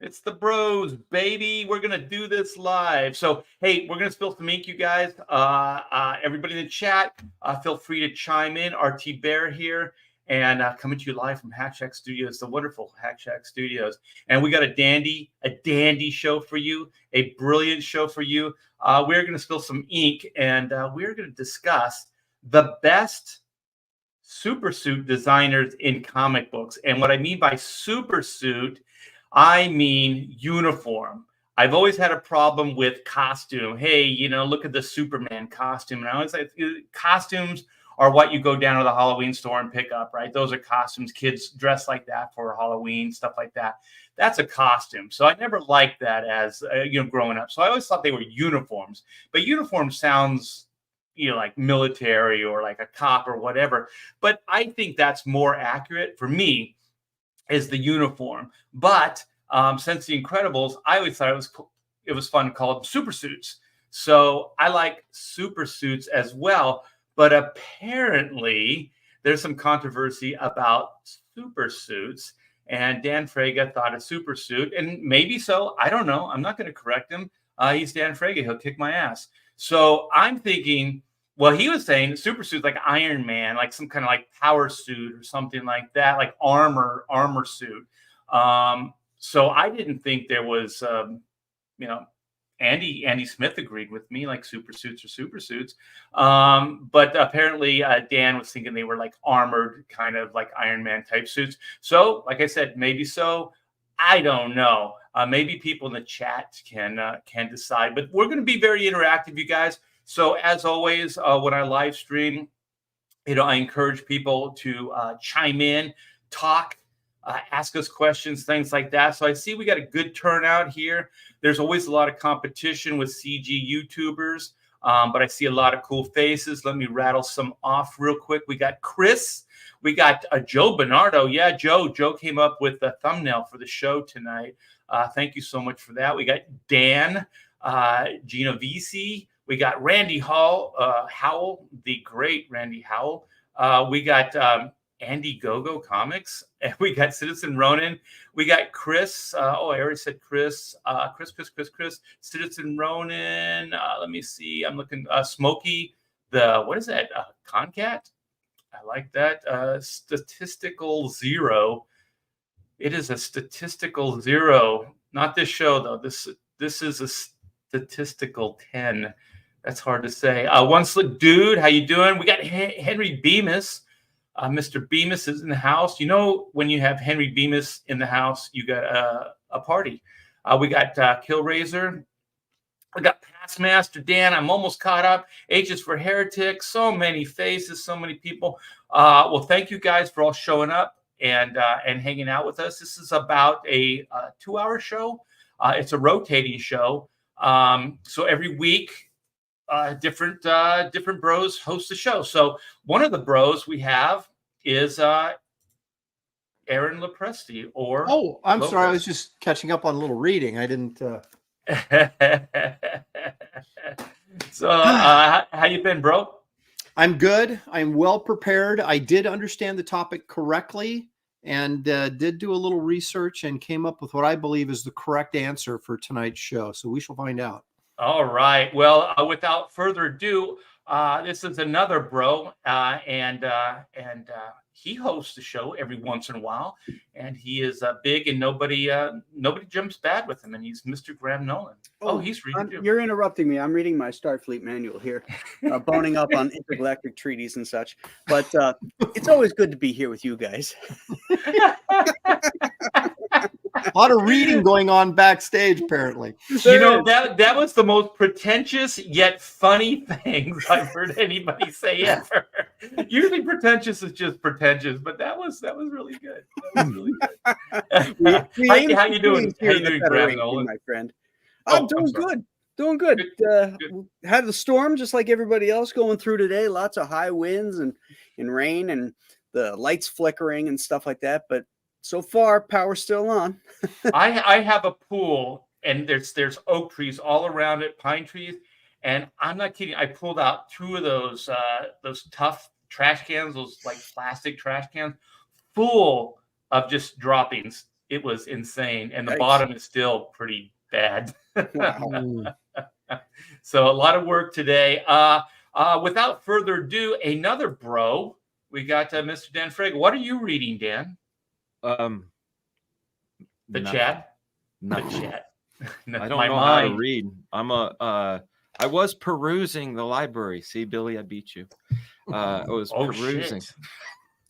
It's the bros, baby. We're gonna do this live. So, hey, we're gonna spill some ink, you guys. Everybody in the chat, feel free to chime in. RT Bear here, and coming to you live from Hack Shack Studios, the wonderful Hack Shack Studios. And we got a dandy show for you, a brilliant show for you. We're gonna spill some ink, and we're gonna discuss the best super suit designers in comic books. And what I mean by super suit, I mean uniform. I've always had a problem with costume. Hey, look at the Superman costume. And I always say costumes are what you go down to the Halloween store and pick up, right? Those are costumes. Kids dress like that for Halloween, stuff like that. That's a costume. So I never liked that as, growing up. So I always thought they were uniforms. But uniform sounds, like military or like a cop or whatever. But I think that's more accurate for me is the uniform. But since the Incredibles, I always thought it was fun to call them super suits. So I like super suits as well. But apparently there's some controversy about super suits. And Dan Fraga thought a super suit, and maybe so. I don't know. I'm not going to correct him. He's Dan Fraga. He'll kick my ass. So I'm thinking, well, he was saying super suits like Iron Man, like some kind of like power suit or something like that, like armor suit. So I didn't think there was, Andy Smith agreed with me, like super suits or super suits. But apparently Dan was thinking they were like armored, kind of like Iron Man type suits. So, like I said, maybe so. I don't know. Maybe people in the chat can decide. But we're going to be very interactive, you guys. So as always, when I live stream, I encourage people to chime in, talk, ask us questions, things like that. So I see we got a good turnout here. There's always a lot of competition with CG YouTubers, but I see a lot of cool faces. Let me rattle some off real quick. We got Chris. We got Joe Bernardo. Yeah, Joe came up with the thumbnail for the show tonight. Thank you so much for that. We got Dan Genovese. We got Randy Howell, the great Randy Howell. We got Andy Gogo Comics. And we got Citizen Ronin. We got Chris. I already said Chris. Chris. Citizen Ronin. Let me see. I'm looking. Smokey. What is that? Concat? I like that. Statistical Zero. It is a statistical 0. Not this show, though. This is a statistical 10. That's hard to say. One Slick Dude, how you doing? We got Henry Bemis. Mr. Bemis is in the house. When you have Henry Bemis in the house, you got a party. We got Killraiser. We got Pastmaster Dan. I'm almost caught up. H is for Heretic. So many faces, so many people. Well, thank you guys for all showing up and hanging out with us. This is about a 2-hour show. It's a rotating show. So every week, different bros host the show. So one of the bros we have is Aaron Lopresti. I'm sorry, I was just catching up on a little reading. I didn't. So how you been, bro? I'm good. I'm well prepared. I did understand the topic correctly and did do a little research and came up with what I believe is the correct answer for tonight's show. So we shall find out. All right. Well, without further ado, this is another bro, and he hosts the show every once in a while, and he is big, and nobody jumps bad with him, and he's Mr. Graham Nolan. He's reading. You're interrupting me. I'm reading my Starfleet manual here, boning up on intergalactic treaties and such. But it's always good to be here with you guys. A lot of reading going on backstage, apparently. That was the most pretentious yet funny things I've heard anybody say ever. Usually pretentious is just pretentious, but that was really good. That was really good. How you doing? How you doing, Graham Nolan? My friend? I'm doing good. Doing good. Had the storm just like everybody else going through today. Lots of high winds and rain and the lights flickering and stuff like that. But so far, power's still on. I have a pool, and there's oak trees all around it, pine trees, and I'm not kidding. I pulled out 2 of those tough trash cans, those like plastic trash cans, full of just droppings. It was insane, and the Yikes. bottom is still pretty bad. Wow. So a lot of work today. Without further ado, another bro. We got Mr. Dan Fraga. What are you reading, Dan? The nothing. chat. Nothing. The chat. I don't know how to read. I was perusing the library. See, Billy, I beat you. I was perusing. Shit.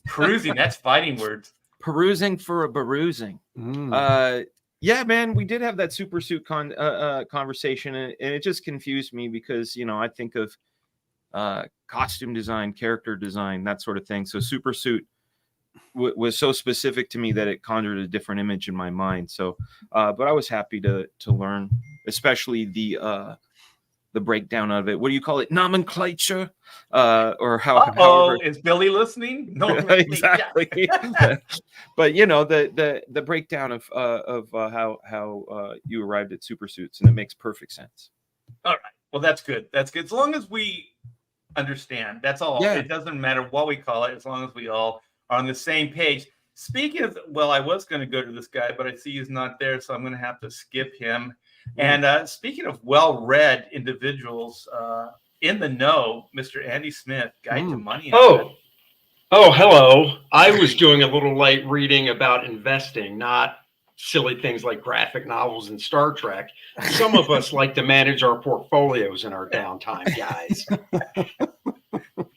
Perusing, that's fighting words. Perusing for a perusing. Yeah, man, we did have that super suit conversation, and it just confused me because, you know, I think of costume design, character design, that sort of thing. So super suit was so specific to me that it conjured a different image in my mind. So, but I was happy to learn, especially the breakdown of it. What do you call it? Nomenclature, or however. Is Billy listening? No, exactly. But you know, the breakdown of how you arrived at super suits, and it makes perfect sense. All right. Well, that's good. That's good. As long as we understand, that's all. Yeah. It doesn't matter what we call it, as long as we all are on the same page. Speaking of, well, I was going to go to this guy, but I see he's not there, so I'm going to have to skip him. And speaking of well-read individuals, in the know, Mr. Andy Smith, Guide to Money. Oh, hello. I was doing a little light reading about investing, not silly things like graphic novels and Star Trek. Some of us like to manage our portfolios in our downtime, guys.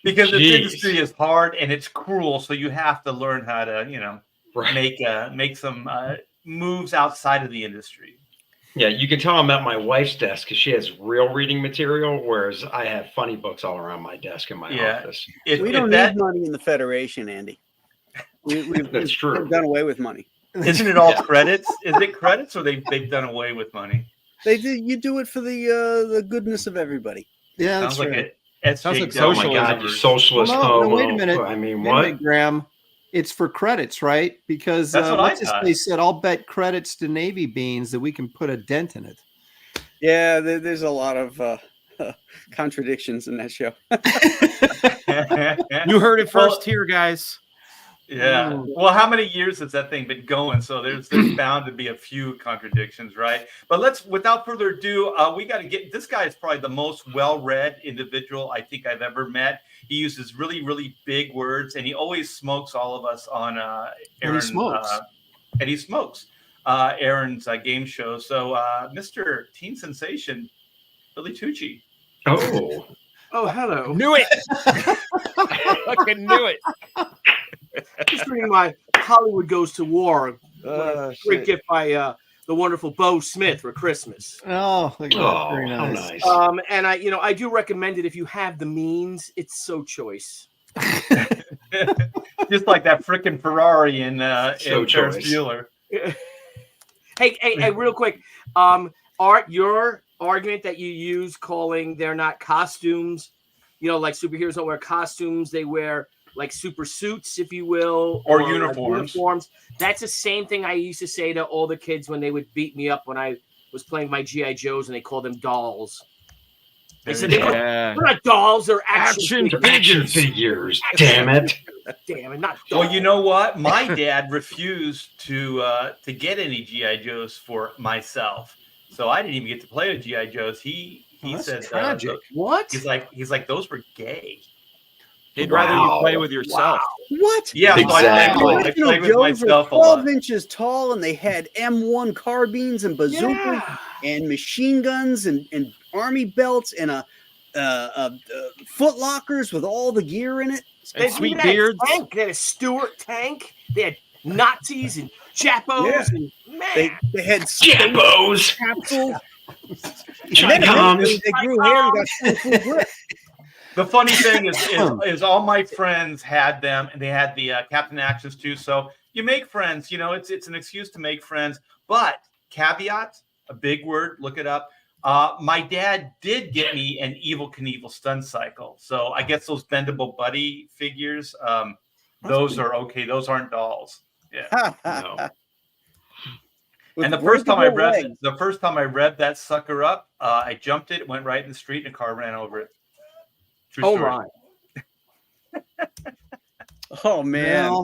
Because this industry is hard and it's cruel, so you have to learn how to, you know, make some moves outside of the industry. Yeah, you can tell I'm at my wife's desk because she has real reading material, whereas I have funny books all around my desk in my office. We don't need money in the Federation, Andy. That's true. We've done away with money. Isn't it all credits? Is it credits, or they've done away with money? They do. You do it for the goodness of everybody. Yeah, sounds like it. Sounds like oh my God, you socialist! Well, no, wait a minute. I mean, wait a minute, Graham. It's for credits, right? Because that's what what's his face said, I'll bet credits to Navy beans that we can put a dent in it. Yeah, there's a lot of contradictions in that show. You heard it first here, guys. Yeah. Well, how many years has that thing been going? So there's bound to be a few contradictions, right? But without further ado, we got to get, this guy is probably the most well-read individual I think I've ever met. He uses really, really big words, and he always smokes all of us on Aaron's, and he smokes Aaron's game show. So Mr. Teen Sensation, Billy Tucci. Oh, hello. Knew it. Fucking knew it. Just reading my Hollywood Goes to War. Great gift by the wonderful Bo Smith for Christmas. Oh, very nice. How nice. And I do recommend it if you have the means. It's so choice. Just like that freaking Ferrari in Ferris Bueller. Hey, real quick. Art, your argument that you use calling they're not costumes, you know, like superheroes don't wear costumes, they wear like super suits, if you will, or uniforms. That's the same thing I used to say to all the kids when they would beat me up when I was playing my G.I. Joes and they called them dolls. They said they're not dolls, they're action figures. Damn it. Damn it, not dolls. Well, you know what? My dad refused to get any G.I. Joes for myself. So I didn't even get to play with G.I. Joes. He said tragic. What? He's like those were gay. He'd rather you play with yourself. Wow. What? Yeah, exactly. I play with myself a 12 lot. inches tall, and they had M1 carbines and bazookas and machine guns and army belts and foot lockers with all the gear in it. And sweet beards. They had a Stuart tank. They had Nazis and Japos. And, man. They had Japos. capsules. They grew hair and got full grip. The funny thing is all my friends had them, and they had the Captain Actions too. So you make friends, you know, it's an excuse to make friends. But caveat, a big word, look it up. My dad did get me an Evel Knievel stun cycle. So I guess those bendable buddy figures, those are okay. Those aren't dolls. Yeah. No. And the first time I revved that sucker up, I jumped it, went right in the street, and a car ran over it. True story. My. Oh man.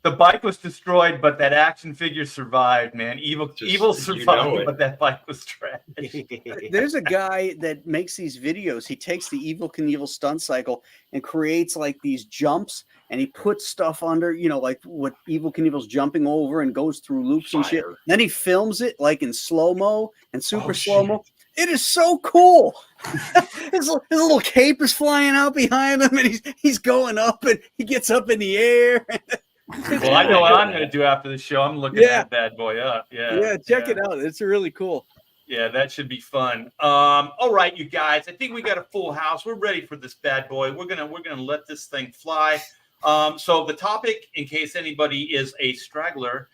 The bike was destroyed, but that action figure survived, man. Evil survived, but that bike was trash. There's a guy that makes these videos. He takes the Evil Knievel stunt cycle and creates like these jumps, and he puts stuff under, like what Evil Knievel's jumping over and goes through loops and shit. Then he films it like in slow-mo and super slow-mo. It is so cool. his little cape is flying out behind him, and he's going up, and he gets up in the air. Well, I know what I'm going to do after the show. I'm looking that bad boy up. Yeah, check it out. It's really cool. Yeah, that should be fun. All right, you guys. I think we got a full house. We're ready for this bad boy. We're gonna let this thing fly. So the topic, in case anybody is a straggler,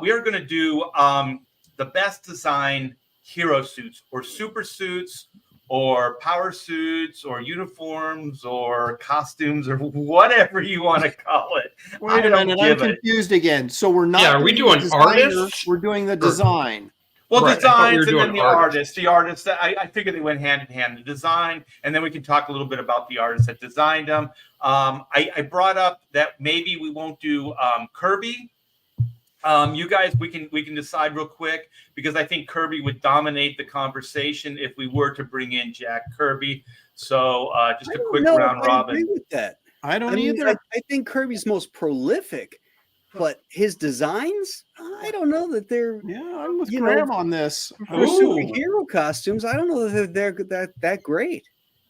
we are going to do the best design hero suits or super suits or power suits or uniforms or costumes or whatever you want to call it. Wait a minute, I'm confused again. So we're not. Yeah, are we doing artists? We're doing the design. Well, right. Designs and then the artists. The artists, I figured they went hand in hand. The design, and then we can talk a little bit about the artists that designed them. I brought up that maybe we won't do Kirby. You guys, we can decide real quick because I think Kirby would dominate the conversation if we were to bring in Jack Kirby. So just a quick round robin. I agree with that. I don't either. I think Kirby's most prolific, but his designs, I don't know that they're. Yeah, I'm with Graham on this. For superhero costumes, I don't know that they're that great.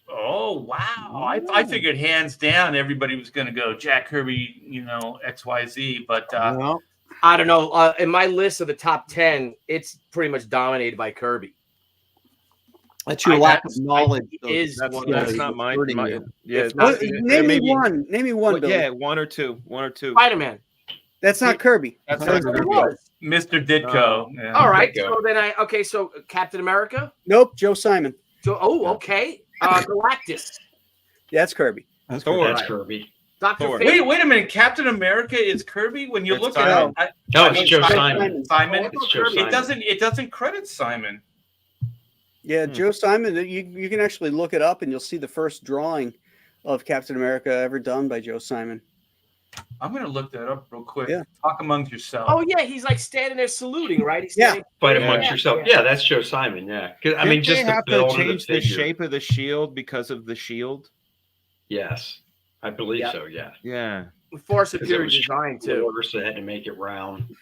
Oh wow! I figured hands down everybody was going to go Jack Kirby, XYZ, but. I don't know. In my list of the top 10, it's pretty much dominated by Kirby. That's your lack of knowledge. That's not mine. Yeah. Name me one. Billy. Yeah, one or two. Spider-Man. That's not Kirby. That's not Kirby. Mr. Ditko. Yeah. All right. So then so Captain America? Nope. Joe Simon. Okay. Galactus. That's Kirby. That's Kirby. Dr. Wait a minute. Captain America is Kirby when you look at it. No, it's Joe Simon. Simon. It doesn't credit Simon. Yeah, Joe Simon. You can actually look it up and you'll see the first drawing of Captain America ever done by Joe Simon. I'm gonna look that up real quick. Yeah. Talk amongst yourself. Oh yeah, he's like standing there saluting, right? He's fight amongst yourself. Yeah, that's Joe Simon. Yeah, I mean, just they have to change the shape of the shield because of the shield. Yes. I believe so. Yeah. Yeah. For superior design too. So they had to make it round.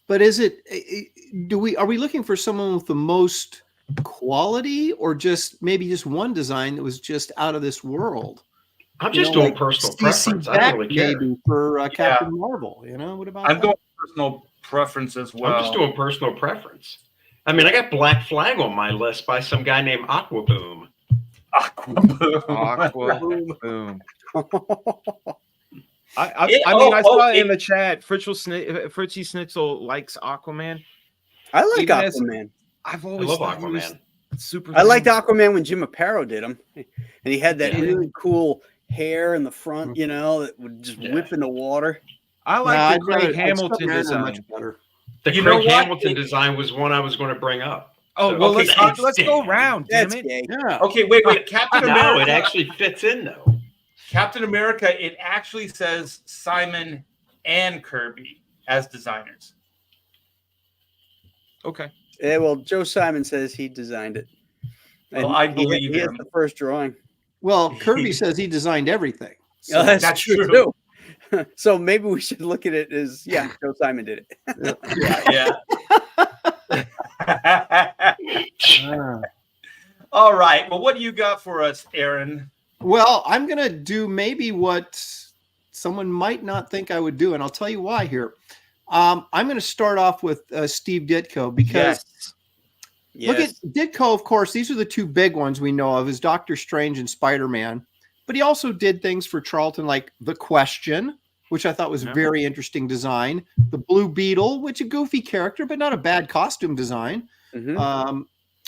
But is it? Are we looking for someone with the most quality, or maybe just one design that was just out of this world? I'm just doing personal preference. I don't really care. Maybe for Captain Marvel. What about? I'm going personal preference as well. I'm just doing personal preference. I mean, I got Black Flag on my list by some guy named Aquaboom. Aquaboom. I saw in the chat. Fritzy Schnitzel likes Aquaman. I like Aquaman. I've always love thought Aquaman. Super. I liked Aquaman when Jim Aparo did him, and he had that really cool hair in the front, that would just whip in the water. I like the Craig Hamilton design. Much better. The Craig Hamilton design was one I was going to bring up. Oh, well, let's go round. Damn it. Yeah. Okay, wait. Captain America. No, it actually fits in though. Captain America. It actually says Simon and Kirby as designers. Okay. Yeah. Well, Joe Simon says he designed it. And I believe he has the first drawing. Well, Kirby says he designed everything. So that's true too. So maybe we should look at it as Joe Simon did it. Yeah. All right. Well, what do you got for us, Aaron? Well, I'm going to do maybe what someone might not think I would do, and I'll tell you why here. I'm going to start off with Steve Ditko because look at Ditko, of course, these are the two big ones we know of is Doctor Strange and Spider-Man, but he also did things for Charlton like The Question, which I thought was a very interesting design. The Blue Beetle, which a goofy character, but not a bad costume design. Mm-hmm.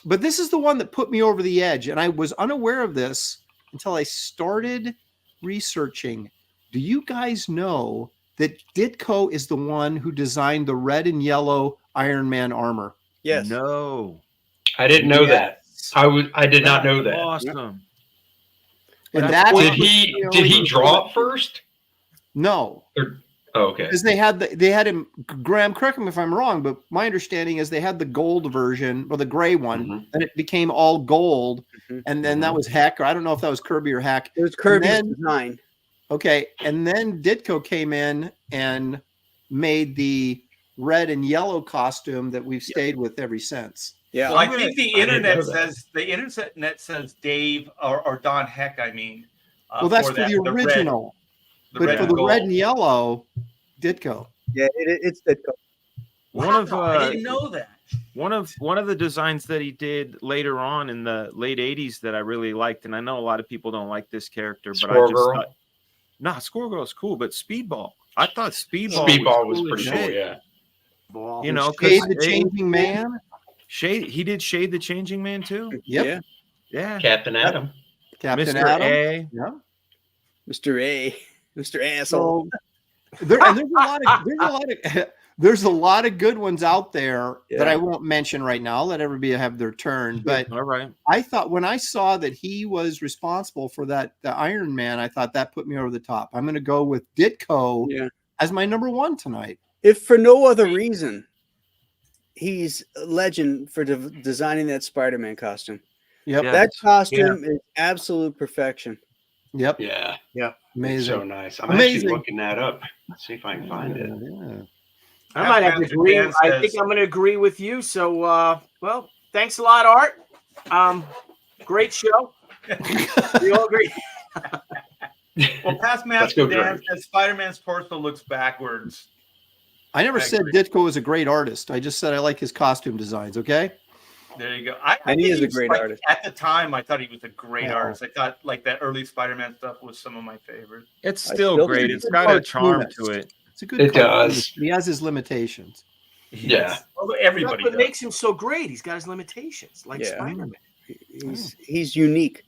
But this is the one that put me over the edge, and I was unaware of this until I started researching. Do you guys know that Ditko is the one who designed the red and yellow Iron Man armor? Yes. No. I didn't know that. I did not know that. Awesome. And did he draw it first? No. Oh, okay. Because they had him. Graham, correct me if I'm wrong, but my understanding is they had the gold version or the gray one, and it became all gold, and then that was Heck, or I don't know if that was Kirby or Heck. It was Kirby's design. Okay, and then Ditko came in and made the red and yellow costume that we've stayed with ever since. Yeah, Well, I think the internet says Dave or Don Heck. I mean, well, that's for the original, but for the red and yellow, Ditko. Yeah, it's Ditko. I didn't know that. One of the designs that he did later on in the late '80s that I really liked, and I know a lot of people don't like this character, but I just thought, nah, Squirrel's cool, but Speedball. I thought Speedball was pretty cool. Yeah. You know, Shade the Changing Man. He did Shade the Changing Man too. Yep. Yeah. Captain Adam. Captain Mr. Adam. A. Yeah. Mr. Asshole. So, there's a lot of good ones out there that I won't mention right now. Let everybody have their turn. But All right. I thought when I saw that he was responsible for the Iron Man, I thought that put me over the top. I'm going to go with Ditko as my number one tonight. If for no other reason, he's a legend for designing that Spider-Man costume. Yep. Yeah. That costume is absolute perfection. Yep. Yeah. Amazing. So nice. I'm Amazing. actually looking that up. Let's see if I can find it. Yeah. I might have to agree. I think I'm going to agree with you. So, well, thanks a lot, Art. Great show. We all agree. Well, past Master Dan says Spider-Man's torso looks backwards. I never said Ditko was a great artist. I just said I like his costume designs. Okay. There you go. And he is a great artist. At the time, I thought he was a great artist. I thought like that early Spider-Man stuff was some of my favorites. It's still great. It's got a charm to it. It's a good. It does. He has his limitations. Yeah. Although everybody That's what makes him so great. He's got his limitations, like Spider-Man. He's unique.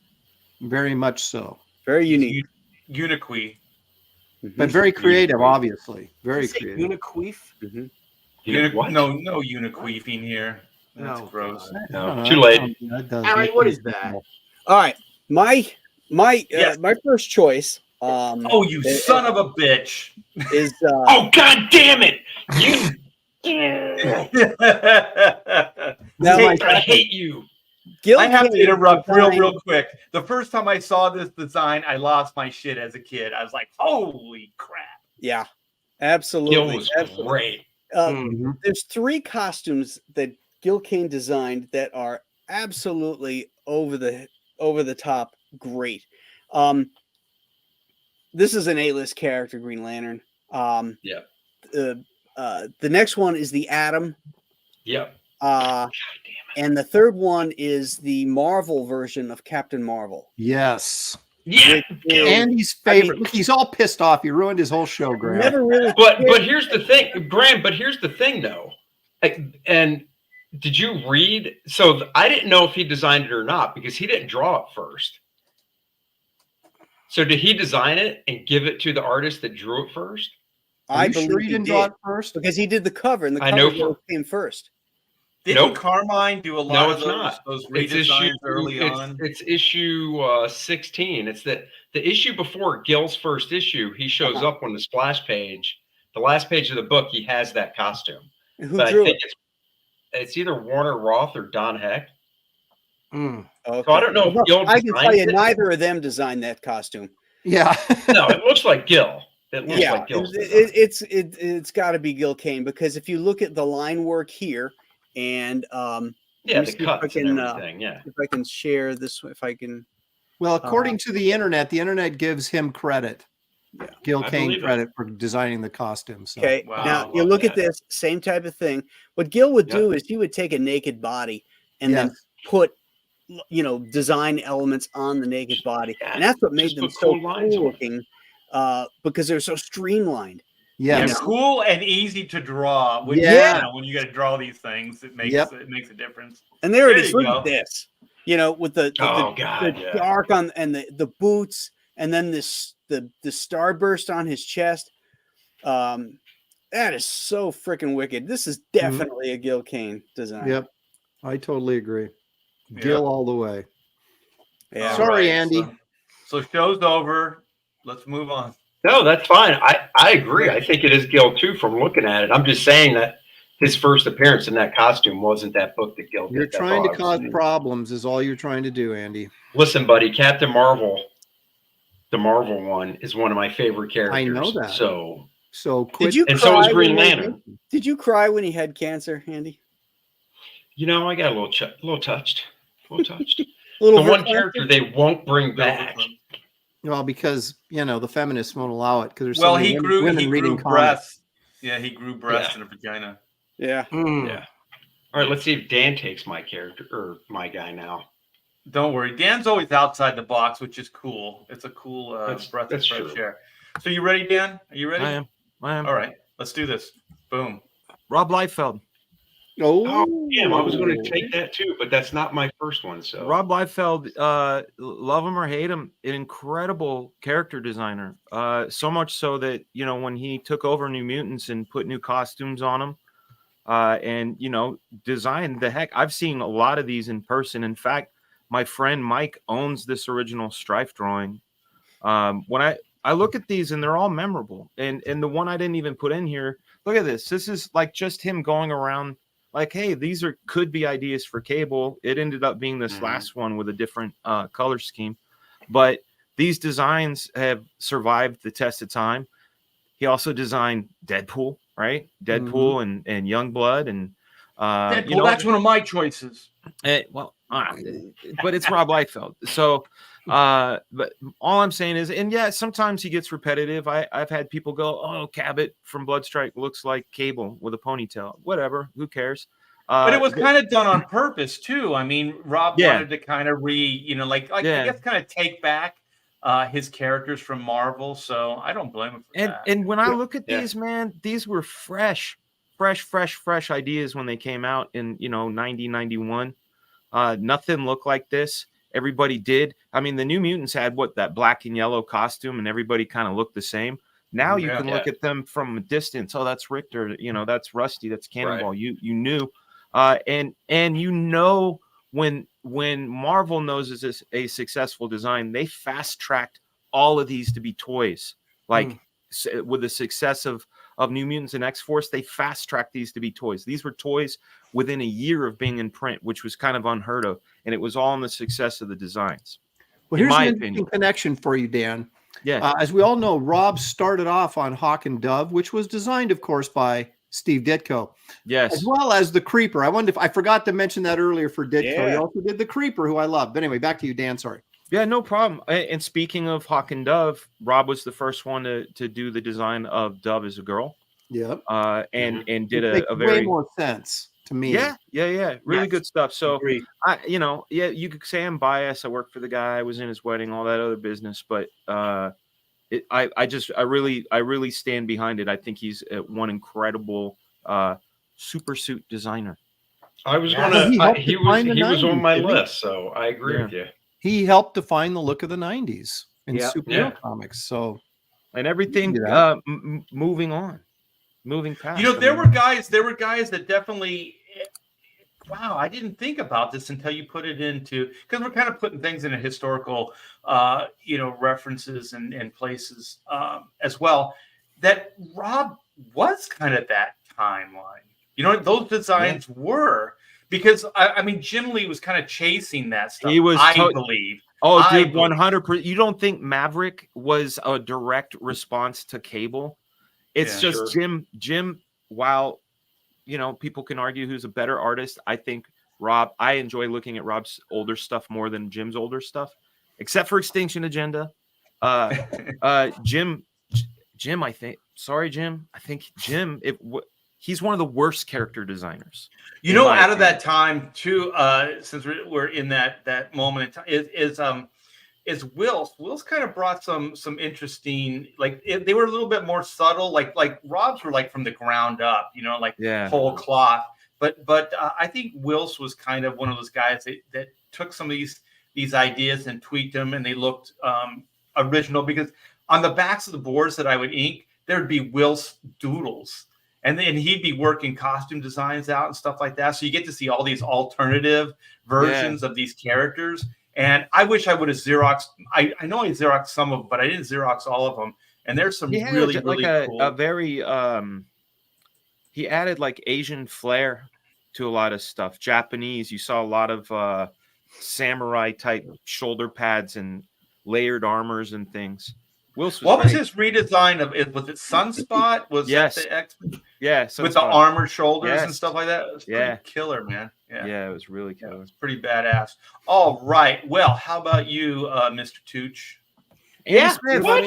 Very much so. Very unique. Unique. But very creative, obviously. Very creative. Uniqueef? No uniqueefing here. That's gross. No, too late. Harry, what is that? All right, my first choice. Oh, you son of a bitch! Is oh, god damn it! You. I hate you. Gil I have Kane to interrupt designed- real quick. The first time I saw this design, I lost my shit as a kid. I was like, "Holy crap!" Yeah, absolutely. Gil was great. There's 3 costumes that Gil Kane designed that are absolutely over the top great. This is an A-list character, Green Lantern. The next one is the Atom. Yep. And the third one is the Marvel version of Captain Marvel. Yes. Yeah. Andy's favorite. Look, he's all pissed off. You ruined his whole show, Graham. Never really. But here's the thing, Graham. But here's the thing, though. And did you read? So I didn't know if he designed it or not because he didn't draw it first. So did he design it and give it to the artist that drew it first? I believe sure he didn't draw it first because he did the cover, and the I cover know came first. Didn't Carmine do a lot of those redesigns early on? It's issue 16. It's the issue before Gil's first issue. He shows up on the splash page. The last page of the book, he has that costume. And who drew it? It's either Warner Roth or Don Heck. Okay. So I don't know if Gil I can tell you, it. neither of them designed that costume. Yeah. No, it looks like Gil. It looks like Gil. It's got to be Gil Kane because if you look at the line work here and the cuts and everything. If I can share this, if I can. Well, according to the internet gives him credit. Yeah. Gil Kane credit for designing the costume. So. Okay. Wow, now you look at this same type of thing. What Gil would do is he would take a naked body and then put, design elements on the naked body, and that's what made them so cool looking, because they're so streamlined. Yeah, cool and easy to draw. When when you got to draw these things, it makes a difference. And there it is. Look at this. With the dark on and the boots, and then the starburst on his chest. That is so freaking wicked. This is definitely a Gil Kane design. Yep, I totally agree. Gil all the way. Yeah. Sorry, Andy. So show's over. Let's move on. No, that's fine. I agree. I think it is Gil too from looking at it. I'm just saying that his first appearance in that costume wasn't that book that Gil did. You're trying to cause problems is all you're trying to do, Andy. Listen, buddy, Captain Marvel, the Marvel one, is one of my favorite characters. I know that. So did you? And so is Green Lantern. Did you cry when he had cancer, Andy? You know, I got a little touched. The Little one character they won't bring back. Well, because the feminists won't allow it because there's so many women reading breasts. Yeah, he grew breasts and a vagina. Yeah. Yeah. All right, let's see if Dan takes my character or my guy now. Don't worry, Dan's always outside the box, which is cool. It's a cool breath of fresh air. So you ready, Dan? Are you ready? I am. All right, let's do this. Boom. Rob Liefeld. Oh, damn! I was going to take that too, but that's not my first one. So Rob Liefeld, love him or hate him, an incredible character designer. So much so that when he took over New Mutants and put new costumes on them, and designed the heck. I've seen a lot of these in person. In fact, my friend Mike owns this original Strife drawing. When I look at these and they're all memorable, and the one I didn't even put in here. Look at this. This is like just him going around. Like, hey, these could be ideas for Cable. It ended up being this last one with a different color scheme. But these designs have survived the test of time. He also designed Deadpool, right? Deadpool and Youngblood. And, Deadpool, that's one of my choices. But it's Rob Liefeld. So, but all I'm saying is, and yeah, sometimes he gets repetitive. I've had people go, "Oh, Cabot from Bloodstrike looks like Cable with a ponytail." Whatever, who cares? But it was kind of done on purpose too. I mean, Rob wanted to kind of I guess kind of take back his characters from Marvel. So I don't blame him for that. And when I look at these, man, these were fresh ideas when they came out in 90, 91. Nothing looked like this. Everybody did. I mean, the New Mutants had that black and yellow costume, and everybody kind of looked the same. Now you can look at them from a distance. Oh, that's Richter. That's Rusty. That's Cannonball. Right. You knew, and when Marvel knows is a successful design, they fast tracked all of these to be toys. Like with the success of New Mutants and X-Force, they fast tracked these to be toys. These were toys within a year of being in print, which was kind of unheard of. And it was all in the success of the designs. Well, here's an interesting connection for you, Dan. Yeah. As we all know, Rob started off on Hawk and Dove, which was designed, of course, by Steve Ditko. Yes. As well as the Creeper. I forgot to mention that earlier for Ditko. Yeah. He also did the Creeper, who I love. But anyway, back to you, Dan. Sorry. Yeah, no problem. And speaking of Hawk and Dove, Rob was the first one to do the design of Dove as a girl. Yeah. And did a way very more sense to me. Yeah. Really good stuff. So you could say I'm biased. I worked for the guy. I was in his wedding, all that other business. But I really stand behind it. I think he's one incredible super suit designer. I was he was on my list, so I agree with you. He helped define the look of the 90s in superhero comics. So, and everything moving past. There were guys that definitely. Wow, I didn't think about this until you put it into, because we're kind of putting things in a historical, references and places as well. That Rob was kind of that timeline. Those designs were. Because I mean, Jim Lee was kind of chasing that stuff. He was, I believe. Oh, dude, 100%. You don't think Maverick was a direct response to Cable? It's just Jim. While people can argue who's a better artist, I think Rob. I enjoy looking at Rob's older stuff more than Jim's older stuff, except for Extinction Agenda. Jim. I think. Sorry, Jim. I think Jim. He's one of the worst character designers. Out of that time too, since we're in that moment in time, is Will's. Will's kind of brought some interesting, they were a little bit more subtle, like Rob's were from the ground up, whole cloth. But I think Will's was kind of one of those guys that took some of these ideas and tweaked them, and they looked original, because on the backs of the boards that I would ink, there'd be Will's doodles. And then he'd be working costume designs out and stuff like that. So you get to see all these alternative versions of these characters. And I wish I would have Xeroxed. I know I Xeroxed some of them, but I didn't Xerox all of them. And there's some He had really cool. cool. A very he added like Asian flair to a lot of stuff. Japanese. You saw a lot of samurai type shoulder pads and layered armors and things. What was his redesign of it? Was it Sunspot? Was yes. that the X? Yeah, with the armored shoulders and stuff like that. It was yeah, pretty killer, man. Yeah, it was really killer. It was pretty badass. All right. Well, how about you, Mr. Tooch? Yeah. What?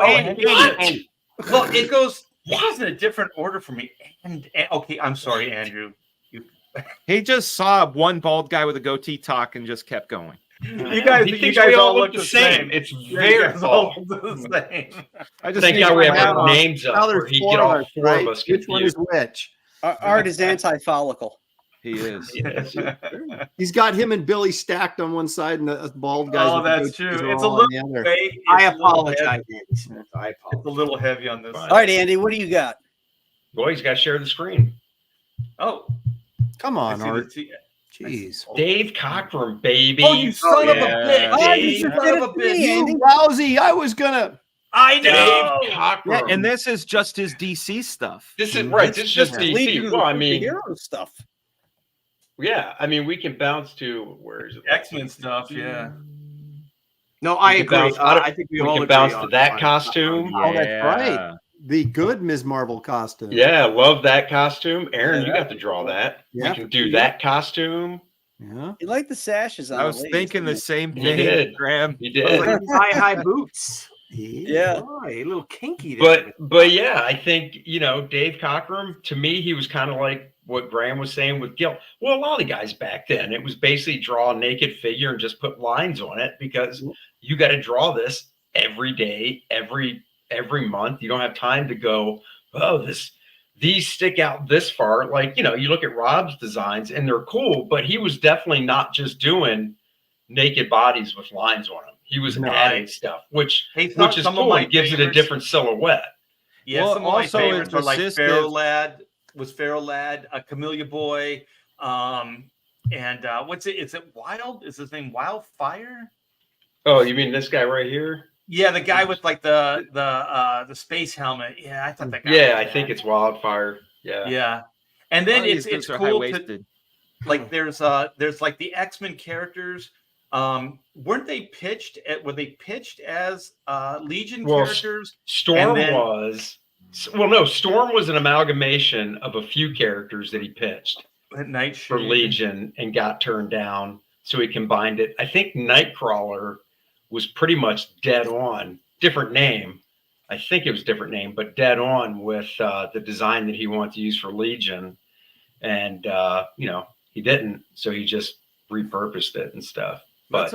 Andy. Well, it goes in a different order for me. And okay, I'm sorry, Andrew. He just saw one bald guy with a goatee talk and just kept going. You guys all look the same. It's very all the same. I just thank God we have our names up. Where he get all four of us. Which one is which? Art is anti-follicle. He is. Yes. He's got him and Billy stacked on one side, and the bald guy. Oh, that's true. It's a little. I apologize. It's a little heavy on this. All right, Andy, what do you got? Boy, he's got to share the screen. Oh, come on, Art. Jeez. Dave Cockrum, baby. Oh, you son of a bitch. Dave, you son of a bitch. You lousy. I was going to. I know. Dave Cockrum. Yeah, and this is just his DC stuff. This is right. This is just DC. Well, I mean, hero stuff. Yeah, I mean, we can bounce to where is it? X-Men stuff. Yeah. No, I agree. I think we all can bounce to that costume. Oh, that's right. The good Ms. Marvel costume. Yeah, love that costume. Aaron, you got to draw that. Yeah. We can do that costume. Yeah. You like the sashes on I was thinking the same thing, did. Graham. You did. Like high boots. Yeah. Oh, a little kinky there. But yeah, I think, Dave Cockrum, to me, he was kind of like what Graham was saying with Gil. Well, a lot of the guys back then, it was basically draw a naked figure and just put lines on it because you got to draw this every day, every month. You don't have time to go, oh, these stick out this far. Like, you look at Rob's designs and they're cool, but he was definitely not just doing naked bodies with lines on them. He was adding stuff, which is cool. It gives it a different silhouette. Yeah, some of my favorites are like Pharaoh Lad, Camellia Boy, and what's it? Is it Wild? Is his name Wildfire? Oh, you mean this guy right here? Yeah, the guy with like the space helmet. Yeah, I thought that guy. Yeah, I think it's Wildfire. Yeah. Yeah. And then it's cool to like there's like the X-Men characters. Weren't they pitched as Legion characters? Storm was an amalgamation of a few characters that he pitched for Legion and got turned down. So he combined it. I think Nightcrawler was pretty much dead on, different name. I think it was different name, but dead on with the design that he wanted to use for Legion. And, he didn't. So he just repurposed it and stuff. But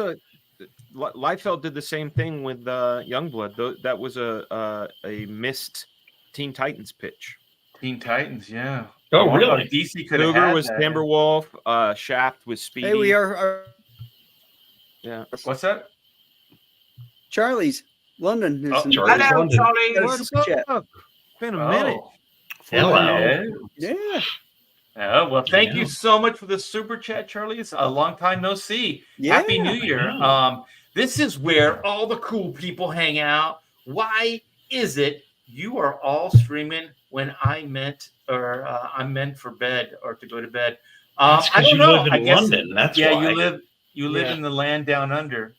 Liefeld did the same thing with Youngblood. That was a missed Teen Titans pitch. Teen Titans, yeah. Oh, really? DC could have Luger was Timberwolf. Shaft was Speedy. Hey, we are. Yeah. What's that? Charlie's London. Charlie. What's up? Been a minute. Hello. Yeah. Oh, well, thank you so much for the super chat, Charlie. It's a long time no see. Yeah. Happy New Year. This is where all the cool people hang out. Why is it you are all streaming when I'm meant for bed or to go to bed? That's I don't know. Live in London. That's why. You live in the land down under.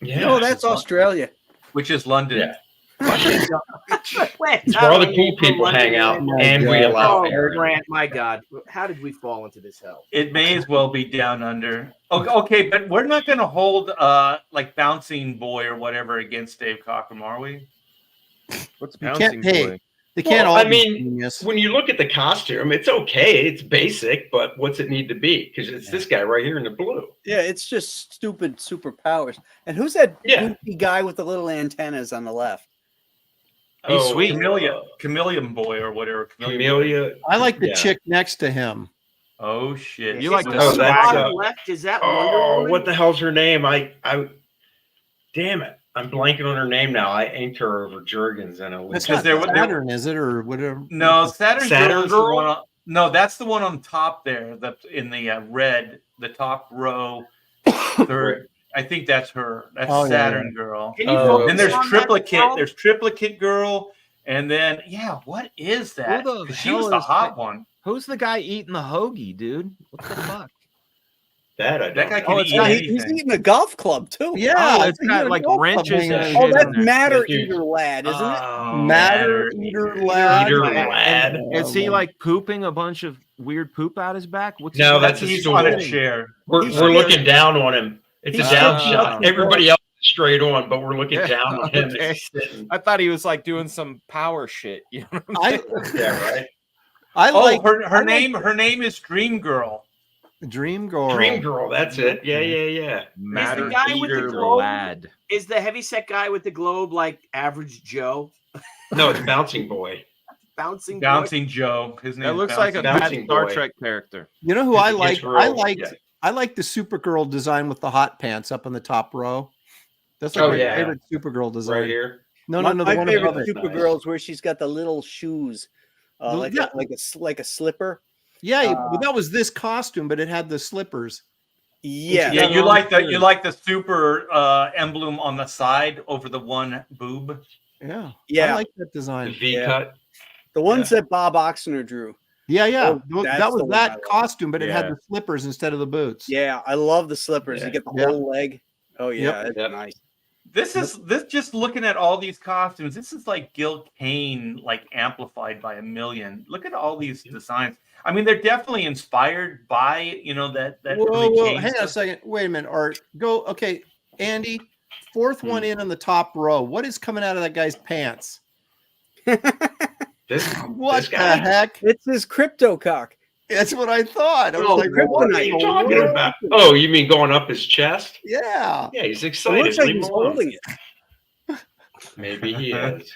Yeah. No, that's Australia. Which is London. Yeah. It's where all the cool people hang out, and we allow it. Grant, my God, how did we fall into this hell? It may as well be down under. Okay, but we're not going to hold like Bouncing Boy or whatever against Dave Cockrum, are we? What's Bouncing Boy? They Well, can't all. I mean, when you look at the costume, it's okay. It's basic, but what's it need to be? Because it's this guy right here in the blue. Yeah, it's just stupid superpowers. And who's that goofy guy with the little antennas on the left? He's sweet. Chameleon Boy or whatever. Camellia. I like the chick next to him. Oh shit! You like the left? Is that Wonder Woman? What the hell's her name? I damn it! I'm blanking on her name now. I inked her over Jurgens and it That's not Saturn, is it, or whatever? No, Saturn Girl. No, that's the one on top there. In the red, the top row, third. I think that's her. That's Oh, yeah, Saturn Girl. Can you Oh, focus Then there's on that Triplicate. girl? There's Triplicate Girl, and then what is that? Who the 'Cause she hell was the is hot that? one. Who's the guy eating the hoagie, dude? What the fuck? That I That don't guy know. can it's eat not- He's anything. eating a golf club too. Yeah, Oh, it's he got had a like golf club wrenches hanging and on shit Oh, his that's in there. Matter That dude- Eater Lad, isn't it? Oh, Matter Eater Lad. Eater Lad. Lad. And is he like pooping a bunch of weird poop out his back? What's No, his that's a He's stool. on a chair. We're He's looking down on him. It's a he's down sitting shot. up and Everybody else is straight on, but we're looking Yeah, down on him. okay. As he's sitting. I thought he was like doing some power shit. You know what I'm saying? Yeah, right. I Oh, like her name is Dream Girl. Dream Girl. Dream Girl. That's it. Yeah. Matter guy with the Eater globe? Lad. Is the heavyset guy with the globe like Average Joe? No, it's Bouncing Boy. Bouncing Joe. His name That is looks like a Bouncing bad Bouncing Star Boy. Trek character. You know who It I gets liked? real, I liked yeah. I liked the Supergirl design with the hot pants up on the top row. That's like Oh, my yeah. favorite Supergirl design. Right here. No, my, the my one favorite above it. Supergirl is where she's got the little shoes, like Yeah. a slipper. Yeah, but that was this costume, but it had the slippers. Yeah, Yeah, got you her like own the super emblem on the side over the one boob. Yeah, Yeah. I like that The design. V Yeah. cut. the ones that Bob Oxner drew. Yeah. Oh, that's that was the one I that like. costume, but it had Yeah. the slippers instead of the boots. Yeah, I love the slippers. Yeah. You get the Yeah. whole leg. Oh yeah, Yep. it's Yep. nice. This just looking at all these costumes. This is like Gil Kane, like amplified by a million. Look at all these designs. I mean, they're definitely inspired by that Whoa, early Kane hang on a stuff. second. Wait a minute, Art. Go. Okay, Andy. Fourth one in on the top row. What is coming out of that guy's pants? What This the guy? heck? It's his crypto cock. That's what I thought. I was Oh, like, kryptonite. what What are in you the talking world? about? Oh, you mean going up his chest? Yeah. Yeah, he's It excited. looks like Leave he's him alone. holding it. Maybe he is.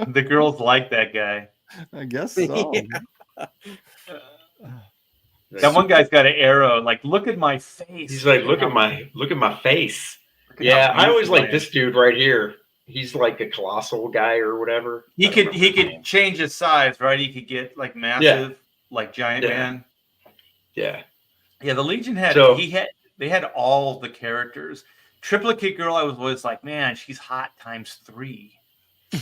The girls like that guy. I guess so. Yeah. That one guy's got an arrow. Like, look at my face. He's like, look at my face. Look at Yeah, how I always beautiful I like am. this dude right here. He's like a colossal guy or whatever. He I don't could remember his could name. change his size, right? He could get like massive, like Giant Yeah. Man. Yeah. Yeah, the Legion had So- they had all the characters. Triplicate Girl, I was always like, man, she's hot times 3.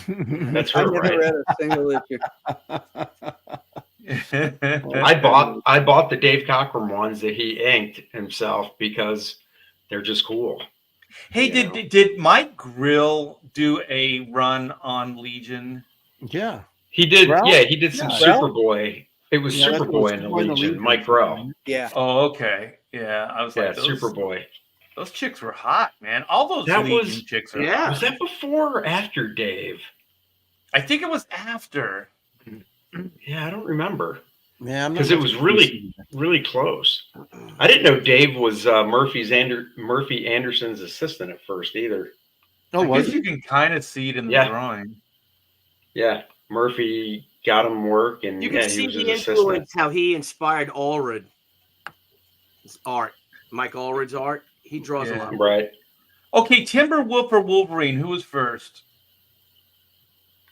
That's I her, never right? read a single issue. I bought the Dave Cockrum ones that he inked himself because they're just cool. Hey, You know. did Mike Grill do a run on Legion? Yeah. He did, Ralph? yeah, he did some Yeah, Superboy. It was Yeah, that's Superboy what's in the going to Legion, Legion. Mike Grell. Yeah. Oh, okay. Yeah, I was Yeah, like, those, Superboy. those chicks were hot, man. All those That Legion was- chicks are Yeah. hot. Was that before or after Dave? I think it was after. Yeah, I don't remember. Yeah, Because it was really close. I didn't know Dave was Murphy Anderson's assistant at first either. Oh, I was guess it? you can kind of see it in the Yeah. drawing. Yeah, Murphy got him work, and You can yeah, see he was the his assistant. influence how he inspired Allred. His art, Mike Allred's art. He draws a Yeah. lot. Right. Okay, Timberwolf or Wolverine? Who was first?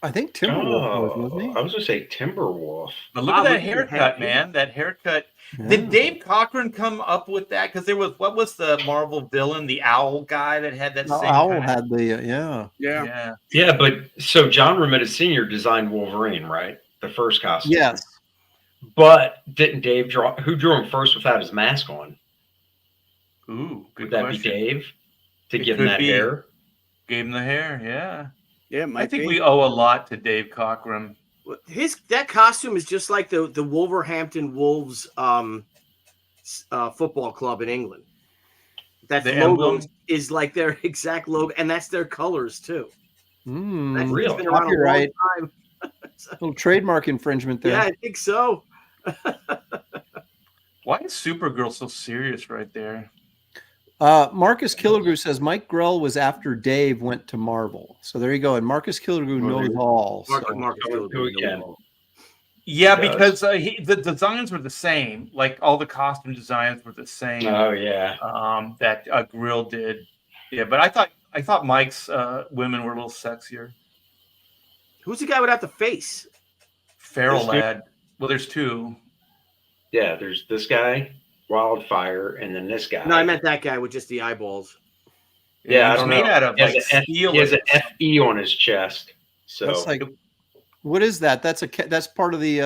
I think Timberwolf was, wasn't I was gonna say Timberwolf. But look Wow, at that look at the haircut, head. man. That haircut. he? Did Dave Cockrum come up with that? Because there was what was the Marvel villain, the owl guy that had that same Owl kind of- had the yeah. Yeah. Yeah, but so John Romita Sr. designed Wolverine, right? The first costume. Yes. But didn't Dave draw? Who drew him first without his mask on? Ooh, good Would that question. be Dave to It give him could that be. hair? Gave him the hair, yeah. Yeah, I think we owe a lot to Dave Cockrum. That costume is just like the Wolverhampton Wolves football club in England. That The logo emblem? is like their exact logo, and that's their colors too. That's Really? it's been around a long Copyright. time. Little trademark infringement there. Yeah, I think so. Why is Supergirl so serious right there? Marcus Killigrew says Mike Grell was after Dave went to Marvel. So there you go. And Marcus Killigrew knows all. So. Marcus Who again? Yeah, He because the designs were the same. Like all the costume designs were the same. Oh yeah. That Grill did. Yeah, but I thought Mike's women were a little sexier. Who's the guy without the face? Feral This dude- lad. Well, there's two. Yeah, there's this guy, Wildfire, and then this guy. No, I meant that guy with just the eyeballs. Yeah, I it's don't made know. out of He has like a F- steel. He has an FE on his chest. So That's like, what is that? That's part of the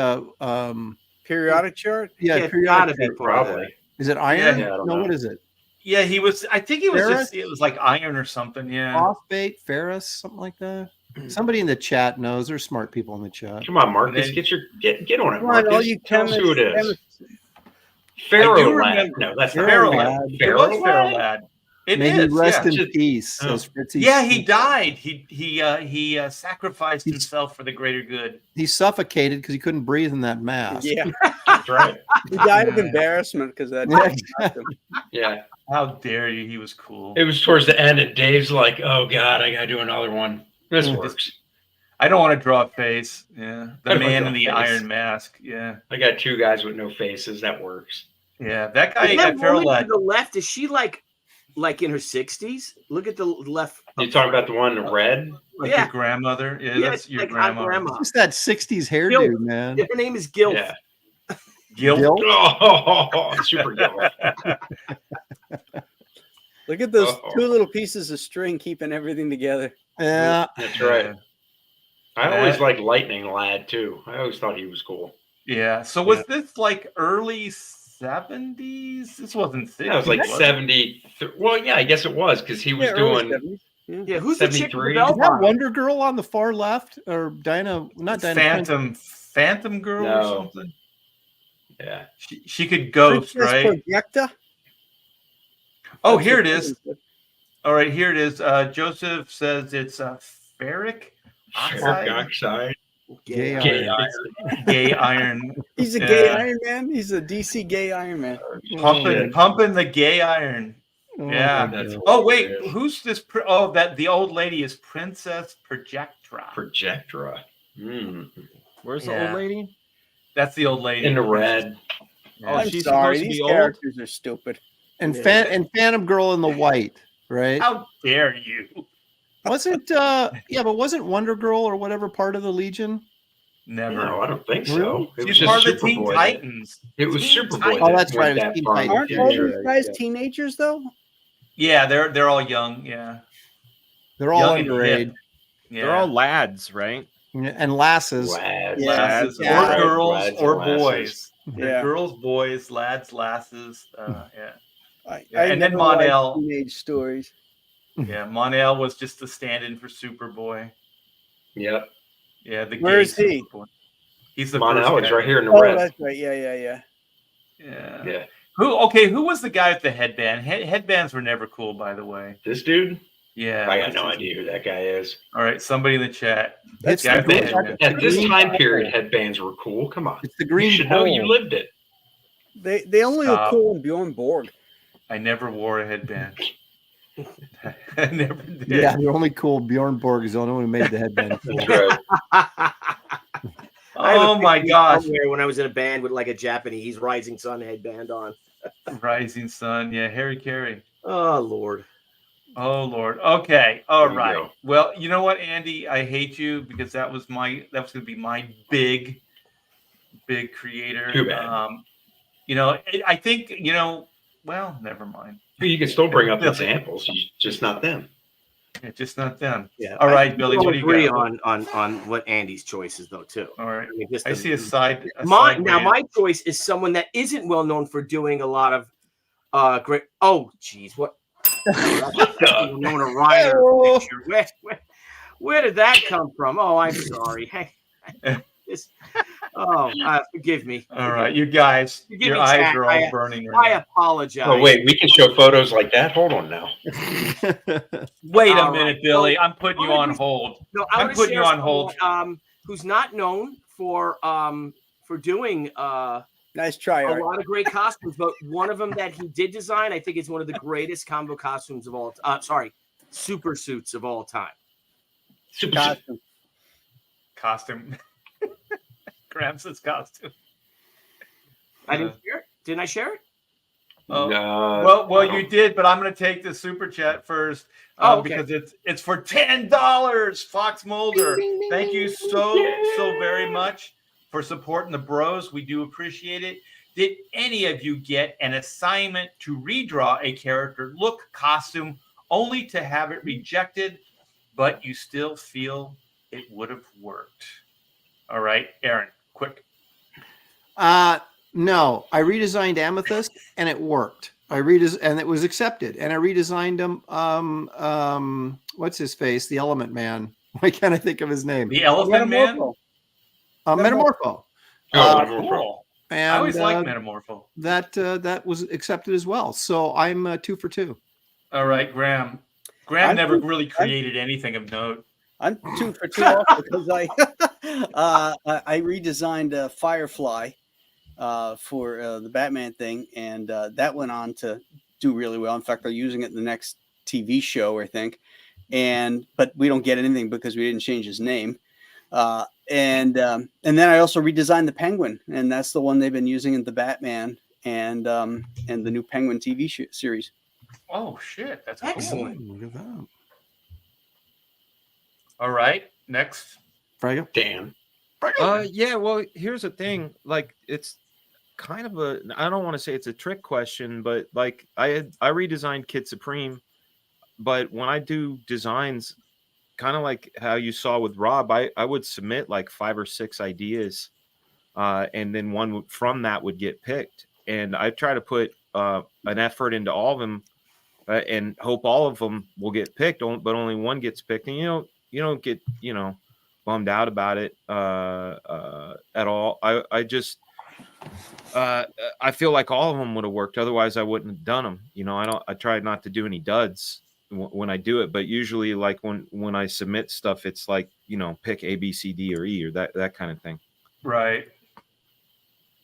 Periodic chart. Yeah, it's periodic gotta be chart. part of that. probably. Is it iron? Yeah, I don't No, know. what is it? Yeah, he was. I think it was Ferrous? it was like iron or something. Yeah. Phosphate, ferrous, something like that. Somebody in the chat knows. There's smart people in the chat. Come on, Marcus, then- get on it, Come on, all Marcus. you Tell us who it is. chemists. I do Ferrolad. remember- No, that's Ferrolad. not It was Ferrolad? Ferrolad. It May is. he rest Yeah. in peace. Oh. As Fritzy Yeah, he said. died. He sacrificed himself for the greater good. He suffocated because he couldn't breathe in that mask. Yeah, That's right. he died of Yeah. embarrassment because that. Yeah. Yeah. How dare you? He was cool. It was towards the end, and Dave's like, "Oh God, I gotta do another one." This works. I don't want to draw a face. Yeah, I the don't man draw in a the face. iron mask. Yeah, I got two guys with no faces. That works. yeah. That guy, Is that that Ferrolad. woman to the left, is she like in her 60s? Look at the left. You talking about the one in red? Like Yeah. your grandmother? Yeah, Yeah, that's it's your like our grandma. grandma. Just that 60s hairdo, Gil. man. Her name is Gil. Yeah. Gil. Gil? Oh, super Gil. Look at those Uh-oh. two little pieces of string keeping everything together. Yeah. That's right. I always liked Lightning Lad too. I always thought he was cool. Yeah. So was this like early 70s? This wasn't 60s. That was like was it? 70. Well, yeah, I guess it was because he was early doing. 70s. Yeah, who's the chick with 73? the bell Is that bottom? Wonder Girl on the far left? Or Dinah? Not Dinah. Phantom Girl or No. something? Yeah. She could ghost, Princess right? Projecta? Oh, That's here what it is. All right, here it is. Joseph says it's ferric oxide. Oxide. Gay Gay iron. iron. Gay iron. He's a gay Yeah. Iron Man. He's a DC gay Iron Man. Pumping the gay iron. Oh, Yeah. my That's God. Oh wait, who's this? That the old lady is Princess Projectra. Projectra. Where's the Yeah. old lady? That's the old lady In the red. Oh, I'm she's sorry, supposed to these be old. characters are stupid. And Phantom Girl in the white, right? How dare you? Wasn't but wasn't Wonder Girl or whatever part of the Legion? Never. No, I don't think so. Really? It was She's just part of the Superboy Teen that- Titans. It was Teen Superboy. Titans. Oh, that that's right, went it was that Teen far in the Titans. Aren't all future. these guys teenagers though? Yeah, they're all young. Yeah. They're all Young and underage. hip. Yeah. They're all lads, right? And lasses. Lads. Yeah. Lasses, Yeah. or Right, girls lads or and lasses. boys. They're Yeah. girls, boys, lads, lasses. Yeah. I And then never liked Mon-El. teenage stories. Yeah. Mon-El was just the stand-in for Superboy. Yep. Yeah. The Where gay is he? Superboy. He's the Mon-El first is guy. right here in the Oh, red. that's right. Yeah. Yeah. Yeah. Who was the guy with the headband? Headbands were never cool, by the way. This dude? Yeah. I got no idea who that guy is. All right, somebody in the chat. It's Yeah, the green- headband. At this green time pole. period, headbands were cool. Come on. It's the You green should know you pole. lived it. They only look Stop. cool in Bjorn Borg. I never wore a headband. I never did. Yeah, the only cool Bjorn Borg is the only one who made the headband cool. That's right. I have a Oh my picture gosh. somewhere when I was in a band with like a Japanese Rising Sun headband on. Rising Sun. Yeah, Harry Carey. Oh Lord. Oh Lord. Okay. All There you right. go. Well, you know what, Andy? I hate you because that was gonna be my big creator. Too bad. I think, well, never mind. You can still bring up examples, just not them. Yeah, just not them. Yeah. All right, I Billy, don't what do you agree got? on what Andy's choice is though too. All right. I mean, just I see a side. my rant. my choice is someone that isn't well known for doing a lot of great. Oh, geez, what? Known a Ryder Oh. picture. Where did that come from? Oh, I'm sorry. Hey, forgive me. All right, you guys, Forgive your me, eyes chat. are all burning I right now. apologize. Oh wait, we can show photos like that. Hold on now. Wait a All minute, right. Billy. So, I'm putting you on hold. No, I'm putting you on hold. Who's not known for doing Nice try, a Art. lot of great costumes, but one of them that he did design, I think, is one of the greatest combo costumes of all. Super suits of all time. Costume. Costume. Gramps' costume. I didn't share it. Didn't I share it? Oh, No. well, you did, but I'm going to take the super chat first Okay. because it's for $10. Fox Mulder, thank you so very much for supporting the bros. We do appreciate it. Did any of you get an assignment to redraw a character, look, costume, only to have it rejected, but you still feel it would have worked? All right, Aaron, quick. No, I redesigned Amethyst and it worked. And it was accepted. And I redesigned him. What's his face? The Element Man. Why can't I think of his name? The Elephant Man. Metamorpho. Cool. And I always like Metamorpho. That was accepted as well. So I'm 2 for 2. All right, Graham. Graham never really created anything of note. I'm 2 for 2 also because I redesigned Firefly for the Batman thing, and that went on to do really well. In fact, they're using it in the next TV show, I think. But we don't get anything because we didn't change his name. And then I also redesigned the Penguin, and that's the one they've been using in the Batman and the new Penguin TV series. Oh shit, that's excellent. Cool. Look at that. All right, next. Fraga. Dan. Yeah, well, here's the thing. Like, it's kind of I don't want to say it's a trick question, but like I redesigned Kid Supreme, but when I do designs, kind of like how you saw with Rob, I would submit like 5 or 6 ideas, and then one from that would get picked. And I try to put an effort into all of them, and hope all of them will get picked, but only one gets picked. And you don't get bummed out about it at all. I just I feel like all of them would have worked. Otherwise, I wouldn't have done them. I tried not to do any duds when I do it, but usually like when I submit stuff, it's like, pick A, B, C, D, or E, or that kind of thing. Right.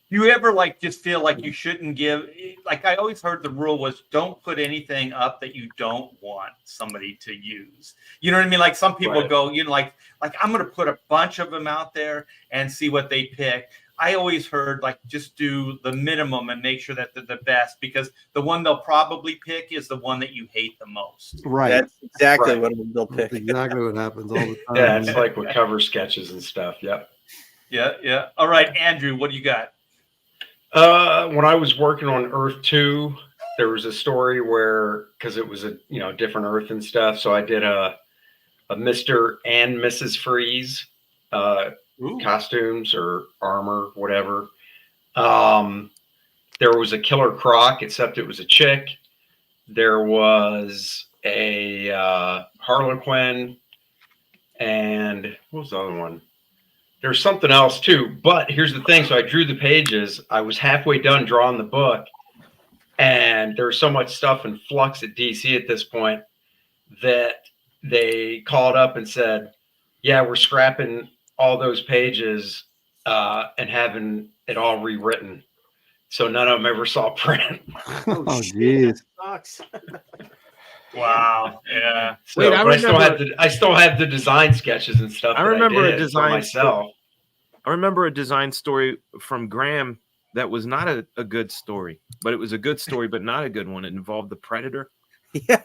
You ever like just feel like you shouldn't give, like I always heard the rule was don't put anything up that you don't want somebody to use. You know what I mean? Like some people go, like I'm going to put a bunch of them out there and see what they pick. I always heard like just do the minimum and make sure that they're the best, because the one they'll probably pick is the one that you hate the most. Right. That's exactly what they'll pick. That's exactly what happens all the time. Yeah, it's like with cover sketches and stuff. Yep. Yeah. All right, Andrew, what do you got? When I was working on Earth 2, there was a story where, because it was a different Earth and stuff, so I did a Mr. and Mrs. Freeze costumes or armor, whatever. There was a Killer Croc, except it was a chick. There was a Harlequin, and what was the other one? There's something else too, but here's the thing. So I drew the pages. I was halfway done drawing the book, and there was so much stuff in flux at DC at this point that they called up and said, yeah, we're scrapping all those pages and having it all rewritten. So none of them ever saw print. Oh, jeez. Sucks. Wow. Yeah. So, Wait, I still have the design sketches and stuff. I remember a design myself. I remember a design story from Graham that was not a good story, but it was a good story, but not a good one. It involved the Predator. Yeah.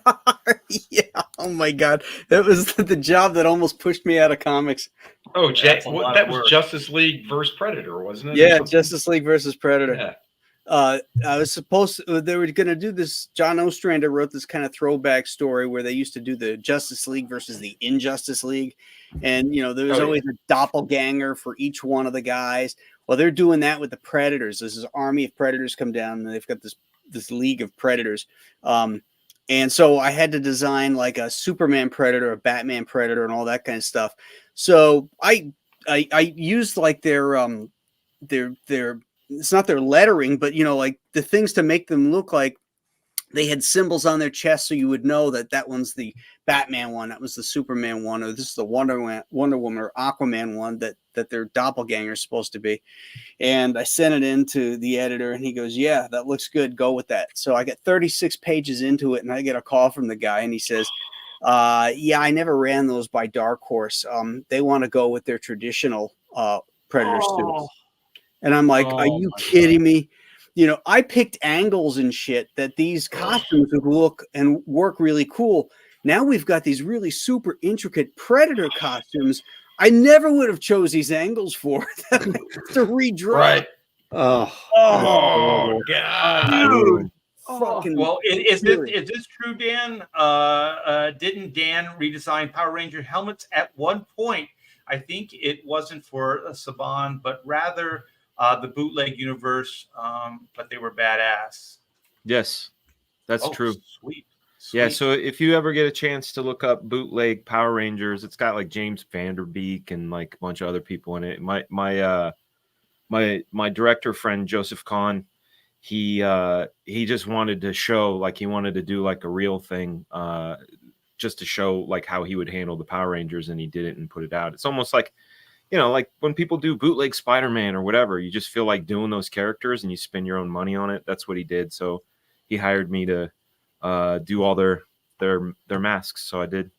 Oh my God, that was the job that almost pushed me out of comics. Oh, that was Justice League versus Predator, wasn't it? Yeah, Justice League versus Predator. Yeah. I was they were going to do this. John Ostrander wrote this kind of throwback story where they used to do the Justice League versus the Injustice League. And, there was always a doppelganger for each one of the guys. Well, they're doing that with the Predators. This is an army of Predators come down, and they've got this league of Predators. And so I had to design like a Superman Predator, a Batman Predator, and all that kind of stuff. So I used like their it's not their lettering, but like the things to make them look like they had symbols on their chest, so you would know that one's the Batman one, that was the Superman one, or this is the Wonder Woman or Aquaman one that their doppelganger is supposed to be. And I sent it in to the editor, and he goes, "Yeah, that looks good. Go with that." So I get 36 pages into it, and I get a call from the guy, and he says, "Yeah, I never ran those by Dark Horse. They want to go with their traditional Predator suits." And I'm like, "Are you kidding me?" I picked angles and shit that these costumes would look and work really cool. Now we've got these really super intricate Predator costumes. I never would have chose these angles for to redraw. Right. Oh God. Dude. fucking. Well, is this true, Dan? Didn't Dan redesign Power Ranger helmets at one point? I think it wasn't for Saban, but rather the bootleg universe. But they were badass. Yes, that's true. Sweet. Yeah, so if you ever get a chance to look up bootleg Power Rangers, it's got like James Vanderbeek and like a bunch of other people in it. My director friend Joseph Kahn, he just wanted to show, like, he wanted to do like a real thing, just to show like how he would handle the Power Rangers, and he did it and put it out. It's almost like, you know, like when people do bootleg Spider-Man or whatever, you just feel like doing those characters and you spend your own money on it. That's what he did. So he hired me to do all their masks. So I did,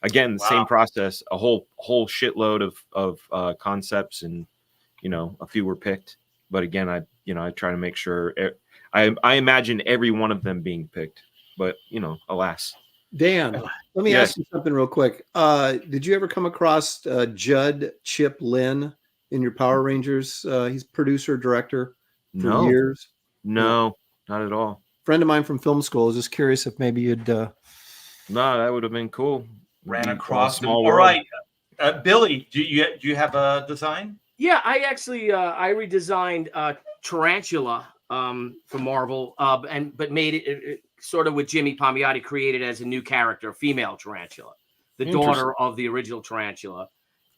again, the same process, a whole shitload of concepts, and, you know, a few were picked. But again, I try to make sure I imagine every one of them being picked, but, you know, alas. Dan, let me ask you something real quick. Did you ever come across Judd Chip Lynn in your Power Rangers? He's producer, director for years. No, not at all. Friend of mine from film school. I was just curious if maybe you'd. No, that would have been cool. Ran across them. All right, Billy, do you have a design? Yeah, I actually I redesigned Tarantula for Marvel, but made it sort of with Jimmy Palmiotti, created as a new character, female Tarantula, the daughter of the original Tarantula,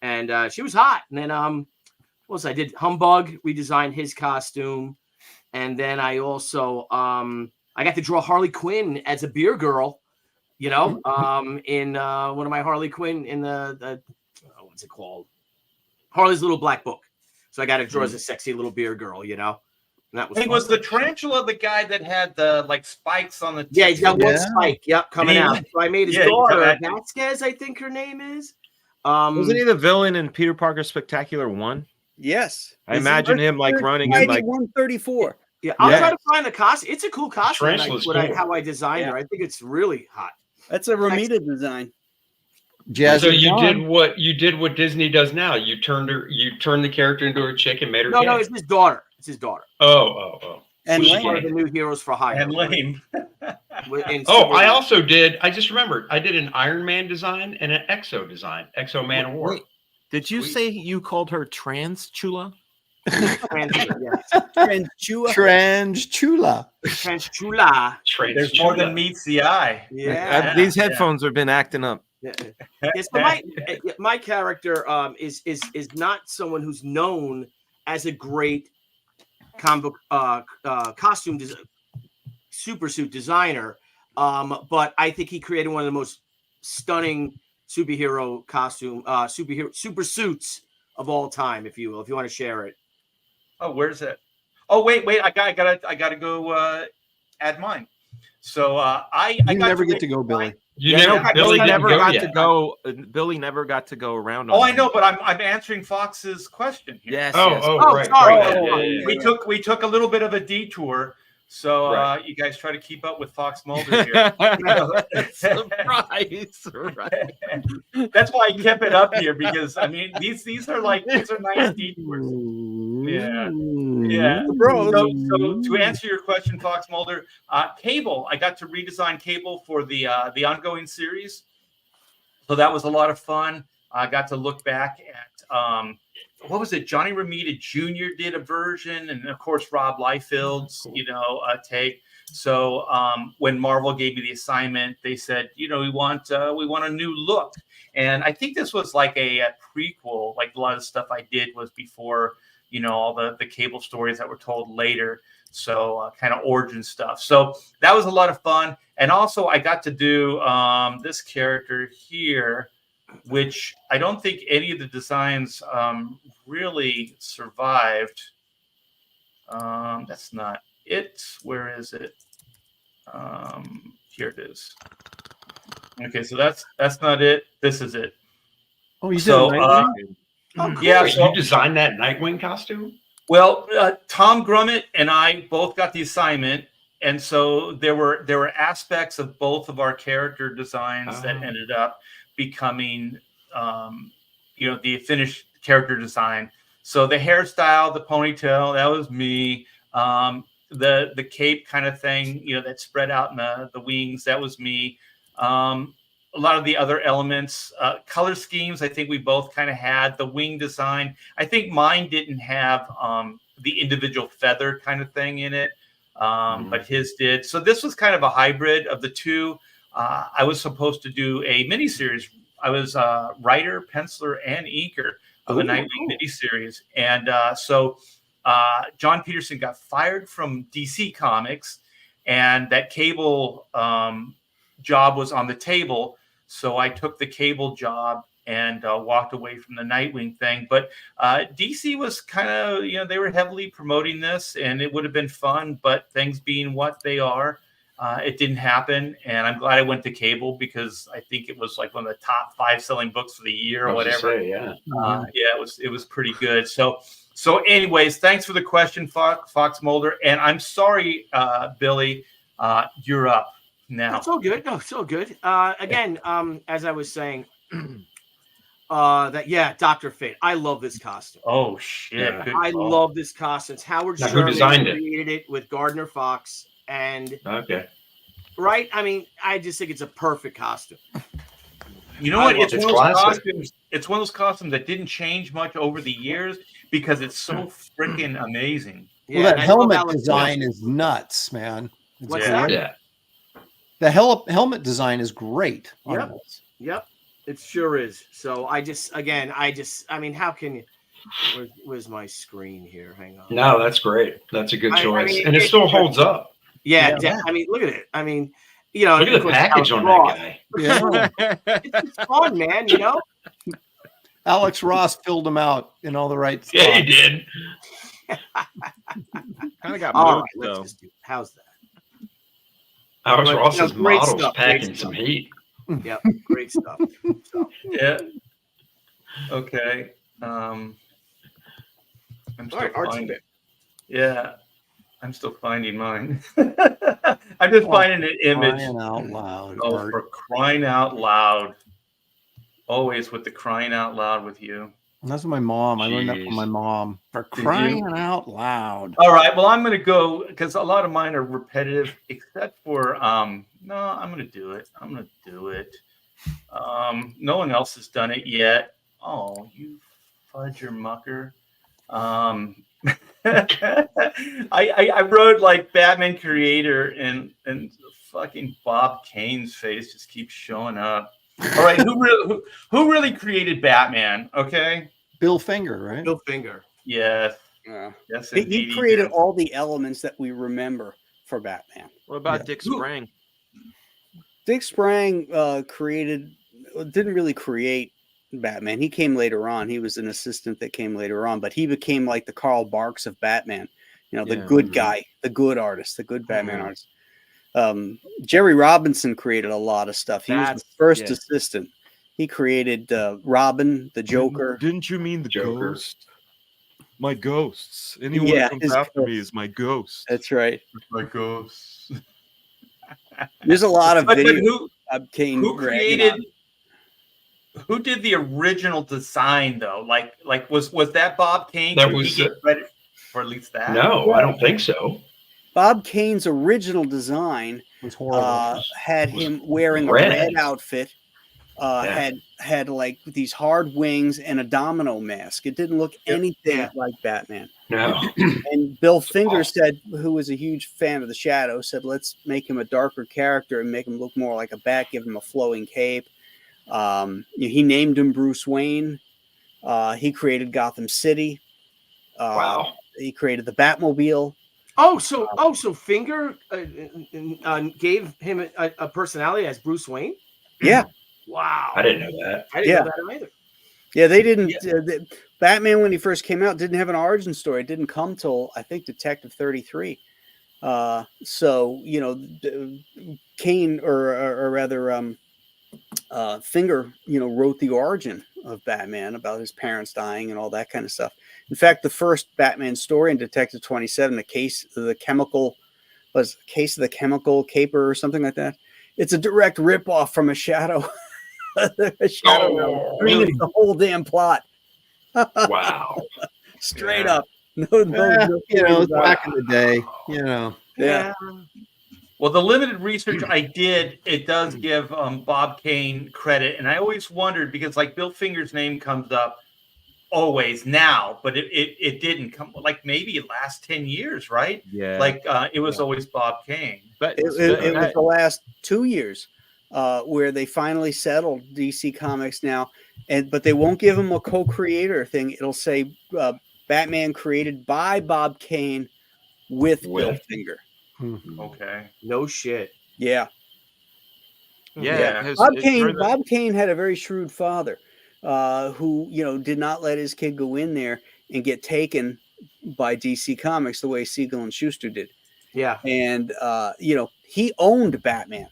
and she was hot. And then I did Humbug, redesigned his costume, and then I also I got to draw Harley Quinn as a beer girl, you know, in one of my Harley Quinn in the what's it called? Harley's Little Black Book. So I got to draw as a sexy little beer girl, you know. And that was. I think was the tarantula the guy that had the like spikes on the. Yeah, he's got one spike. Yep, coming out. So I made his daughter Vasquez, I think her name is. Wasn't he the villain in Peter Parker Spectacular 1? Yes. I imagine him like running in like 134. Yeah, I'll try to find the costume. It's a cool costume. How I designed her. I think it's really hot. That's a Romita design. So you did what Disney does now. You turned the character into a chick and made her. No, it's his daughter. It's his daughter. Oh. And one of the new heroes for hire. And lame. I also did. I just remembered. I did an Iron Man design and an Exo design. Exo Man of War. Wait, did you say you called her Trans-Chula? Transchula. There's more than meets the eye. Yeah. These headphones have been acting up. Yeah. So my character is not someone who's known as a great comic costume super suit designer, but I think he created one of the most stunning superhero super suits of all time, if you will, if you want to share it. Oh, where's it? Oh, wait! I gotta go add mine. So I never get to go, Billy. Billy never got to go around. I know, but I'm answering Fox's question here. Yes. Right. Sorry. We took a little bit of a detour. So you guys try to keep up with Fox Mulder here. Surprise! Right. That's why I kept it up here, because I mean these are nice detours. Yeah, bro. So to answer your question, Fox Mulder, Cable, I got to redesign Cable for the ongoing series, so that was a lot of fun. I got to look back at what was it? Johnny Romita Jr. did a version, and of course Rob Liefeld's take. So when Marvel gave me the assignment, they said, we want a new look, and I think this was like a prequel. Like a lot of the stuff I did was before all the Cable stories that were told later. So kind of origin stuff. So that was a lot of fun, and also I got to do this character here, which I don't think any of the designs really survived. That's not it. Where is it? Here it is. Okay, so that's not it. This is it. Oh, you did. Cool. Yeah, so you designed that Nightwing costume? Well, Tom Grummett and I both got the assignment, and so there were aspects of both of our character designs that ended up becoming the finished character design. So the hairstyle, the ponytail, that was me. the cape kind of thing, that spread out in the wings. That was me. A lot of the other elements, color schemes, I think we both kind of had. The wing design, I think mine didn't have the individual feather kind of thing in it, but his did. So this was kind of a hybrid of the two. I was supposed to do a miniseries. I was writer, penciler, and inker of a Nightwing miniseries. And so John Peterson got fired from DC Comics, and that Cable job was on the table. So I took the Cable job and walked away from the Nightwing thing. But DC was kind of, they were heavily promoting this, and it would have been fun. But things being what they are, it didn't happen. And I'm glad I went to Cable, because I think it was like one of the top 5 selling books of the year or whatever. Yeah, it was pretty good. So anyways, thanks for the question, Fox Mulder. And I'm sorry, Billy, you're up now. That's all good. No, it's all good. Again, as I was saying, Dr. Fate. I love this costume. Oh shit! Yeah. I love this costume. It's Howard Now, Sherman who designed it? created it with Gardner Fox, and Okay. right. I mean, I just think it's a perfect costume. You know what? It's It's one of those classic. costumes. It's one of those costumes that didn't change much over the years because it's so freaking amazing. Well, that and I love helmet Alex design Ross. is nuts, man. It's What's Yeah. that? Yeah. The helmet design is great. on Yep. this. Yep, it sure is. So I mean, how can you? Where's my screen here? Hang on. No, that's great. That's a good I choice, mean, and it still holds up. Yeah, Yeah. I mean, look at it. I mean, Look at of the course, package Alex on Ross. that guy. It's fun, man. Alex Ross filled them out in all the right spots. Yeah, he did. Kind of got All moved, right, let's though. just do. How's that? Alex But, Ross's great models stuff, packing great some stuff. heat. Yep, great stuff. So, Yeah. Okay. I'm still all right, Archie. finding. Yeah, I'm still finding mine. I'm just finding an image. Crying out loud. Oh, Art. for crying out loud! Always with the crying out loud with you. And that's my mom. I learned that Jeez. from my mom. For you? crying out loud. All right. Well, I'm going to go because a lot of mine are repetitive, except for no, I'm going to do it. I'm going to do it. No one else has done it yet. Oh, you fudger mucker. I wrote like Batman creator and fucking Bob Kane's face just keeps showing up. All right, who really created Batman? Okay. Bill Finger, right? Bill Finger. Yes. Yeah. Yes. He indeed, created yes. all the elements that we remember for Batman. What about Yeah. Dick Sprang? Dick Sprang didn't really create Batman. He came later on. He was an assistant that came later on, but he became like the Karl Barks of Batman. The Yeah. good guy, the good artist, the good Batman artist. Jerry Robinson created a lot of stuff. He was the first assistant. He created Robin, the Joker. Didn't you mean the Joker. ghost? My ghosts. Anyone Yeah, that comes his after me ghost. is my ghost. That's right. My ghosts. There's a lot of But video who of Kane. who bragging created? on it. Who did the original design though? Like was that Bob Kane? That Did was, he get credit for at least that? No, I don't think so. Bob Kane's original design It was horrible. had him wearing a red. red outfit. Had like these hard wings and a domino mask. It didn't look anything like Batman. No. And Bill Finger said, who was a huge fan of the Shadow, said, let's make him a darker character and make him look more like a bat, give him a flowing cape. He named him Bruce Wayne. He created Gotham City. Wow. He created the Batmobile. So Finger gave him a personality as Bruce Wayne. Yeah. Wow. I didn't know that. I didn't know that either. Yeah, they didn't. Batman, when he first came out, didn't have an origin story. It didn't come till, I think, Detective 33. So, Kane, or rather, Finger, wrote the origin of Batman about his parents dying and all that kind of stuff. In fact, the first Batman story in Detective 27, the case of the chemical caper or something like that. It's a direct ripoff from a Shadow. A Shadow. Oh, I mean, it's the whole damn plot. Wow. Straight Yeah. up. You know, back in the day, you know. Yeah. Well, the limited research I did, it does give Bob Kane credit, and I always wondered because like Bill Finger's name comes up always now, but it didn't come like maybe it last 10 years, right? Yeah. Like it was always Bob Kane. But It was the last 2 years where they finally settled DC Comics now, but they won't give him a co-creator thing. It'll say Batman created by Bob Kane with Bill Finger. Okay. No shit. Yeah. Yeah. Bob Kane had a very shrewd father who, you know, did not let his kid go in there and get taken by DC Comics the way Siegel and Schuster did. Yeah. And, you know, he owned Batman.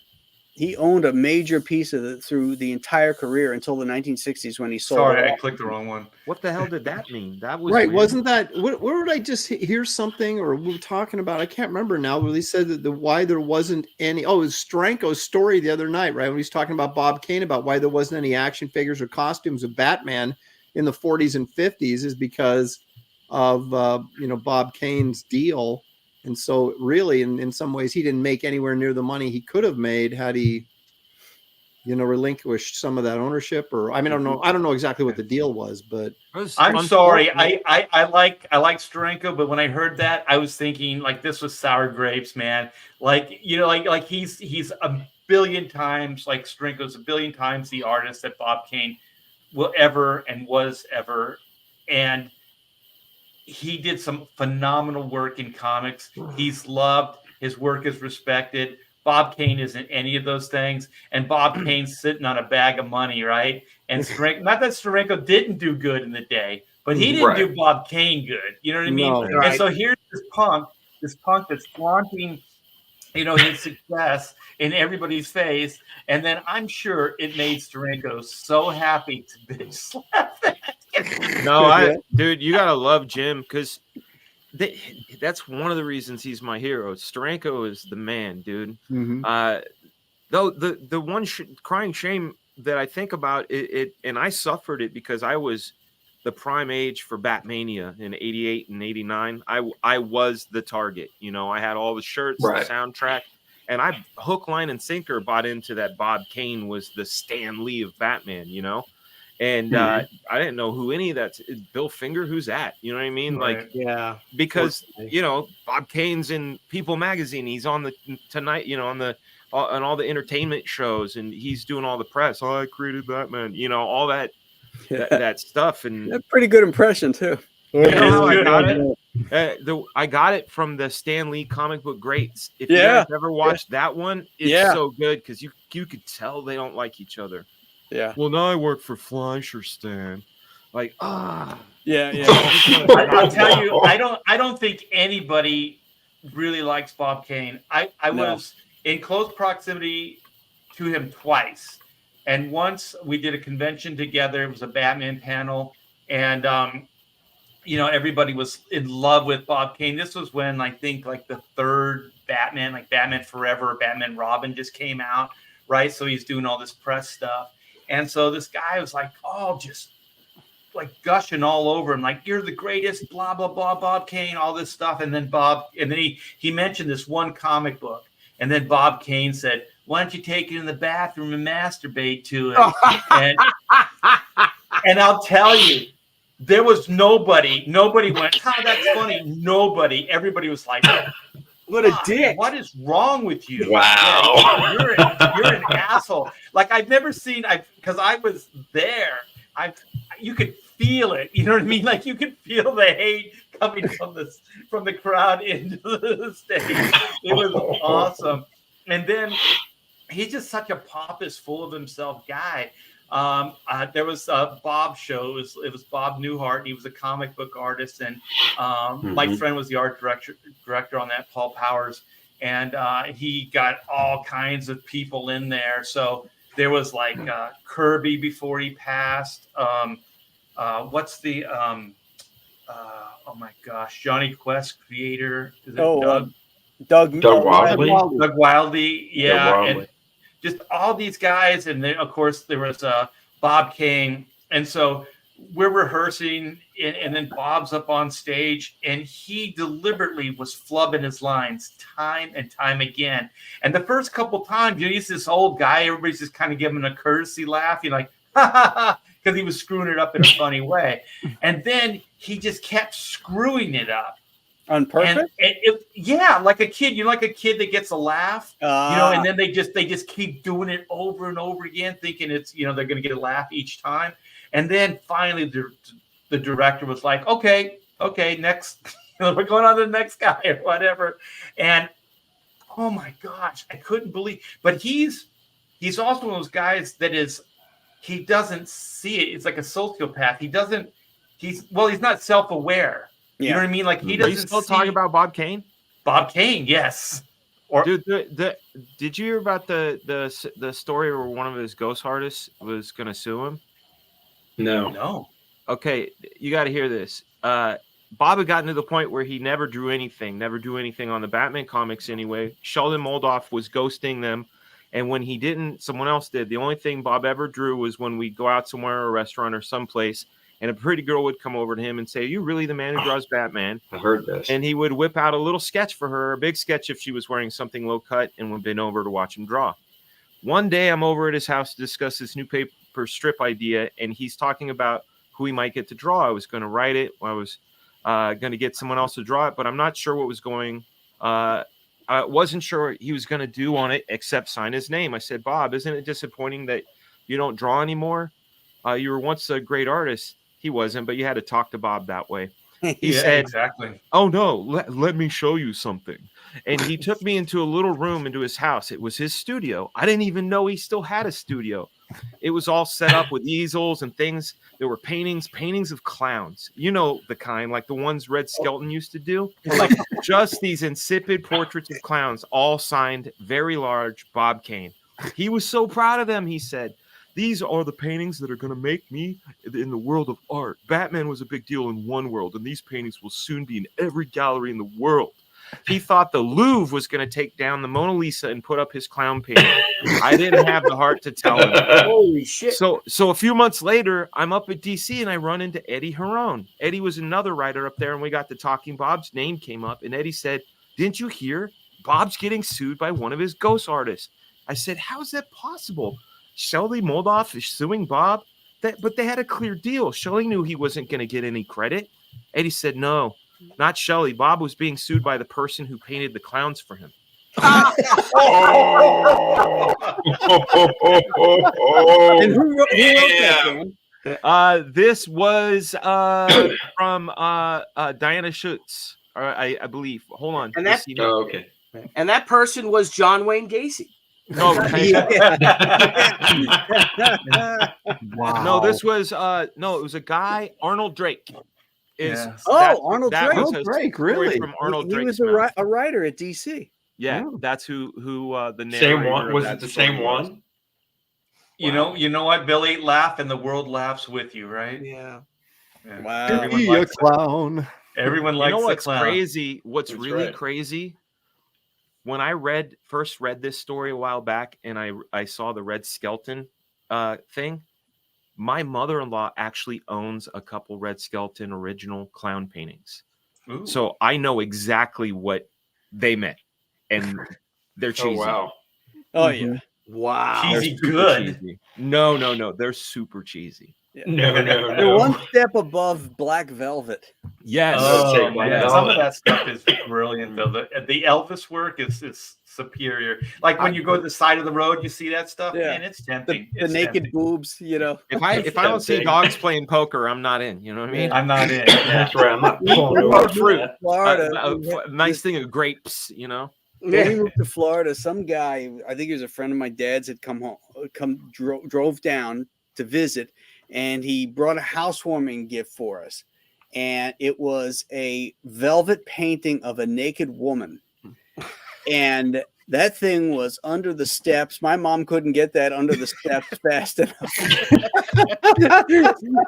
He owned a major piece of it through the entire career until the 1960s when he sold Sorry, it I off. clicked the wrong one. What the hell did that mean? That was Right. weird. Wasn't that where did I just hear something or we were talking about? I can't remember now, where they said that why there wasn't any. Oh, it was Stranko's story the other night, right? When he's talking about Bob Kane about why there wasn't any action figures or costumes of Batman in the 40s and 50s is because of you know, Bob Kane's deal. And so really in some ways he didn't make anywhere near the money he could have made had he, you know, relinquished some of that ownership, or I mean, I don't know exactly what the deal was, but I'm sorry. I like Steranko, but when I heard that, I was thinking like this was sour grapes, man. Like, you know, like he's a billion times, like Steranko's a billion times the artist that Bob Kane will ever and was ever. And he did some phenomenal work in comics. He's loved. His work is respected. Bob Kane isn't any of those things. And Bob Kane's sitting on a bag of money, right? And Steranko, not that Steranko didn't do good in the day, but he didn't do Bob Kane good. You know what I mean? No, and so here's this punk that's flaunting, you know, his success in everybody's face. And then I'm sure it made Steranko so happy to bitch slap that. No, dude, you gotta love Jim because that's one of the reasons he's my hero. Steranko is the man, dude. Mm-hmm. Though the one crying shame that I think about it, and I suffered it because I was the prime age for Batmania in '88 and '89. I was the target. You know, I had all the shirts, the soundtrack, and I hook, line, and sinker bought into that Bob Kane was the Stan Lee of Batman. You know. And I didn't know who any of that's Bill Finger. Who's that? You know what I mean? Right. Like, yeah, because you know Bob Kane's in People Magazine. He's on the Tonight. You know, on all the entertainment shows, and he's doing all the press. Oh, I created Batman. You know, all that stuff. And a pretty good impression too. You know how I got it? I got it from the Stan Lee comic book greats. If you guys ever watched that one, it's so good because you could tell they don't like each other. Yeah. Well, now I work for Fleischer, Stan. Like, I'll tell you, I don't think anybody really likes Bob Kane. I was in close proximity to him twice, and once we did a convention together. It was a Batman panel, and you know, everybody was in love with Bob Kane. This was when I think like the third Batman, like Batman Forever, Batman Robin just came out, right? So he's doing all this press stuff. And so this guy was like, oh, just like gushing all over him, like, you're the greatest, blah, blah, blah, Bob Kane, all this stuff. And then he mentioned this one comic book. And then Bob Kane said, why don't you take it in the bathroom and masturbate to it? and I'll tell you, there was nobody went, oh, that's funny. Everybody was like, what a dick. What is wrong with you? Wow. You're an asshole. Like I've never seen, because I was there. You could feel it. You know what I mean? Like you could feel the hate coming from the crowd into the stage. It was awesome. And then he's just such a pompous, full of himself guy. There was a Bob show. It was Bob Newhart. He was a comic book artist, and my friend was the art director on that, Paul Powers, and he got all kinds of people in there. So there was like Kirby before he passed. What's the oh my gosh, Johnny Quest creator? Is it Doug Wildley? Doug Wildley, yeah. Doug Wildley. And just all these guys, and then of course there was Bob Kane, and so we're rehearsing, and then Bob's up on stage, and he deliberately was flubbing his lines time and time again. And the first couple times, he's this old guy. Everybody's just kind of giving a courtesy laugh. You're like, ha ha ha, because he was screwing it up in a funny way. And then he just kept screwing it up. On purpose? Yeah, like a kid. Like a kid that gets a laugh, and then they just keep doing it over and over again, thinking it's, they're going to get a laugh each time. And then finally the director was like, okay, next, we're going on to the next guy or whatever. And oh my gosh, I couldn't believe, but he's also one of those guys that he doesn't see it. It's like a sociopath. He's not self-aware. You know what I mean? Like, he doesn't. Are you still talking about Bob Kane? Bob Kane, yes. Dude, did you hear about the story where one of his ghost artists was going to sue him? No. Okay, you got to hear this. Bob had gotten to the point where he never drew anything on the Batman comics anyway. Sheldon Moldoff was ghosting them, and when he didn't, someone else did. The only thing Bob ever drew was when we go out somewhere, a restaurant or someplace, and a pretty girl would come over to him and say, "Are you really the man who draws Batman?" I heard this. And he would whip out a little sketch for her, a big sketch if she was wearing something low cut, and would been over to watch him draw. One day I'm over at his house to discuss this new paper strip idea, and he's talking about who he might get to draw. I was going to write it. I was going to get someone else to draw it, but I'm not sure what was going. I wasn't sure he was going to do on it except sign his name. I said, "Bob, isn't it disappointing that you don't draw anymore? You were once a great artist." He wasn't, but you had to talk to Bob that way. He said, exactly. "Oh no, let me show you something." And he took me into a little room into his house. It was his studio. I didn't even know he still had a studio. It was all set up with easels and things. There were paintings of clowns. You know, the kind like the ones Red Skelton used to do. Like just these insipid portraits of clowns, all signed very large Bob Kane. He was so proud of them, he said. "These are the paintings that are going to make me in the world of art. Batman was a big deal in one world, and these paintings will soon be in every gallery in the world." He thought the Louvre was going to take down the Mona Lisa and put up his clown painting. I didn't have the heart to tell him. Holy shit. So a few months later, I'm up at DC and I run into Eddie Herron. Eddie was another writer up there, and we got to talking. Bob's name came up, and Eddie said, "Didn't you hear? Bob's getting sued by one of his ghost artists." I said, "How is that possible? Sheldon Moldoff is suing Bob?" But they had a clear deal. Shelley knew he wasn't going to get any credit. Eddie said, "No, not Shelley. Bob was being sued by the person who painted the clowns for him." And who wrote that, Dan? This was from Diana Schutz, I believe. Hold on. And that- okay. And that person was John Wayne Gacy. No, Wow. no, this was it was a guy, Arnold Drake. Yes. Arnold that Drake. was a Drake, story really? from Arnold He Drake's was mouth. a writer at DC. Yeah, Oh. that's who the narrator Same one? of Was that it the story same was. one? You know what, Billy? Laugh and the world laughs with you, right? Yeah. Yeah. Wow. Everyone Be a likes it. clown. Everyone You likes know the what's clown. crazy? What's That's really right. crazy? When I first read this story a while back, and I saw the Red Skelton thing, my mother-in-law actually owns a couple Red Skelton original clown paintings. Ooh. So I know exactly what they meant, and they're cheesy. Oh, wow. Oh, yeah. Wow. They're Cheesy super good. cheesy. No, they're super cheesy. No, They're one step above Black Velvet. Yes. Oh, take one yeah. out. Some of that stuff is brilliant, though. The Elvis work is superior. Like when you go to the side of the road, you see that stuff. Yeah. Man, it's The tempting. naked It's tempting. boobs, you know. If I don't see Tempting. dogs playing poker, I'm not in. You know what I mean? I'm not in. Yeah. That's right. I'm not pulling We over moved for to that. Florida. A nice thing of grapes, you know. When we moved to Florida, some guy, I think he was a friend of my dad's, had drove down to visit, and he brought a housewarming gift for us. And it was a velvet painting of a naked woman. And that thing was under the steps. My mom couldn't get that under the steps fast enough.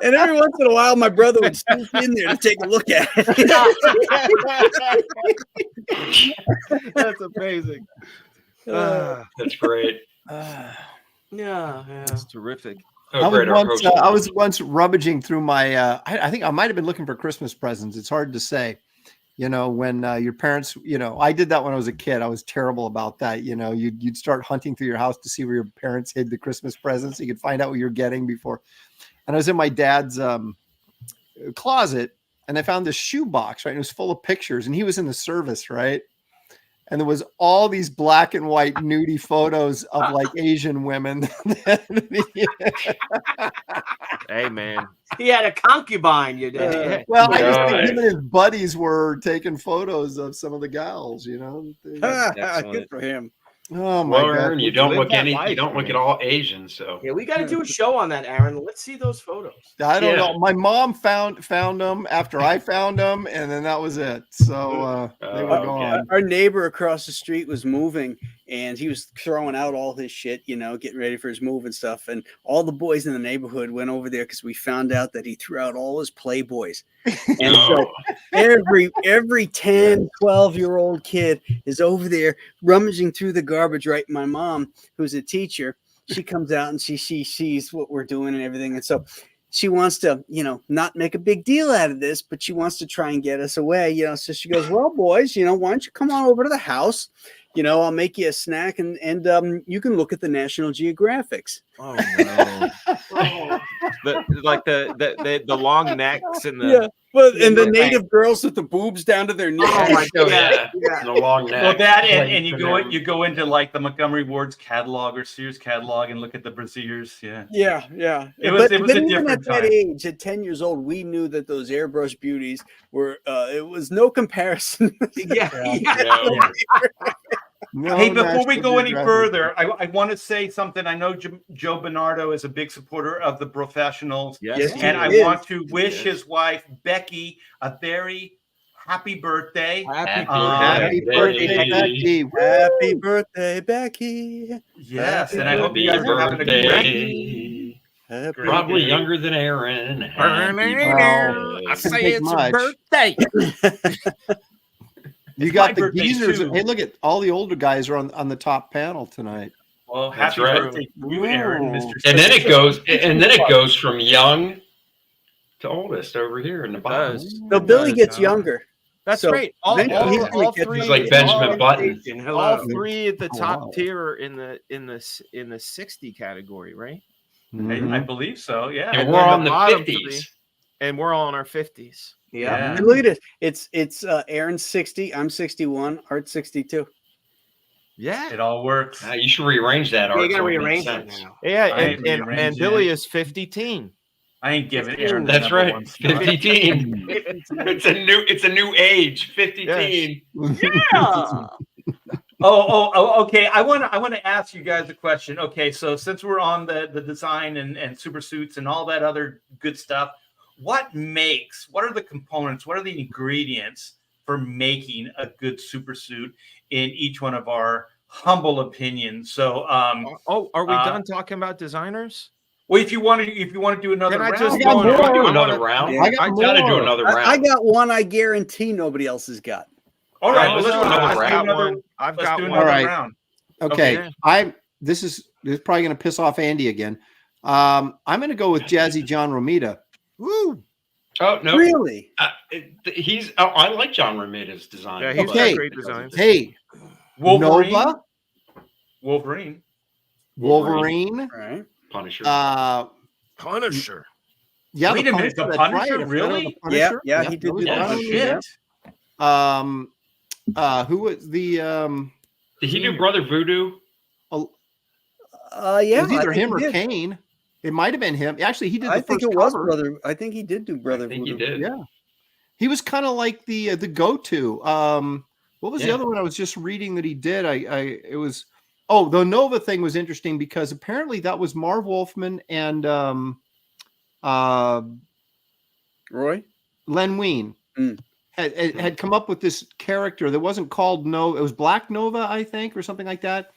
And every once in a while, my brother would sneak in there to take a look at it. That's amazing. That's great. Yeah. That's terrific. Oh, great. I was once rummaging through my. I think I might have been looking for Christmas presents. It's hard to say. When your parents, I did that when I was a kid. I was terrible about that. You'd start hunting through your house to see where your parents hid the Christmas presents. So you could find out what you're getting before. And I was in my dad's closet, and I found this shoe box, right? And it was full of pictures, and he was in the service, right? And there was all these black and white nudie photos of like Asian women. Hey, man. He had a concubine, you did. Well, I just think him and his buddies were taking photos of some of the gals, Good for him. Oh my God! You don't look at all Asian, so yeah, we got to do a show on that, Aaron. Let's see those photos. I don't know. My mom found them after I found them, and then that was it. So they were gone. Our neighbor across the street was moving, and he was throwing out all his shit, getting ready for his move and stuff. And all the boys in the neighborhood went over there because we found out that he threw out all his Playboys. And so every 10, 12-year-old kid is over there rummaging through the garbage, right? My mom, who's a teacher, she comes out and she sees what we're doing and everything. And so she wants to, not make a big deal out of this, but she wants to try and get us away, So she goes, well, boys, why don't you come on over to the house? I'll make you a snack and you can look at the National Geographics. Oh no. the long necks and the the native girls with the boobs down to their knees. Oh my God. Yeah. The long neck. Well, that and you go into like the Montgomery Ward's catalog or Sears catalog and look at the brassiers. Yeah. It was a different at time. that age, at 10 years old, we knew that those airbrush beauties were. It was no comparison. No, hey, before we National go any Geographic. further, I want to say something. I know Joe Bernardo is a big supporter of the Brofessionals. Yes, And I is. want to wish his wife, Becky, a very happy birthday. Happy birthday, Becky! Happy birthday, Becky. Yes, and I hope you guys are having a great birthday. Probably younger than Aaron. I say Take it's much. a birthday. You It's got my the birthday, geezers. too. Hey, look at all the older guys are on the top panel tonight. Well, That's happy right. birthday to you, Aaron, Mr. And then it goes from young to oldest over here in the bottom. So Billy gets younger. That's So, right. All eventually he's gonna get three, He's like Benjamin Button. all three at the Oh, top wow. tier are in the 60 category, right? Mhm. I believe so. Yeah. And And we're then on the the bottom 50s. three. And we're all in our 50s. Yeah. And look at this. It's Aaron's 60. I'm 61. Art's 62. Yeah. It all works. You should rearrange that. You Art, got to so it makes rearrange that sense. now. Yeah, I and rearranged Billy it. is 50 teen. I ain't giving Aaron. the That's number right. one spot. 50 teen. It's a new age. 50 teen. Yeah. Okay. I want to ask you guys a question. Okay, so since we're on the design and super suits and all that other good stuff, what are the components? What are the ingredients for making a good super suit in each one of our humble opinions? So, Are we done talking about designers? well, if you want to do another Can I round, just go Can we on? do another round? I got gotta do more. another I round. got one I guarantee nobody else has got. all right, let's let's do another round. I've Let's got do one. another All right. round. Okay, Okay. This is probably going to piss off Andy again. I'm going to go with Jazzy John Romita. Woo! Oh no, Really? he's. Oh, I like John Romita's design. Yeah, he's Okay. got great designs. Hey, Wolverine. Nova, Wolverine. Wolverine. All right. Punisher. Punisher. Yeah, Wait a minute, the that's Punisher, right. really? Yeah, he did Billy do Oh, that. Punisher, shit. who was the Did he do Brother Voodoo? Yeah, it was either I think him he or did. Kane. It might have been him. Actually, he did the I think first it was cover. brother. I think he did do brother. I think he Voodoo. did. Yeah. He was kind of like the go-to. What was the Yeah. other one I was just reading that he did? It was the Nova thing was interesting because apparently that was Marv Wolfman and Roy. Len Wein had come up with this character that wasn't called Nova. It was Black Nova, I think, or something like that.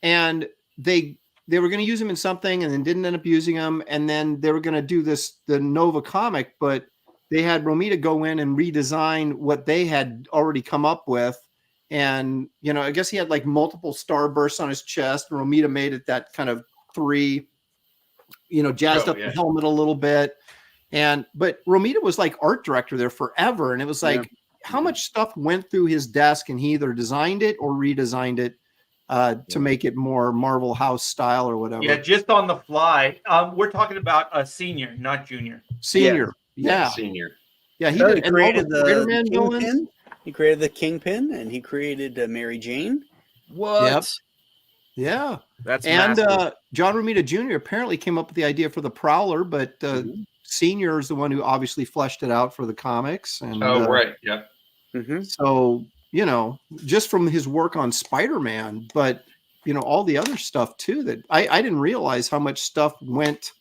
And they were going to use him in something and then didn't end up using him. And then they were going to do the Nova comic, but they had Romita go in and redesign what they had already come up with. And, I guess he had like multiple starbursts on his chest. And Romita made it that kind of 3 jazzed up the helmet a little bit. But Romita was like art director there forever. And it was like, how much stuff went through his desk, and he either designed it or redesigned it to make it more Marvel House style or whatever. Yeah, just on the fly. We're talking about a senior, not junior. Senior. Yeah. Senior. Yeah, he did. created the Spider-Man villains. Kingpin. He created the Kingpin, and he created Mary Jane. What? Yep. Yeah. That's and massive. John Romita Jr. apparently came up with the idea for the Prowler, but Senior is the one who obviously fleshed it out for the comics. And right. Yep. so, just from his work on Spider-Man, but all the other stuff too, that I didn't realize how much stuff went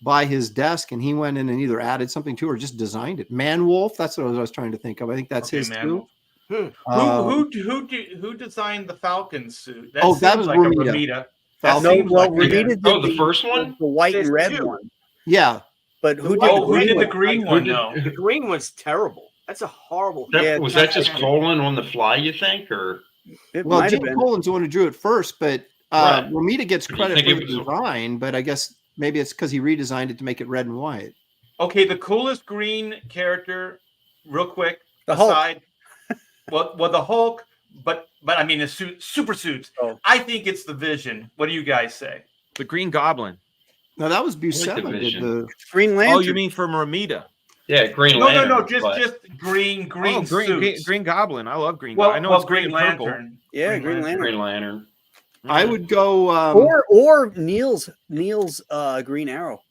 by his desk, and he went in and either added something to or just designed it. Man-Wolf, that's what I was trying to think of. I think that's his too. Who designed the Falcon suit? That that was like Romita. a Romita. Romita did the first one, the white and red one. Yeah, but who did the green one? No, the green one's terrible. That's a horrible. Was that just Colin on the fly? You think, or Jim Colin's the one who drew it first, but Romita gets credit for the design. But I guess maybe it's because he redesigned it to make it red and white. Okay, the coolest green character, real quick. The aside, Hulk. well, the Hulk, but I mean the super suits. Oh. I think it's the Vision. What do you guys say? The Green Goblin. No, that was Buscema. Vision. The Green Lantern. Oh, you mean from Romita? Yeah, Green Lantern. No, just green suits. Green Goblin. I love Green Goblin. I know it's Green Lantern. Lantern. Yeah, Green Lantern. Green Lantern. I would go or Neil's Green Arrow.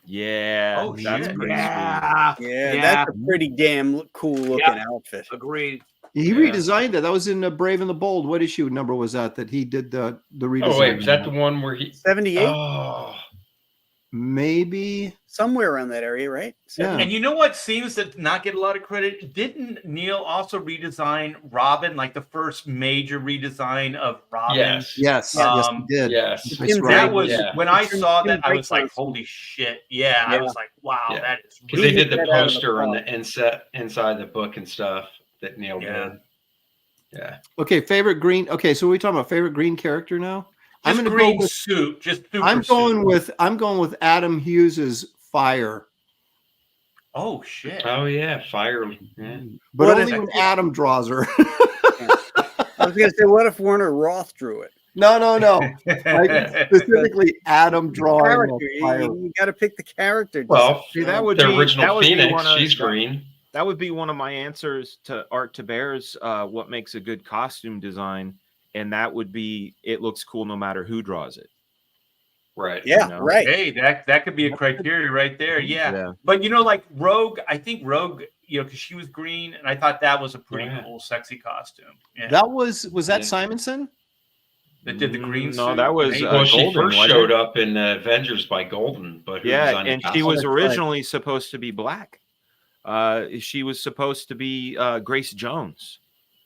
Yeah. Oh, that's shit. pretty Yeah, that's a pretty damn cool looking outfit. Agreed. He redesigned it. That was in Brave and the Bold. What issue number was that he did the redesign? Oh wait, was that the one where he 78? Oh, maybe somewhere around that area, right? Yeah. And you know what seems to not get a lot of credit? Didn't Neil also redesign Robin, like the first major redesign of Robin? Yes, he did. Yes. That's right. That was when I saw that, I was like, "Holy shit!" Yeah, I was like, "Wow, that is." Because they did the poster on the inside the book and stuff that Neil did. Yeah. Okay, favorite green. Okay, so we're talking about favorite green character now. Just I'm going to green go with suit. Just I'm going with Adam Hughes's Fire. Oh shit! Oh yeah, Fire. Yeah. But only when Adam draws her. I was going to say, what if Werner Roth drew it? No. Like, specifically, Adam drawing Fire. You got to pick the character. Well, see, that would the be original Phoenix. Of, she's green. That would be one of my answers to Art to Bear's what makes a good costume design, and that would be it looks cool no matter who draws it. Right. Yeah. Right. Hey, that could be a criteria right there. Yeah. But like Rogue, I think Rogue, because she was green, and I thought that was a pretty cool, sexy costume. Yeah. That was that Simonson? That did the green suit? No, that was she Golden, first showed up in Avengers by Golden, but and she was originally supposed to be black. She was supposed to be Grace Jones.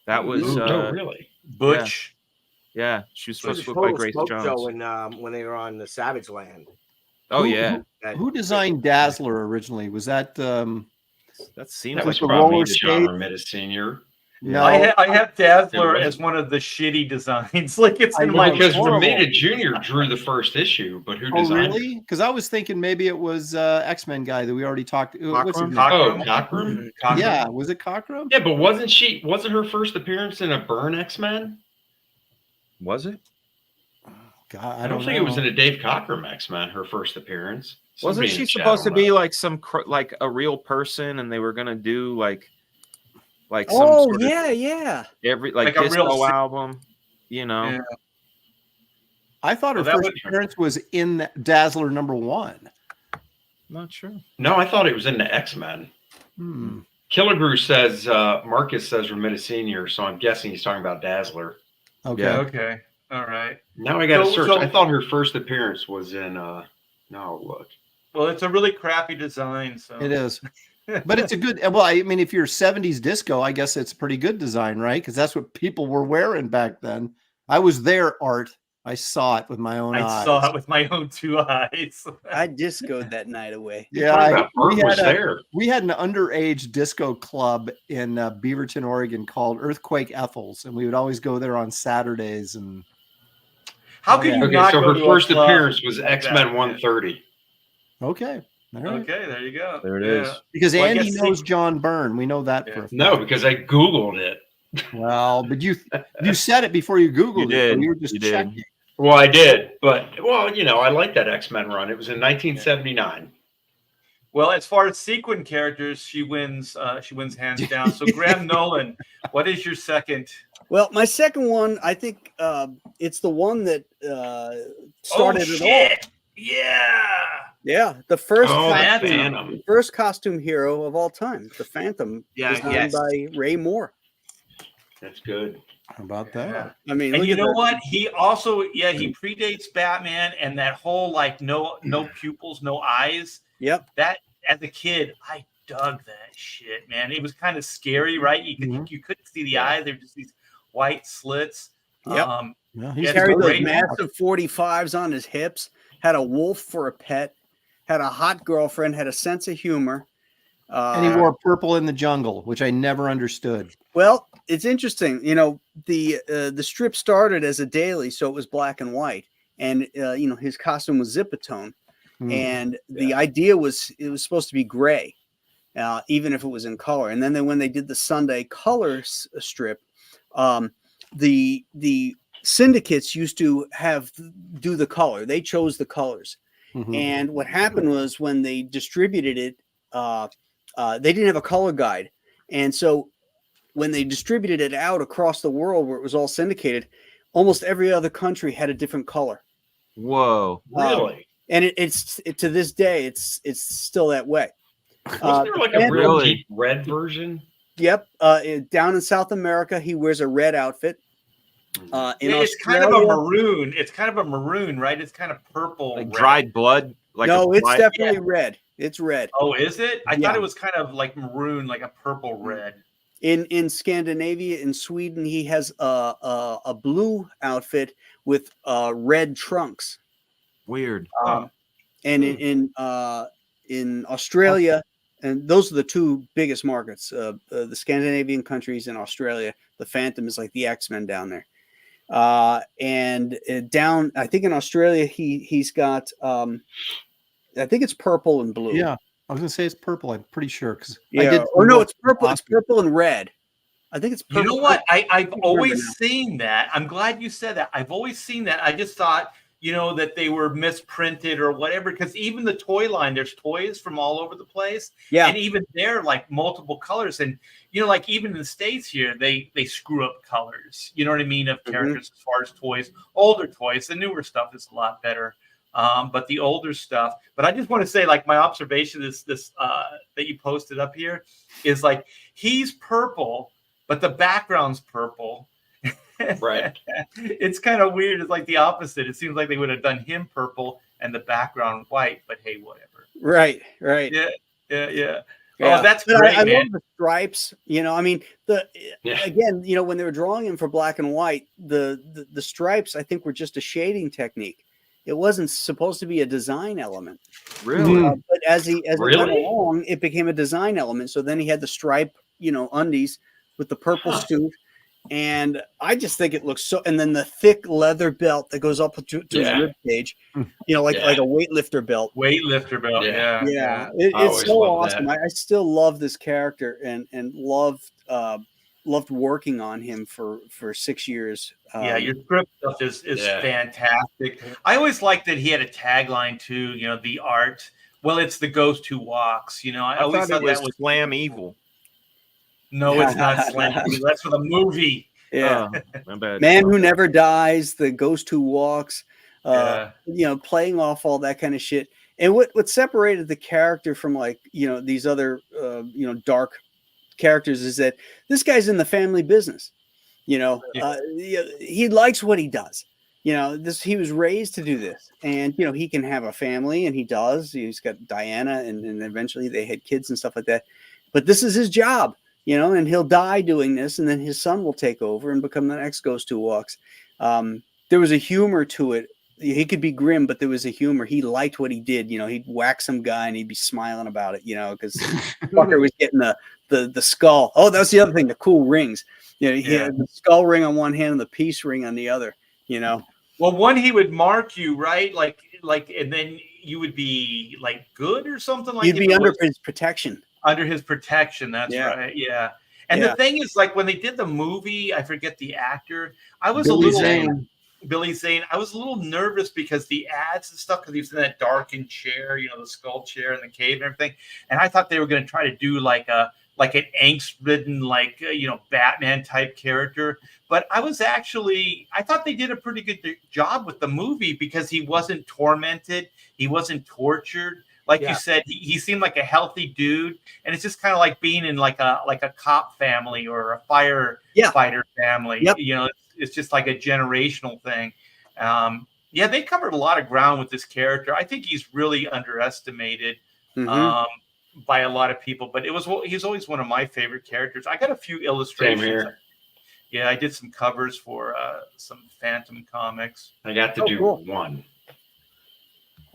That was really Butch. Yeah, she was supposed to look like Grace Jones. When they were on the Savage Land. Oh who designed Dazzler originally? Was that that seems that like was probably John Romita Sr. No, I have Dazzler as one of the shitty designs. Like it's in my because Romita Jr. drew the first issue, but who designed really? Because I was thinking maybe it was X-Men guy that we already talked. Cockrum? Cockrum. Yeah, was it Cockrum? Yeah, but wasn't her first appearance in a Byrne X-Men? Was it? God, I don't think it was in a Dave Cockrum X-Men. Her first appearance. Wasn't she supposed to be like like a real person, and they were gonna do like some sort of every like a disco real album, Yeah. I thought her first appearance was in Dazzler #1. Not sure. No, I thought it was in the X-Men. Killigrew says Marcus says Romita Sr., so I'm guessing he's talking about Dazzler. Okay. Yeah, okay. All right. Now I got to search. I thought her first appearance was in. No, look. Well, it's a really crappy design. So it is, but it's a good. Well, I mean, if you're '70s disco, I guess it's a pretty good design, right? Because that's what people were wearing back then. I was there, Art. I saw it with my own eyes. I saw it with my own 2 eyes. I discoed that night away. Yeah, we had an underage disco club in Beaverton, Oregon called Earthquake Ethel's, and we would always go there on Saturdays. And How could you Okay, not so go her to a first club appearance was like X-Men that? 130. Okay. All right. Okay, there you go. There it Yeah. is. Because Well, I Andy guess knows John Byrne. We know that Yeah. for a fact. No, because I Googled it. Well, but you said it before you Googled You it. So did. you were just You did. checking. Well, I did, but I like that X-Men run. It was in 1979. Well, as far as sequin characters, she wins hands down. So Graham Nolan, what is your second? Well, my second one, I think it's the one that started it all. Yeah. Yeah, the first Phantom. the first costume hero of all time, the Phantom, designed by Ray Moore. That's good. How about that? Yeah. I mean, And look you at know that. what? He also, he predates Batman, and that whole like no pupils, no eyes. Yep. That as a kid, I dug that shit, man. It was kind of scary, right? You couldn't see the eyes; they were just these white slits. Yep. Yeah, He he's carried those great. massive 45s on his hips. Had a wolf for a pet. Had a hot girlfriend. Had a sense of humor. and he wore purple in the jungle, which I never understood. Well, it's interesting. The strip started as a daily, so it was black and white, and his costume was Zipatone, and the idea was it was supposed to be gray, even if it was in color. And then when they did the Sunday color strip, the syndicates used to do the color. They chose the colors, and what happened was when they distributed it, they didn't have a color guide, and so when they distributed it out across the world where it was all syndicated, almost every other country had a different color. Whoa. Really? And it's to this day, it's still that way. Wasn't there like a real deep red version? Yep. Down in South America, he wears a red outfit. It's kind of a maroon. It's kind of a maroon, right? It's kind of purple. Like red. dried blood? No, it's definitely red. It's red. Oh, is it? I thought it was kind of like maroon, like a purple red. In Scandinavia, in Sweden, he has a blue outfit with red trunks. Weird. And in Australia, and those are the two biggest markets, the Scandinavian countries and Australia. The Phantom is like the X-Men down there. And down, I think in Australia, he's got, I think it's purple and blue. Yeah, I was gonna say it's purple. I'm pretty sure because it's purple. It's purple and red. I think it's purple. You know what? I've always seen that. I'm glad you said that. I've always seen that. I just thought, that they were misprinted or whatever. Because even the toy line, there's toys from all over the place. Yeah. And even they're like multiple colors. And, like even in the States here, they screw up colors. You know what I mean? Of characters as far as toys, older toys. The newer stuff is a lot better. But the older stuff. But I just want to say, like, my observation is this that you posted up here is like he's purple, but the background's purple. Right. It's kind of weird. It's like the opposite. It seems like they would have done him purple and the background white, but hey, whatever. Right. Yeah. Oh, that's great, I man. love the stripes. I mean, again, when they were drawing him for black and white, the stripes, I think, were just a shading technique. It wasn't supposed to be a design element. Really? But as it went along, it became a design element. So then he had the stripe, undies with the purple suit. And I just think it looks so. And then the thick leather belt that goes up to his rib cage, like a weightlifter belt. Weightlifter belt. Yeah. It's so awesome. I still love this character and loved working on him for 6 years. Your script stuff is fantastic. I always liked that he had a tagline too. The art. Well, it's the ghost who walks. I always thought thought it that was Slam Evil. No, it's not Slam. That's for the movie. Yeah. My bad. Man Who Never Dies, the ghost who walks, playing off all that kind of shit. And what separated the character from these other dark characters is that this guy's in the family business. He likes what he does. He was raised to do this, and he can have a family, and he does. He's got Diana, and eventually they had kids and stuff like that. But this is his job. And he'll die doing this, and then his son will take over and become the next Ghost Who Walks. There was a humor to it. He could be grim, but there was a humor. He liked what he did. He'd whack some guy and he'd be smiling about it, because fucker was getting the skull. Oh, that's the other thing, the cool rings. He had the skull ring on one hand and the peace ring on the other, Well, one, he would mark you, right? Like, and then you would be like good or something like. You'd be under his protection. Under his protection. That's right. Yeah. And the thing is, like, when they did the movie, I forget the actor. I was Billy a little Zane. Billy Zane. I was a little nervous because the ads and stuff, because he was in that darkened chair, the skull chair in the cave and everything. And I thought they were going to try to do like an angst-ridden, like Batman type character. But I thought they did a pretty good job with the movie because he wasn't tormented, he wasn't tortured. Like you said, he seemed like a healthy dude, and it's just kind of like being in like a cop family or a firefighter family. Yep. It's just like a generational thing. They covered a lot of ground with this character. I think he's really underestimated by a lot of people, but he's always one of my favorite characters. I got a few illustrations. Same here. Yeah, I did some covers for some Phantom comics. I got to do one.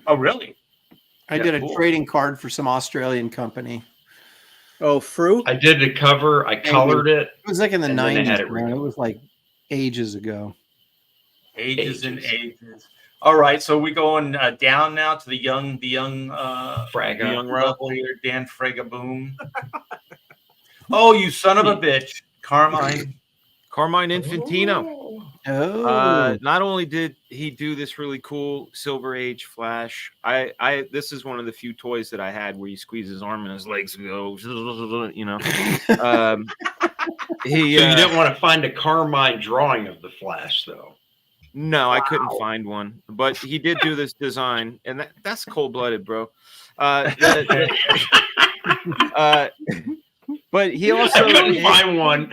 Oh, really? I did a trading card for some Australian company. Oh, Fruit? I did the cover. I colored it. It was like in the and then they 90s. had it man. It was like ages ago. Ages and ages. All right, so we going down now to the young Fraga. the young rebel here, Dan Fraga Boom. Oh, you son of a bitch, Carmine Infantino. Oh, Not only did he do this really cool Silver Age Flash, this is one of the few toys that I had where you squeeze his arm and his legs go, So you didn't want to find a Carmine drawing of the Flash, though. No, I couldn't find one, but he did do this design, and that's cold-blooded, bro. But he also couldn't find one.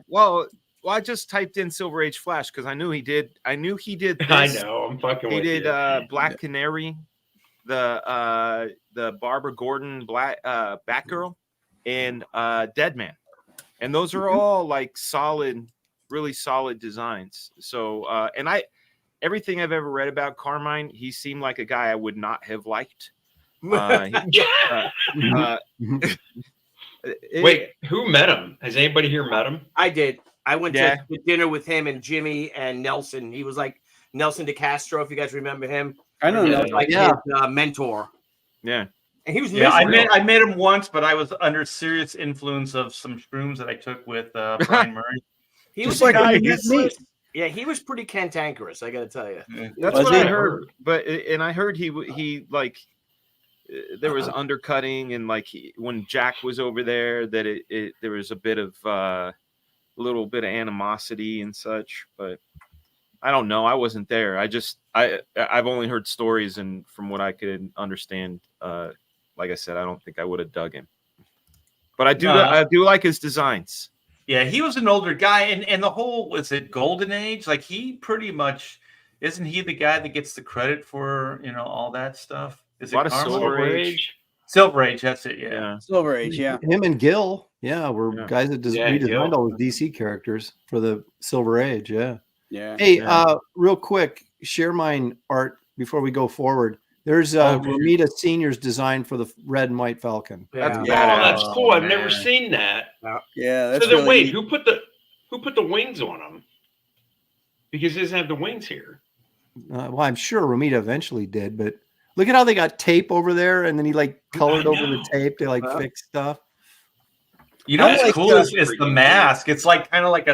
Well, I just typed in Silver Age Flash because I knew he did. I knew he did. This. I know. I'm fucking. He with did you. Black Canary, the Barbara Gordon Batgirl, and Deadman, and those are all like really solid designs. So and everything I've ever read about Carmine, he seemed like a guy I would not have liked. Wait, who met him? Has anybody here met him? I did. I went to dinner with him and Jimmy and Nelson. He was like Nelson DeCastro, if you guys remember him. I know. Like his mentor. Yeah. And he was I met him once, but I was under serious influence of some shrooms that I took with Brian Murray. He was like yeah, he was pretty cantankerous, I got to tell you. That's what I heard. But I heard he like there was undercutting, and like when Jack was over there, that there was a bit of little bit of animosity and such. But I don't know. I wasn't there. I've only heard stories, and from what I could understand, like I said, I don't think I would have dug him. But I do like his designs. Yeah, he was an older guy, and the whole, was it Golden Age? Like, he pretty much, isn't he the guy that gets the credit for all that stuff? Is a lot of Silver Age? Silver Age, that's it. Yeah, Silver Age. Yeah, him and Gil. Yeah, were guys that redesigned all the DC characters for the Silver Age. Yeah. Hey, real quick, share mine art before we go forward. There's Romita Senior's design for the red and white Falcon. That's cool. I've never seen that. Yeah. That's so then, really wait, who put the wings on him? Because he doesn't have the wings here. Well, I'm sure Romita eventually did, but look at how they got tape over there, and then he like colored over the tape to like fix stuff. What's cool is the mask. It's like kind of like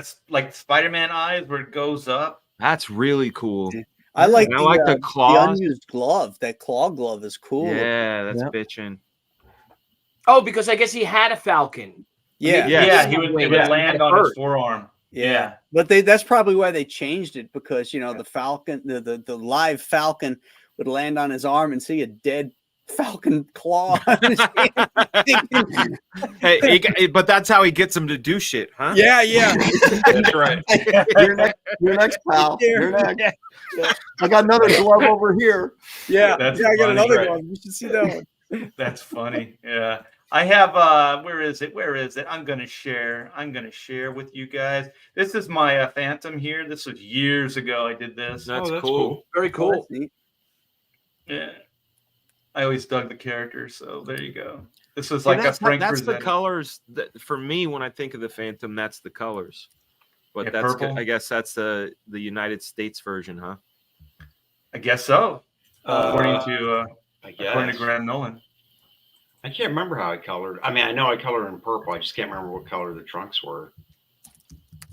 Spider-Man eyes where it goes up. That's really cool. I like the claws. The unused glove. That claw glove is cool. Yeah, that's bitching. Oh, because I guess he had a Falcon. Yeah. He would land on his forearm. Yeah. But that's probably why they changed it, because the Falcon, the live Falcon would land on his arm and see a dead Falcon claw. Hey, but that's how he gets him to do shit, huh? Yeah. That's right. You're next, pal. You're next. I got another glove over here. Yeah, that's I got another right. glove. You should see that one. That's funny. Yeah. I have where is it? I'm gonna share with you guys. This is my Phantom here. This was years ago I did this. That's cool. Very cool. Yeah. I always dug the character, so there you go. This was like that's the colors that, for me, when I think of the Phantom, that's the colors. But Yeah, that's good. purple. I guess that's the United States version, huh? I guess so. According I to guess. Graham Nolan. I can't remember how I colored. I mean, I know I colored in purple. I just can't remember what color the trunks were.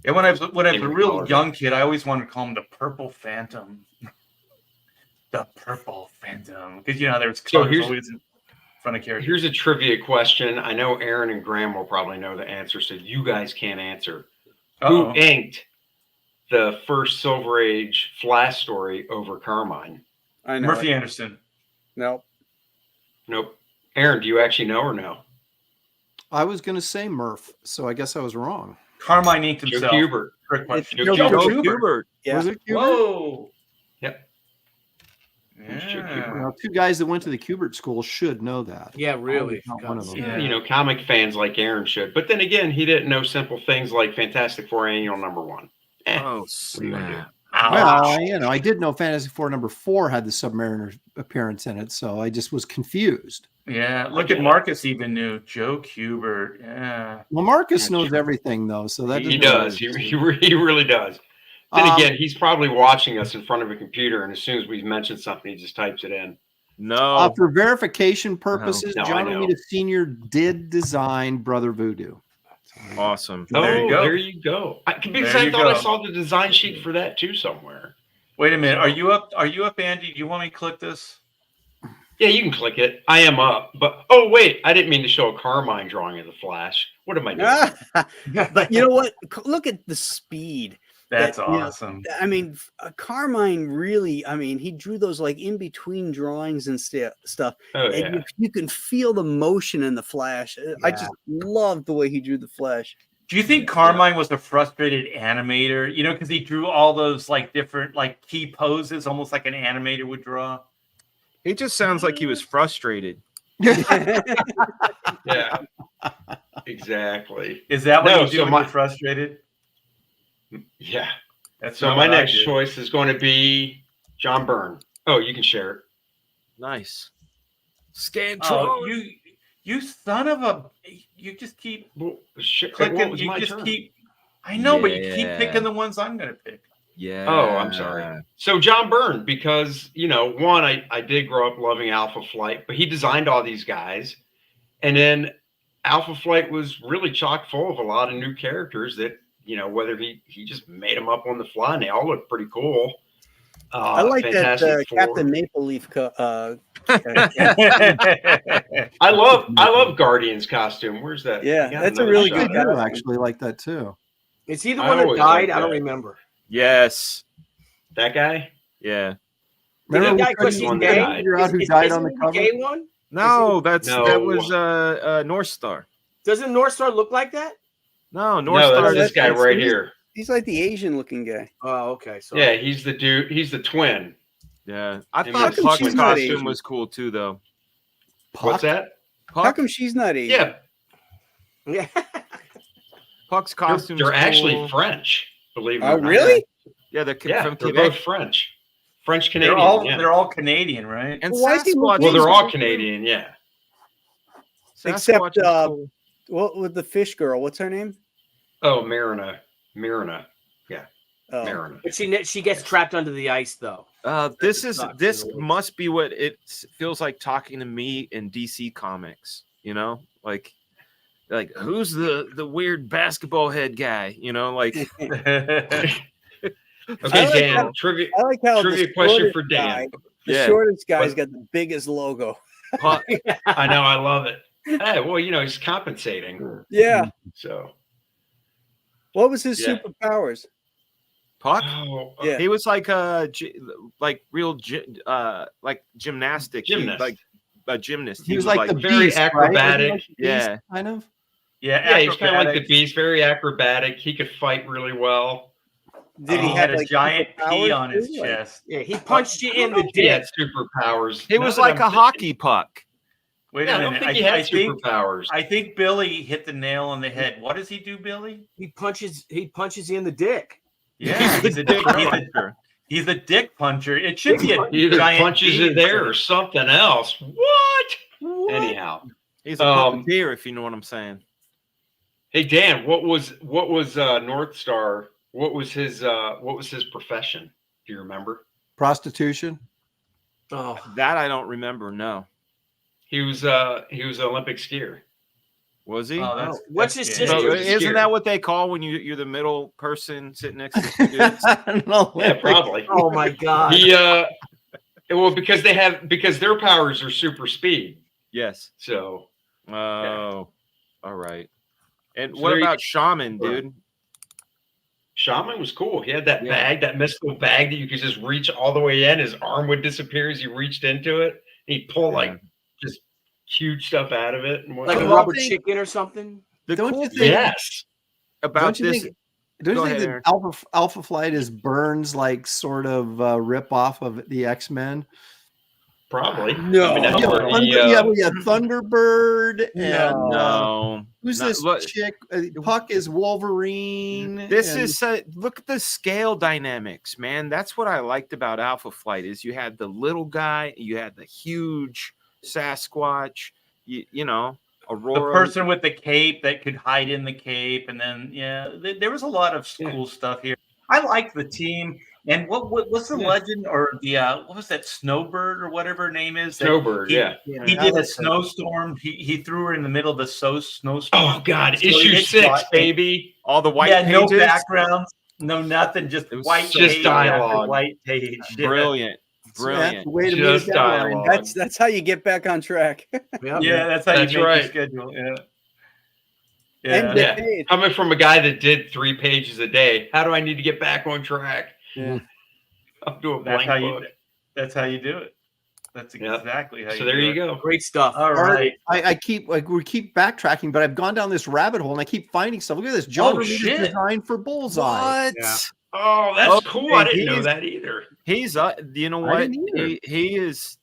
Yeah, when I was a Favorite real color. young kid, I always wanted to call him the Purple Phantom. The Purple Phantom, because there was colors here's- always in front of characters. Here's a trivia question. I know Aaron and Graham will probably know the answer, so you guys can't answer. Uh-oh. Who inked the first Silver Age Flash story over Carmine? I know. Murphy it. Anderson. No. Nope. Aaron, do you actually know or no? I was going to say Murph, so I guess I was wrong. Carmine inked Joe himself. Kubert. Trick question. Joe Joe Kubert. Kubert. Yeah. Was it Kubert? Whoa. Yep. It's Joe Yeah. Kubert. Well, two guys that went to the Kubert school should know that. Yeah, I really. was not one of them. Yeah. Comic fans like Aaron should. But then again, he didn't know simple things like Fantastic Four Annual #1. Oh, What are you gonna do? snap. Well, I did know Fantasy Four #4 had the Submariner appearance in it, so I just was confused. Yeah. Look at Marcus even knew Joe Kubert. Yeah. Well, Marcus That's knows true. everything though, so that He doesn't does. He really does. Then again, he's probably watching us in front of a computer, and as soon as we mention something, he just types it in. No. for verification purposes, No, I John know. Romita Sr. did design Brother Voodoo. Awesome. There you go. There you go. Because There I you thought I go. saw the design sheet for that too somewhere. Wait a minute. Are you up? Are you up, Andy? Do you want me to click this? Yeah, you can click it. I am up. But oh wait, I didn't mean to show a Carmine drawing of the Flash. What am I doing? But you know what? Look at the speed. That's that, you know, awesome. I mean, Carmine really, I mean, he drew those like in between drawings and stuff. Oh And yeah. you can feel the motion in the Flash. I just love the way he drew the Flash. Do you think Carmine was a frustrated animator? Because he drew all those like different like key poses, almost like an animator would draw. He just sounds like he was frustrated. Yeah. Exactly. Is that what No, you do so when my- you're frustrated? Yeah. That's So not my what I next do. choice is going to be John Byrne. Oh, you can share it. Nice. Scantron. Oh, you son of a! You just keep Well, what clicking. was You my just turn? keep. I know, but you keep Yeah. picking the ones I'm gonna pick. Yeah. Oh, I'm sorry. So John Byrne, because one, I did grow up loving Alpha Flight, but he designed all these guys, and then Alpha Flight was really chock full of a lot of new characters that whether he just made them up on the fly, and they all look pretty cool. I like that Fantastic Four. Captain Maple Leaf. I love Guardian's costume. Where's that? Yeah, I got that's a another really shot good of I that. costume. do actually like that too. Is he the I one that always died? liked I don't that. remember. Yes. That guy. Yeah. Remember the we guy because couldn't he's one that gay. died. figure out who Is died this on the the cover? gay one? No, that No. was North Star. Doesn't North Star look like that? No, North No, Star. that's this guy right he's- here. He's like the Asian looking guy. Oh, okay. So Yeah, he's the dude. He's the twin. Yeah. I How thought come Puck's she's not costume Asian? was cool too, though. What's that? How Puck, come she's not Asian? Yeah, yeah. Puck's they're, costume. they're actually French. Believe it Oh, or not. really? Yeah, they're Yeah, from they're Quebec. both French. French They're Canadian. all yeah. they're all Canadian, right? And Why is he Sasquatch. Well, they're is all cool. Canadian. Yeah. Except, Sasquatch is cool. What with the fish girl? What's her name? Oh, Marina. Oh. Marina. But she gets trapped under the ice though. This sucks. must be what it feels like talking to me in DC Comics. Like who's the weird basketball head guy? Like Okay, I like Dan. how- Trivia. I like how Trivia the question shortest for Dan. guy- the Yeah. shortest guy's What? got the biggest logo. Puck. I know. I love it. Hey, well, he's compensating. Yeah. So. What was his Yeah. superpowers? Puck. Oh, Yeah. He was like real like gymnastic. Gymnast. Like a gymnast. He was like the very Beast, right? acrobatic. Wasn't he like the Yeah. Beast, kind of. Yeah, he's kind of like the acrobatic. Beast. Very acrobatic. He could fight really well. Did he He have had a like giant P superpowers on his too? Like- chest. Yeah, he punched you in the He had dick. superpowers. He Now was that like I'm a thinking- hockey puck. Wait Yeah, a I don't minute. think he had I think superpowers. I think Billy hit the nail on the head. What does he do, Billy? He punches you in the dick. Yeah, he's a dick. He's a dick puncher. It should be a He either giant punches P it there instead. or something else. What? Anyhow, He's a puppeteer, if you know what I'm saying. hey Dan, what was North Star What was his profession? Do you remember? Prostitution. Oh, That I don't remember. No, He was an Olympic skier. was he? Oh, that's what's that's his good. So, he was a isn't skier. that what they call when you're the middle person sitting next to two dudes? Yeah, probably. oh my God. He well, because their powers are super speed. Yes. So Oh, all right. And So what there you about Shaman, dude? Shaman was cool. He had that Yeah. bag, that mystical bag that you could just reach all the way in. His arm would disappear as you reached into it. He'd pull like just huge stuff out of it and Like a whatnot. rubber chicken or something? The Don't cool you thing think- Yes. about Don't you this. think? Don't Go you think ahead, that Aaron. Alpha Flight is Byrne's like sort of rip off of the X-Men? Probably. No. I mean, that's Yeah, where we had Thunderbird and No. who's Not- this look, chick? Puck is Wolverine. This and- is look at the scale dynamics, man. That's what I liked about Alpha Flight is you had the little guy, you had the huge Sasquatch, you know, The Aurora. person with the cape that could hide in the cape, and then there was a lot of cool stuff here. I like the team. And what's the legend or the what was that Snowbird or whatever her name is? That Snowbird, he, yeah. He did a snowstorm. He threw her in the middle of the snowstorm. Oh God, So issue it 6, got- baby. all the white yeah, pages. no backgrounds, no nothing, just It was white just page after dialogue. white page. Yeah. Brilliant. That's Brilliant. the way to meet Just a deadline. dialogue. That's how you get back on track. Yeah, that's how That's you make right. your schedule. Yeah. And Yeah. get paid. Coming from a guy that did 3 pages a day, how do I need to get back on track? Yeah. I'll do a That's blank how book. that's how you do it. That's Yep. exactly how you So do there you it. go. Great stuff. All right. I keep we keep backtracking, but I've gone down this rabbit hole and I keep finding stuff. Look at this, John Oh, Romita's shit. design for Bullseye. What? Yeah. Oh, that's Oh, cool. I didn't he's- know that either. He's you know I what? didn't either. He is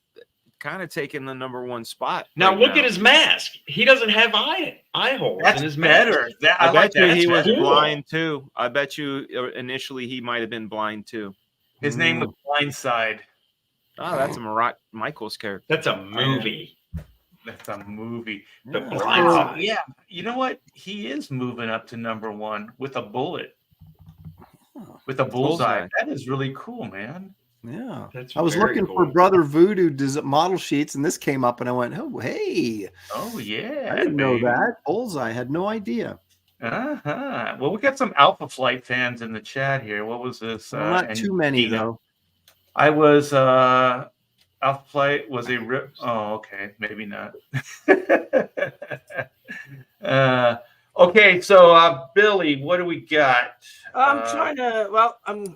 kind of taking the #1 spot. Now right look at his mask. He doesn't have eye holes That's in his mask. better. That, I like bet you that. he That's was better. cool. blind too. I bet you initially he might have been blind too. His name was Blindside. Oh, that's a Marat Michaels character. That's a movie. That's a movie. The Yeah. Blind Side. Yeah, you know what? He is moving up to #1 with a bullet, with a bullseye. Bullseye. That is really cool, man. Yeah. That's I was very looking cool. for Brother Voodoo model sheets, and this came up, and I went, "Oh, hey! Oh yeah, I didn't know baby. that." Bullseye, had no idea. Well, we got some Alpha Flight fans in the chat here. What was this? Well, not and too many Dina. though. I was Alpha Flight was a rip. Oh, okay, maybe not. Okay, so Billy, what do we got? I'm trying to. Well, I'm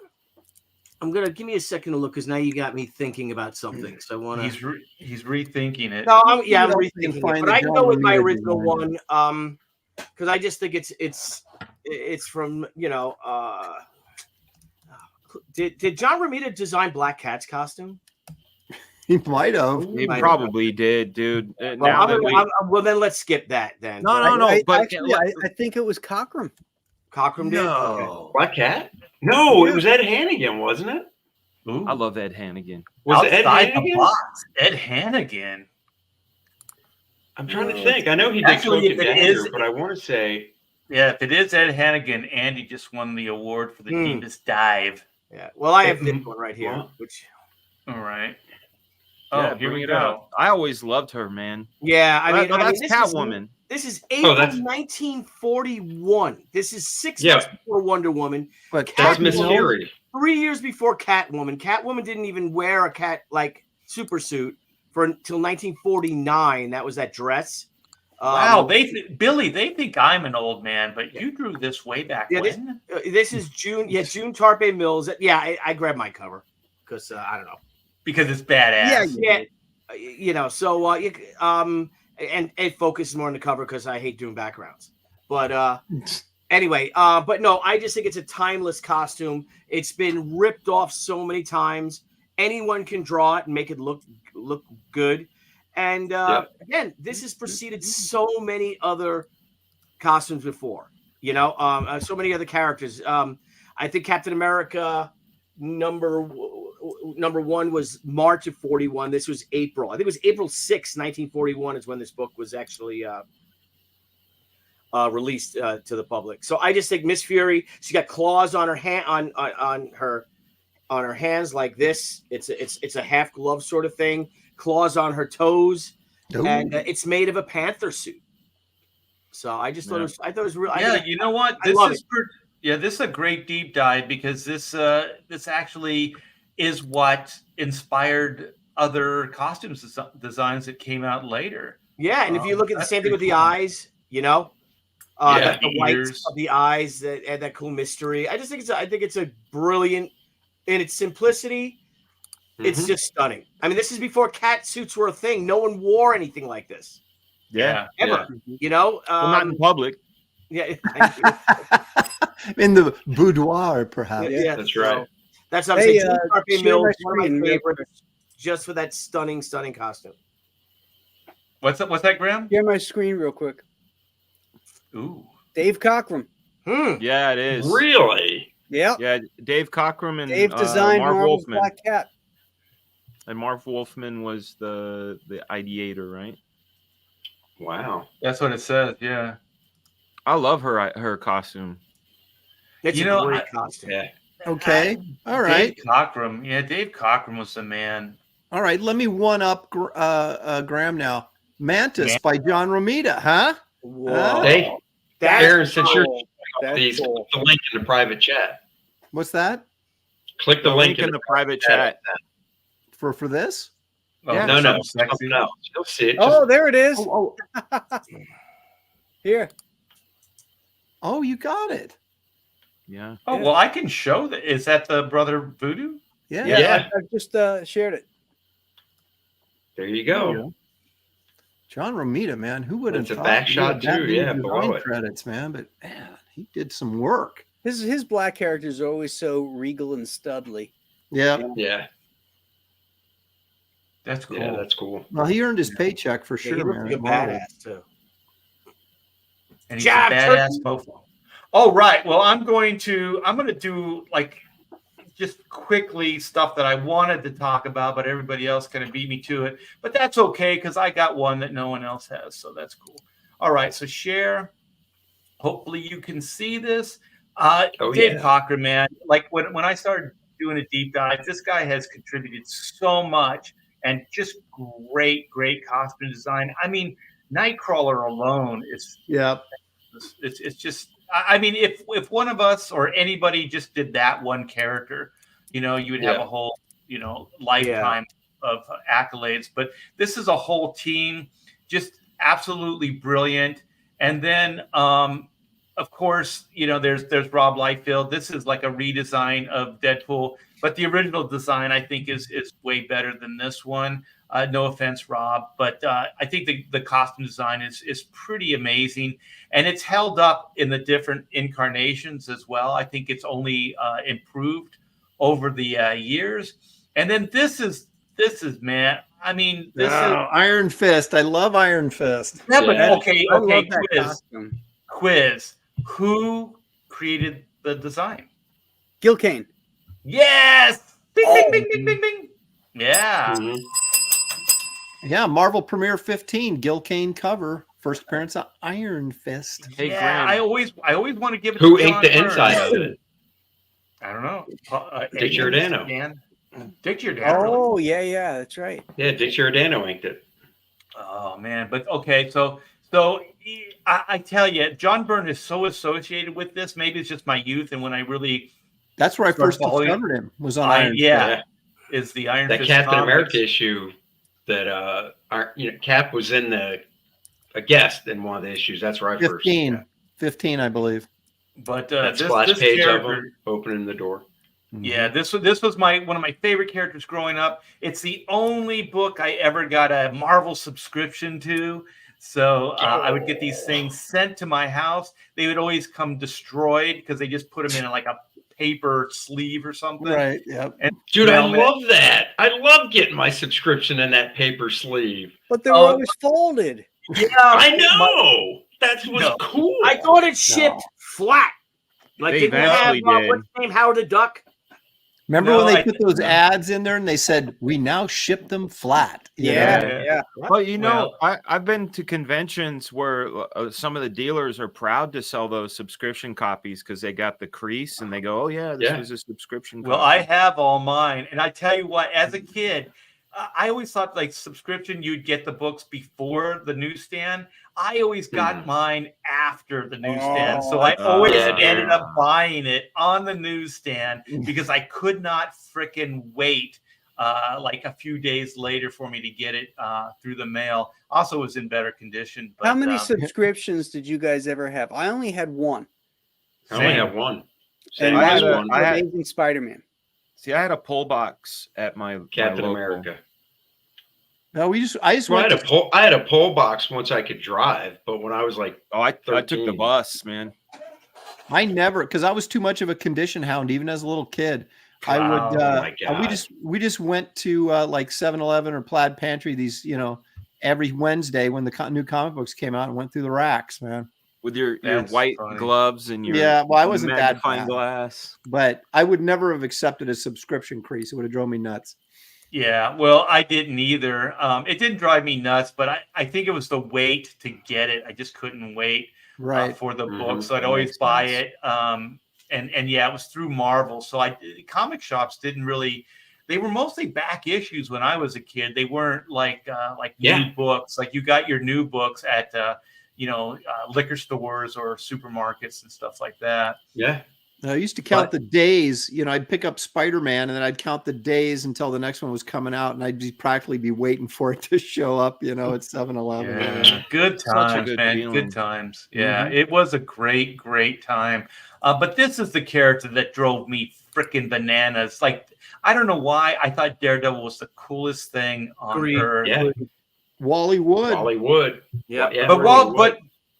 gonna give me a second to look because now you got me thinking about something. So I want to. He's rethinking it. No, I'm You know, rethinking you can it, find but the I can go with my John Romita original design. one. Because I just think it's from Did John Romita design Black Cat's costume? He might have. He Might probably did, dude. Well, Now that we, well, then let's skip that then. no, but Actually, I think it was Cockrum. Cockrum did. Okay. no. Black Cat? No, it was Ed Hannigan, wasn't it? Ooh. I love Ed Hannigan. Was it Ed Outside the Hannigan? box, Ed Hannigan. I'm trying to think. I know he did Actually, Cloak if and it Dagger, is- but I want to say Yeah, if it is Ed Hannigan, Andy just won the award for the deepest dive. Yeah. Well, I have this one right here, Wow. which. All right. Yeah, Oh, here bring we it go. out. I always loved her, man. Yeah, I mean, that's this Catwoman. This is April that's- 1941. This is 6 Yeah. months before Wonder Woman. But that's Catwoman. Miss Fury. 3 years before Catwoman. Catwoman didn't even wear a cat like super suit until 1949. That was that dress. Wow, Billy, they think I'm an old man, but you drew this way back Yeah, when? This is June. Yeah, June Tarpe Mills. Yeah, I grabbed my cover because I don't know. Because it's badass. Yeah, you know. So and it focuses more on the cover because I hate doing backgrounds. But anyway, but no, I just think it's a timeless costume. It's been ripped off so many times. Anyone can draw it and make it look good. And again, this has preceded so many other costumes before. You know, so many other characters. I think Captain America number 1 was March of 41. This was April. I think it was April 6, 1941 is when this book was actually released to the public. So I just think Miss Fury, she's got claws on her hand on her hands like this. It's a half glove sort of thing. Claws on her toes, and it's made of a panther suit. So I just thought I thought it was real. Yeah, you know what? This is a great deep dive because this actually is what inspired other costumes designs that came out later. Yeah, and if you look at the same thing with the eyes, the whites of the eyes that add that cool mystery. I think it's a brilliant in its simplicity. It's just stunning. I mean, this is before cat suits were a thing. No one wore anything like this. Yeah, ever. Well, not in public. Yeah, in the boudoir, perhaps. Yeah, that's right. That's what I'm saying. Carpe Mills, one of my favorites, just for that stunning costume. What's that, Graham? Share my screen real quick. Ooh, Dave Cockrum. Yeah, it is. Really? Yeah. Yeah, Dave Cockrum and Dave designed Marv Marvel's Wolfman. Black Cat. And Marv Wolfman was the ideator, right? Wow. that's what it says. Yeah. I love her costume. It's a great costume. Yeah. Okay. All right. Dave Cockrum. Yeah, Dave Cockrum was the man. All right. Let me one up Graham now. Mantis by John Romita, huh? Whoa. Aaron, since you're That's click the link in the private chat. What's that? Click the link in the private chat. For this? Oh, Yeah. No. Sexy. No. You'll see it. Oh, there it is. Oh, Here. oh, you got it. Yeah. Oh, well, I can show that. Is that the Brother Voodoo? Yeah. Yeah. I just shared it. There you go. John Romita, man, who would have It's a thought back he shot had that too, many yeah, design below it. credits, man. But man, he did some work. His black characters are always so regal and studly. Yeah. Yeah. That's cool. Yeah, that's cool. Well, he earned his paycheck for Yeah, sure, he looks man. like a Marvel. badass too. And he's a badass mofo. Oh, right. Well, I'm going to do like just quickly stuff that I wanted to talk about, but everybody else kind of beat me to it. But that's okay because I got one that no one else has, so that's cool. All right, so share. Hopefully you can see this. Dave Cockrum, man. Like when I started doing a deep dive, this guy has contributed so much and just great costume design. I mean, Nightcrawler alone is it's just. I mean, if one of us or anybody just did that one character, you would have a whole, lifetime of accolades. But this is a whole team, just absolutely brilliant. And then, of course, there's Rob Liefeld. This is like a redesign of Deadpool, but the original design I think is way better than this one. No offense, Rob, but I think the costume design is pretty amazing, and it's held up in the different incarnations as well. I think it's only improved over the years. And then this is man. I mean, this is Iron Fist. I love Iron Fist. yeah, but okay. I love that Quiz. costume. Quiz. Who created the design? Gil Kane. Yes. Bing, bing, bing, bing, bing, bing. Yeah. Mhm. Yeah, Marvel Premiere 15, Gil Kane cover, first appearance of Iron Fist. Hey, Yeah, Graham. I always want to give it Who to inked the John inside Byrne. of it? I don't know. Dick Giordano. Dick Giordano. Really? Oh, yeah, that's right. Yeah, Dick Giordano inked it. Oh man, but okay, so I tell you, John Byrne is so associated with this. Maybe it's just my youth, and when I really That's where I first following- discovered him, was on Iron Fist. yeah, is the Iron That Fist Captain comics. America issue that Cap was in a guest in one of the issues. That's where I first 15, I believe. But that this splash page of character, him opening the door. yeah, this was one of my favorite characters growing up. It's the only book I ever got a Marvel subscription to. So I would get these things sent to my house. They would always come destroyed because they just put them in like a paper sleeve or something. Right. Yep. And, Dude, I man, love that. I love getting my subscription in that paper sleeve. But they were always folded. yeah, I know. That was cool. I thought it shipped flat. Like They didn't have eventually did. what's his name, Howard the Duck. Remember No, when they I- put those ads in there and they said, we now ship them flat? You know? Yeah. Well, I've been to conventions where some of the dealers are proud to sell those subscription copies because they got the crease and they go, "Oh yeah, this was a subscription." Well, copy. I have all mine, and I tell you what, as a kid, I always thought like subscription, you'd get the books before the newsstand. I always got mine after the newsstand, so I always ended up buying it on the newsstand because I could not frickin' wait. Like a few days later for me to get it through the mail. Also, was in better condition. But, How many subscriptions did you guys ever have? I only had one. I only have one. And I mine had was Amazing Spider-Man. See, I had a pull box at my Captain my local. America. No, I just Well, went I had a pole box once I could drive, but when I was like, I took the 13. bus, man. I never, because I was too much of a condition hound, even as a little kid. I would, my God. we just went to like 7-Eleven or Plaid Pantry, these, every Wednesday when the new comic books came out and went through the racks, man. With your That's white funny. gloves and your well, I wasn't that magnifying bad, glass. but I would never have accepted a subscription crease. It would have drove me nuts. Yeah, well, I didn't either. It didn't drive me nuts, but I think it was the wait to get it. I just couldn't wait for the book, so I'd always buy it. And yeah, it was through Marvel. So comic shops didn't really. They were mostly back issues when I was a kid. They weren't like new books. Like you got your new books at liquor stores or supermarkets and stuff like that. Yeah. I used to count the days. I'd pick up Spider-Man and then I'd count the days until the next one was coming out, and I'd practically be waiting for it to show up. At 7-Eleven. Yeah. Good times, man. Feeling. Good times. Yeah, It was a great, great time. But this is the character that drove me freaking bananas. Like, I don't know why I thought Daredevil was the coolest thing on earth. Yeah. Wally Wood. Wally Wood. Yeah.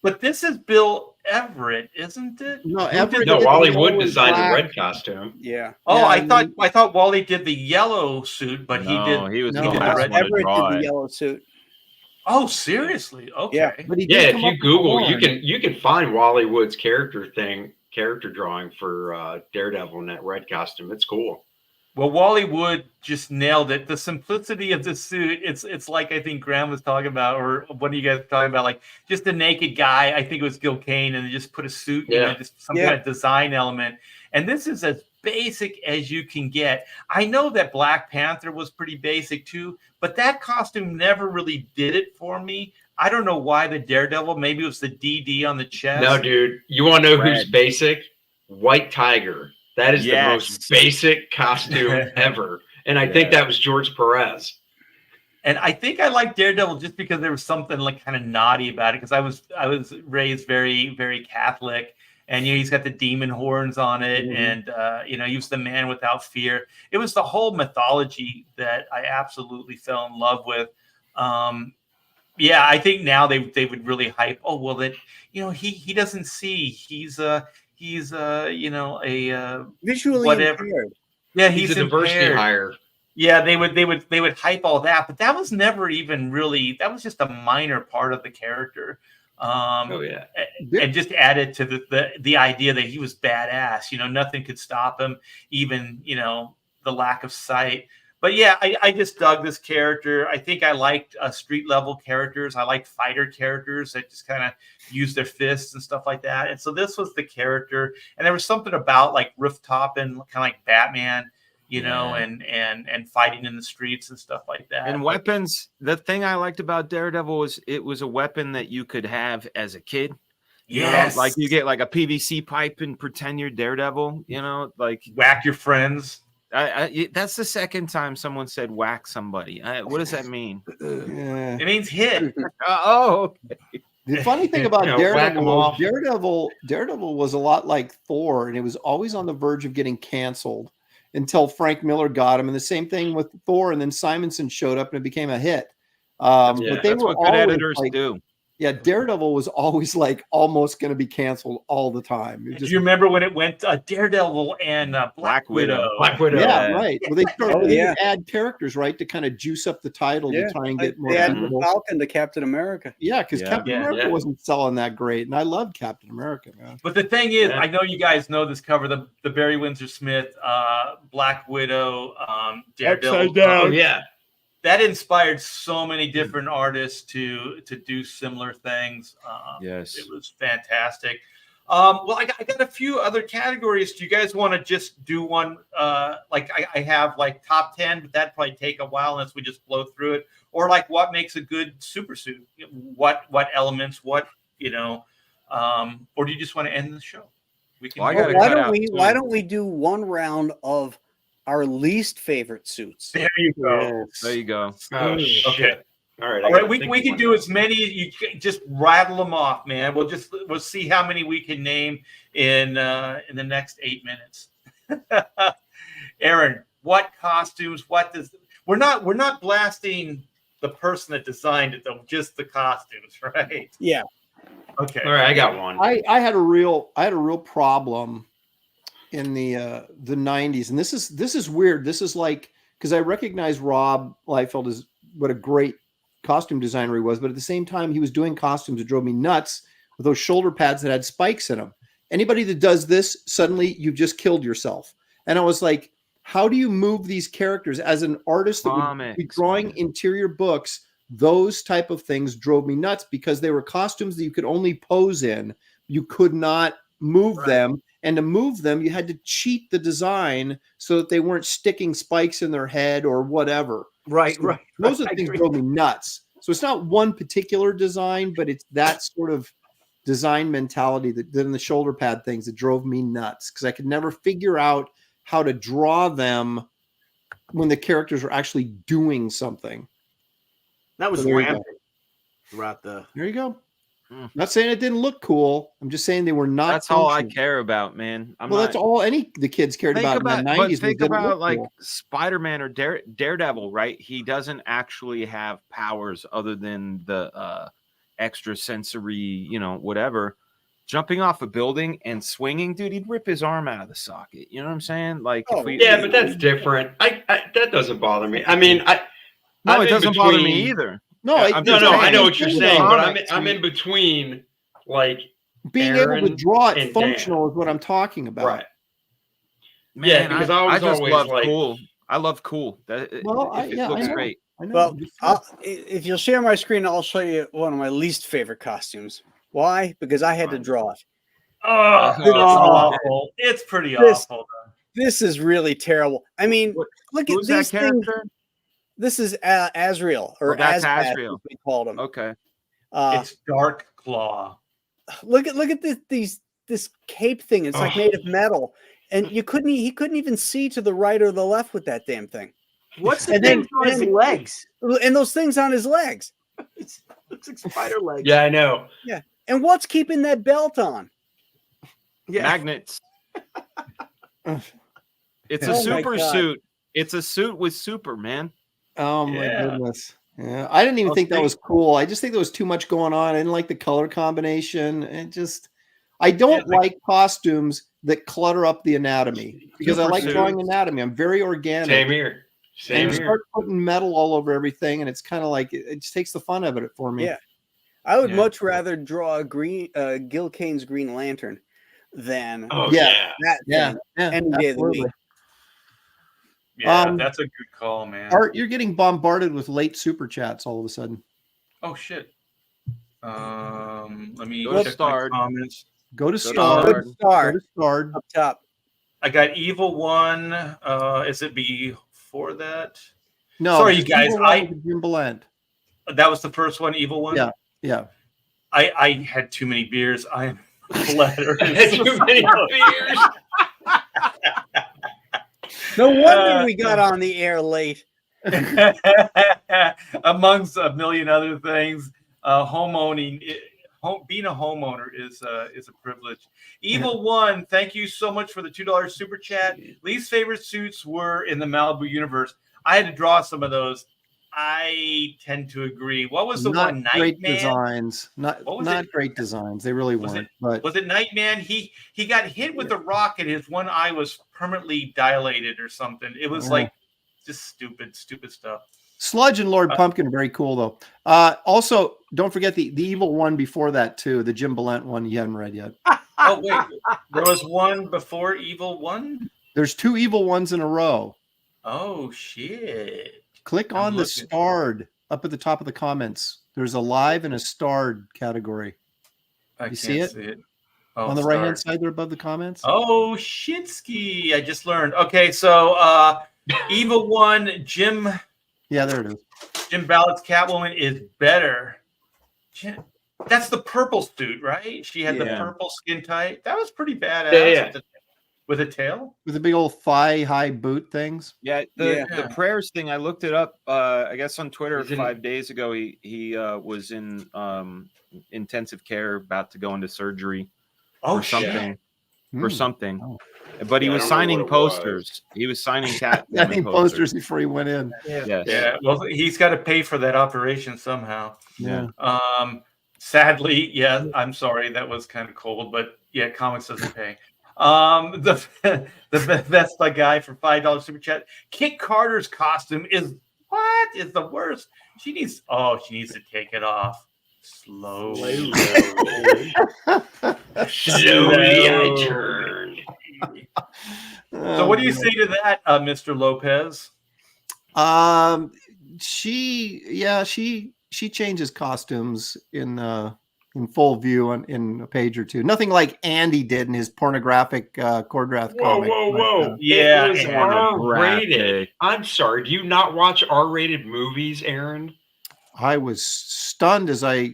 But this is Bill Everett, isn't it? No, Everett. No, did Wally the Wood yellow and designed the black. red costume. Yeah. Oh, Yeah, I thought Wally did the yellow suit, but He was No, the he last did one to Everett draw did the it. yellow suit. Oh, seriously? Okay. Yeah. But he Yeah, did if come you up with Google, Horn. you can find Wally Wood's character drawing for Daredevil in that red costume. It's cool. Well, Wally Wood just nailed it. The simplicity of the suit, it's like I think Graham was talking about, or one of you guys were talking about, like just a naked guy. I think it was Gil Kane, and they just put a suit, just some kind of design element. And this is as basic as you can get. I know that Black Panther was pretty basic too, but that costume never really did it for me. I don't know why the Daredevil, maybe it was the DD on the chest. No, dude, you want to know who's basic? White Tiger. That is the most basic costume ever. And I think that was George Perez. And I think I like Daredevil just because there was something like kind of naughty about it, because I was raised very, very Catholic, and he's got the demon horns on it, and he was the man without fear. It was the whole mythology that I absolutely fell in love with. I think now they would really hype. Oh well, that he doesn't see. He's Visually impaired. Yeah, he's a diversity impaired. hire. Yeah, they would hype all that, but that was never even really. That was just a minor part of the character. And just added to the idea that he was badass. Nothing could stop him, even the lack of sight. But yeah, I just dug this character. I think I liked street level characters. I liked fighter characters that just kind of use their fists and stuff like that. And so this was the character. And there was something about like rooftop and kind of like Batman, and fighting in the streets and stuff like that. And weapons. The thing I liked about Daredevil was it was a weapon that you could have as a kid. Yes. Like you get like a PVC pipe and pretend you're Daredevil, like whack your friends. That's the second time someone said whack somebody. What does that mean? It means hit. Okay. The funny thing about Daredevil was a lot like Thor, and it was always on the verge of getting canceled until Frank Miller got him. And the same thing with Thor, and then Simonson showed up and it became a hit. But they that's were what good always editors do. Yeah, Daredevil was always like almost going to be canceled all the time. Do you remember when it went Daredevil and Black Widow? Black Widow. Yeah, right. Well, they started Oh, yeah. to add characters, right, to kind of juice up the title to try and get more They added people. Falcon to Captain America. Yeah, because Captain America Yeah. wasn't selling that great, and I love Captain America, man. But the thing is, Yeah. I know you guys know this cover, the Barry Windsor Smith, Black Widow, Daredevil. Upside down. Oh yeah. That inspired so many different artists to do similar things. Yes. It was fantastic. Well, I got a few other categories. Do you guys want to just do one? Like I have like top 10, but that'd probably take a while unless we just blow through it. Or like what makes a good super suit? What elements? What or do you just want to end the show? We can. Well, I gotta Why cut don't out we? two. Why don't we do one round of our least favorite suits? There you go. There you go. Oh shit. Okay. All right. All right, we can do as many. You just rattle them off, man. We'll see how many we can name in the next 8 minutes. Aaron, what costumes? We're not blasting the person that designed it though, just the costumes, right? Yeah. Okay. All right, I got one. I had a real problem in the 90s, and this is weird. This is like, because I recognize Rob Liefeld as what a great costume designer he was, but at the same time he was doing costumes that drove me nuts with those shoulder pads that had spikes in them. Anybody that does this, suddenly you've just killed yourself. And I was like, how do you move these characters as an artist that would be drawing interior books? Those type of things drove me nuts because they were costumes that you could only pose in. You could not move them. And to move them, you had to cheat the design so that they weren't sticking spikes in their head or whatever. Right, So those are the things that drove me nuts. So it's not one particular design, but it's that sort of design mentality that then the shoulder pad things that drove me nuts because I could never figure out how to draw them when the characters were actually doing something. That was So there you rampant go. throughout the. There you go. Not saying it didn't look cool. I'm just saying they were not. That's all I care about, man. That's all the kids cared about in the 90s. Think about like Spider-Man or Daredevil, right? He doesn't actually have powers other than the extra sensory, whatever. Jumping off a building and swinging, dude, he'd rip his arm out of the socket. You know what I'm saying? Like, but that's different. That doesn't bother me. I mean, it doesn't bother me either. No, I know what you're saying, but I'm in between, like being Aaron able to draw it and functional Dan. is what I'm talking about. Right. Man, because I just always love like, cool. I love cool. It looks great. Well, if you'll share my screen, I'll show you one of my least favorite costumes. Why? Because I had to draw it. Oh, it's awful. It's pretty awful. This is really terrible. I mean, look at these things. This is Azrael, or that's Azrael, as we called him. Okay. It's Dark Claw. Look at this cape thing. It's like made of metal, and he couldn't even see to the right or the left with that damn thing. What's the thing on his legs? And those things on his legs. It looks like spider legs. Yeah, I know. Yeah, and what's keeping that belt on? Yeah, magnets. It's a super suit. It's a suit with super, man. Oh my goodness. Yeah. I didn't even think that was cool. I just think there was too much going on. I didn't like the color combination. I don't like costumes that clutter up the anatomy because I like drawing anatomy. I'm very organic. Same here. And you start putting metal all over everything, and it's kind of like it just takes the fun of it for me. Yeah. I would much rather draw a Gil Kane's Green Lantern than that any day of the week. Yeah, that's a good call, man. Art, you're getting bombarded with late super chats all of a sudden. Oh shit. Let me go check to my comments. Go to Starred. Go to Starred up top. I got Evil One. Is it before that? No, sorry, you guys. Jim Belant. That was the first one, Evil One. Yeah. I had too many beers. I am flattered. Too many beers. No wonder we got on the air late. Amongst a million other things, being a homeowner is a privilege. Evil One, thank you so much for the $2 super chat. Least favorite suits were in the Malibu universe. I had to draw some of those. I tend to agree. What was the Not one? great Nightman? designs. Not great designs. They really weren't. But was it Nightman? He got hit with a rock and his one eye was permanently dilated or something. It was like just stupid stuff. Sludge and Lord Pumpkin are very cool though. Also, don't forget the evil one before that too. The Jim Balent one you haven't read yet. Oh wait, there was one before Evil One. There's 2 evil ones in a row. Oh shit! Click on the starred up at the top of the comments. There's a live and a starred category. You see it? Oh, on the right hand side there above the comments. Oh shitski! I just learned. Okay, so Evil One, Jim. Yeah, there it is. Jim Ballard's Catwoman is better. That's the purple suit, right? She had the purple skin tight. That was pretty badass. Yeah. With a tail? With the big old thigh-high boot things. Yeah, the prayers thing, I looked it up, I guess on Twitter 5 days ago. He was in intensive care, about to go into surgery or something. For something. Oh. But he was signing posters. He was signing posters before he went in. Yeah. Well, he's got to pay for that operation somehow. Yeah. Sadly, yeah, I'm sorry. That was kind of cold, but yeah, comics doesn't pay. The best guy for $5 super chat. Kit Carter's costume is the worst. She needs to take it off slowly. Slowly I turned. So what do you say to that, Mr. Lopez? She changes costumes in full view in a page or two. Nothing like Andy did in his pornographic Cordrath comic. Whoa. Yeah, it was R-rated. I'm sorry. Do you not watch R-rated movies, Aaron? I was stunned as I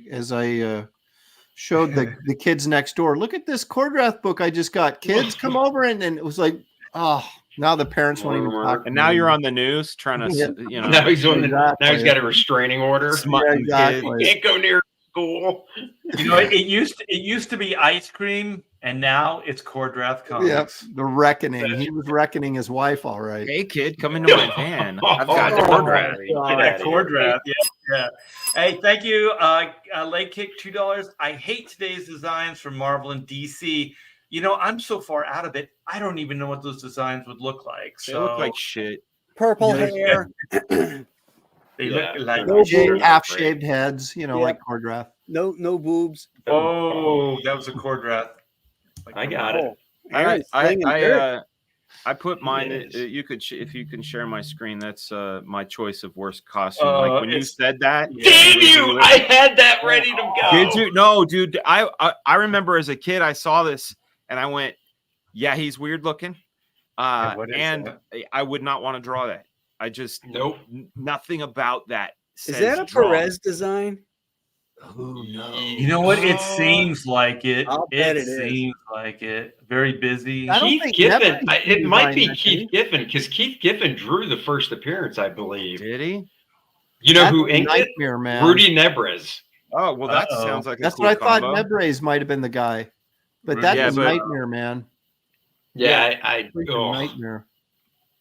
showed the kids next door. Look at this Cordrath book I just got. Kids, come over, and it was like, oh, now the parents won't even talk. And now you're on the news trying to, Now he's on now he's got a restraining order. Exactly. Can't go near school. It used to be ice cream, and now it's Cordrath comics. Yep, the reckoning. He was reckoning his wife, all right. Hey kid, come into my van. I've got Cordrath. Cordrath, yeah. Hey, thank you. Leg kick $2. I hate today's designs from Marvel and DC. I'm so far out of it. I don't even know what those designs would look like. They look like shit. Purple hair. They look like half-shaved heads, like Cordrath. No boobs. Oh, that was a Cordrath. I got it. I put mine. You could, if you can share my screen. That's my choice of worst costume. Like when you said that, did you? I had that ready to go. Did you? No, dude. I remember as a kid, I saw this and I went, "Yeah, he's weird looking." And I would not want to draw that. I just nothing about that. Is that a Perez design? Oh no! You know what? It seems like it. It seems like it. Very busy. Keith Giffen. It might be Keith Giffen because Keith Giffen drew the first appearance, I believe. Did he? You know who inked it? Man. Rudy Nebrez. Oh well, that sounds like that's a cool what I combo. thought. Nebrez might have been the guy, but that was Nightmare Man. Yeah, Nightmare.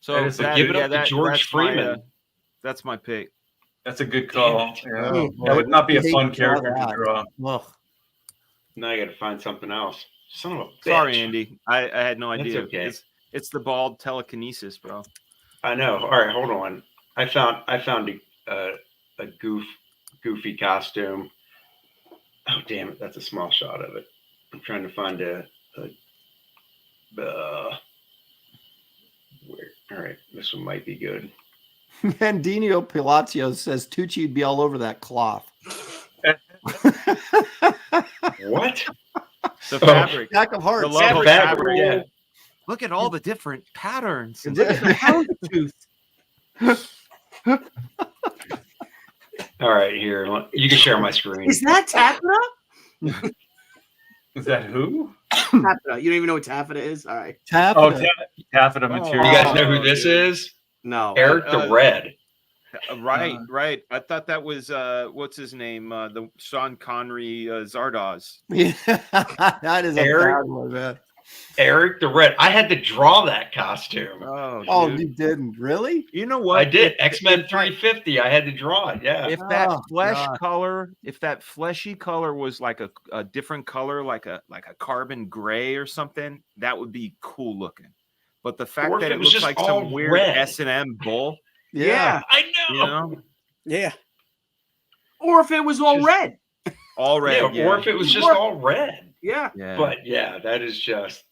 So give it up to George Freeman. That's my pick. That's a good call. Yeah. That would not be a fun character to draw. Ugh. Now I got to find something else. Son of a bitch. Sorry, Andy. I had no idea. That's okay. It's the bald telekinesis, bro. I know. All right, hold on. I found a goofy costume. Oh damn it! That's a small shot of it. I'm trying to find where. All right, this one might be good. Mandinio Pilatio says Tucci would be all over that cloth. What? The fabric. Jack of Hearts. The love of fabric. Yeah. Look at all the different patterns. Look at the houndstooth. All right, here. You can share my screen. Is that taffeta? Is that who? Taffeta. You don't even know what taffeta is? All right. Taffeta. Taffeta material. You guys know who this is? No. Eric the Red. Right. I thought that was what's his name? The Sean Connery Zardoz. Yeah, that is a bad one, man. Eric, the red. I had to draw that costume. Oh, dude. you didn't really? You know what? I did. If- X-Men if that- 350. I had to draw it. Yeah. If that Oh, flesh God. color, if that fleshy color was like a different color, like a carbon gray or something, that would be cool looking. But the fact Or if that it it was looks just like all some weird red. S&M bull, Yeah. I know. you know, Yeah. Or if it was all Just- red. all red. Yeah, or if it was just all red. Yeah. yeah. But yeah, that is just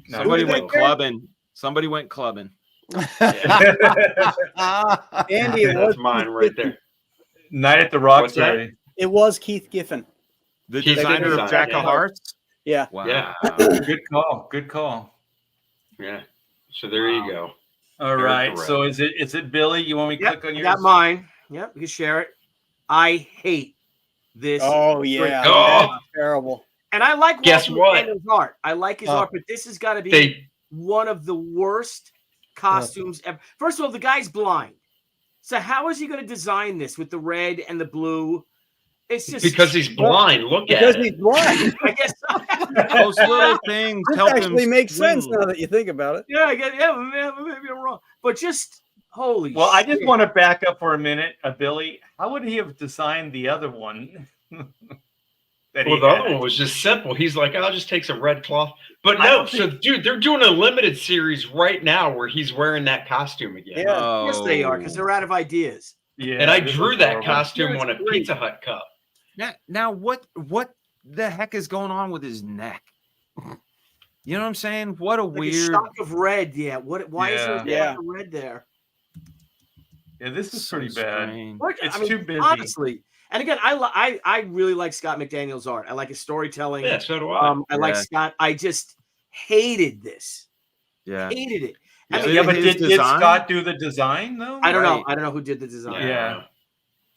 Somebody Who's went that guy? clubbing. Somebody went clubbing. Andy, it that's was mine right there. Night at the What's that? Roxbury. It was Keith Giffen. The Keith designer designed of it, Jack yeah. of Hearts. Yeah. Wow. Yeah. Good call. Good call. Yeah. So there you go. All Eric right. the Red. So is it Billy? You want me to Yep, click on I yours? got mine. Yep, you can share it. I hate this. Oh yeah. Oh. That's terrible. And I like Guess Walter what? Daniel's art. I like his Oh. art, but this has got to be They one of the worst costumes ever. First of all, the guy's blind. So how is he going to design this with the red and the blue? It's just because he's blind. Look Because at he's it. blind. I guess. Those little things This help him actually makes sense swing. now that you think about it. Yeah, I guess. Yeah, maybe I'm wrong, but just holy. Well, I just shit. want to back up for a minute, Billy. How would he have designed the other one? that he Well, the had? other one was just simple. He's like, I'll just take some red cloth. But I no, don't so dude, they're doing a limited series right now where he's wearing that costume again. Yeah. Of course they are, because they're out of ideas. Yeah, And I this drew is that horrible. costume Yeah, on a it's great. Pizza Hut cup. Now what the heck is going on with his neck? You know what I'm saying? What a Like a weird. shock of red. Yeah. What? Why is there a Yeah. shock of red there? Yeah, this is so pretty bad. strange. What? It's I mean, too busy. honestly. And again, I really like Scott McDaniel's art. I like his storytelling. Yeah, so do I. I like Yeah. Scott. I just hated this. Yeah. Hated it. Yeah. I mean, Yeah, but his did design? Scott do the design though? I don't know. Right. I don't know who did the design. Yeah.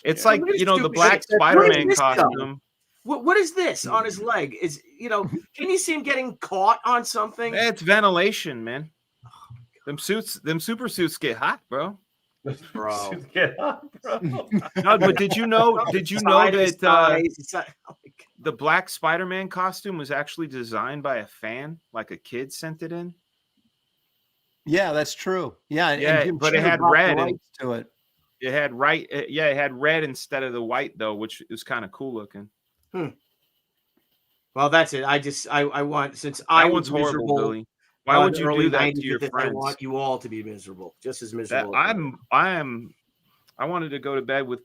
It's Yeah. like, What is you know, the stupid Black shit? Where is Spider-Man this going? costume. What is this on his leg? Is can you see him getting caught on something? It's ventilation, man. Them super suits get hot, bro. Bro. Get up, bro. No, but did you know Side of his that thighs, it's not- oh my God. the Black Spider-Man costume was actually designed by a fan, like a kid sent it in? Yeah, that's true. Yeah, Yeah, Jim but it Shooter had brought the red and- rights to it. It had it had red instead of the white though, which is kind of cool looking. Well, that's it. I want, since That I one's was horrible, miserable. Billy. Why would you do that to your I friends? want you all to be miserable, just as That miserable. I wanted to go to bed with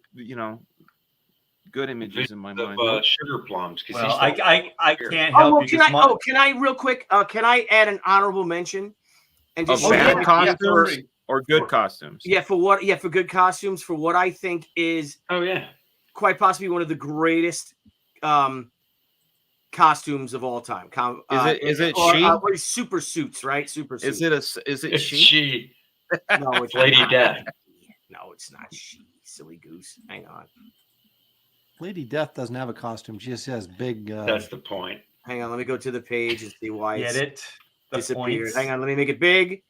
good images in my mind. Of sugar plums. 'Cause Well, he's I can't Oh, help well, you. can 'cause I? my- Oh, can I real quick? Can I add an honorable mention? And Of just bad say- costumes or good costumes? Yeah, for what? Yeah, for good costumes, for what I think is Oh yeah. quite possibly one of the greatest costumes of all time. Is it or, she? what is super suits, right? Super suits. Is it It's she? she. No, it's Lady not. Death. No, it's not she. Silly goose. Hang on. Lady Death doesn't have a costume. She just has big. That's the point. Hang on. Let me go to the page and see why Get it's it? The disappeared. points. Hang on. Let me make it big.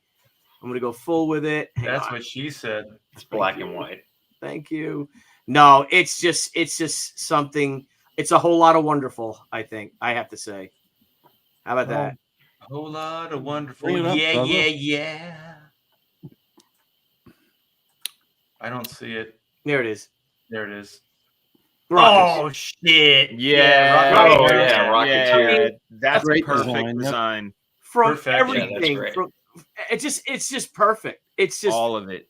I'm gonna go full with it. Hang That's on. what she said. It's black and white. Thank you. No, it's just something. It's a whole lot of wonderful, I think. I have to say. How about that? A whole lot of wonderful. Bring it up, Yeah, brother. yeah. I don't see it. There it is. There it is. Rockets. Oh shit! Yeah. Rocket- Oh, yeah, Rocketeer. That's Great a perfect design, yep. design. From Perfect. Yeah, that's everything. great. It's just perfect. It's just All of it.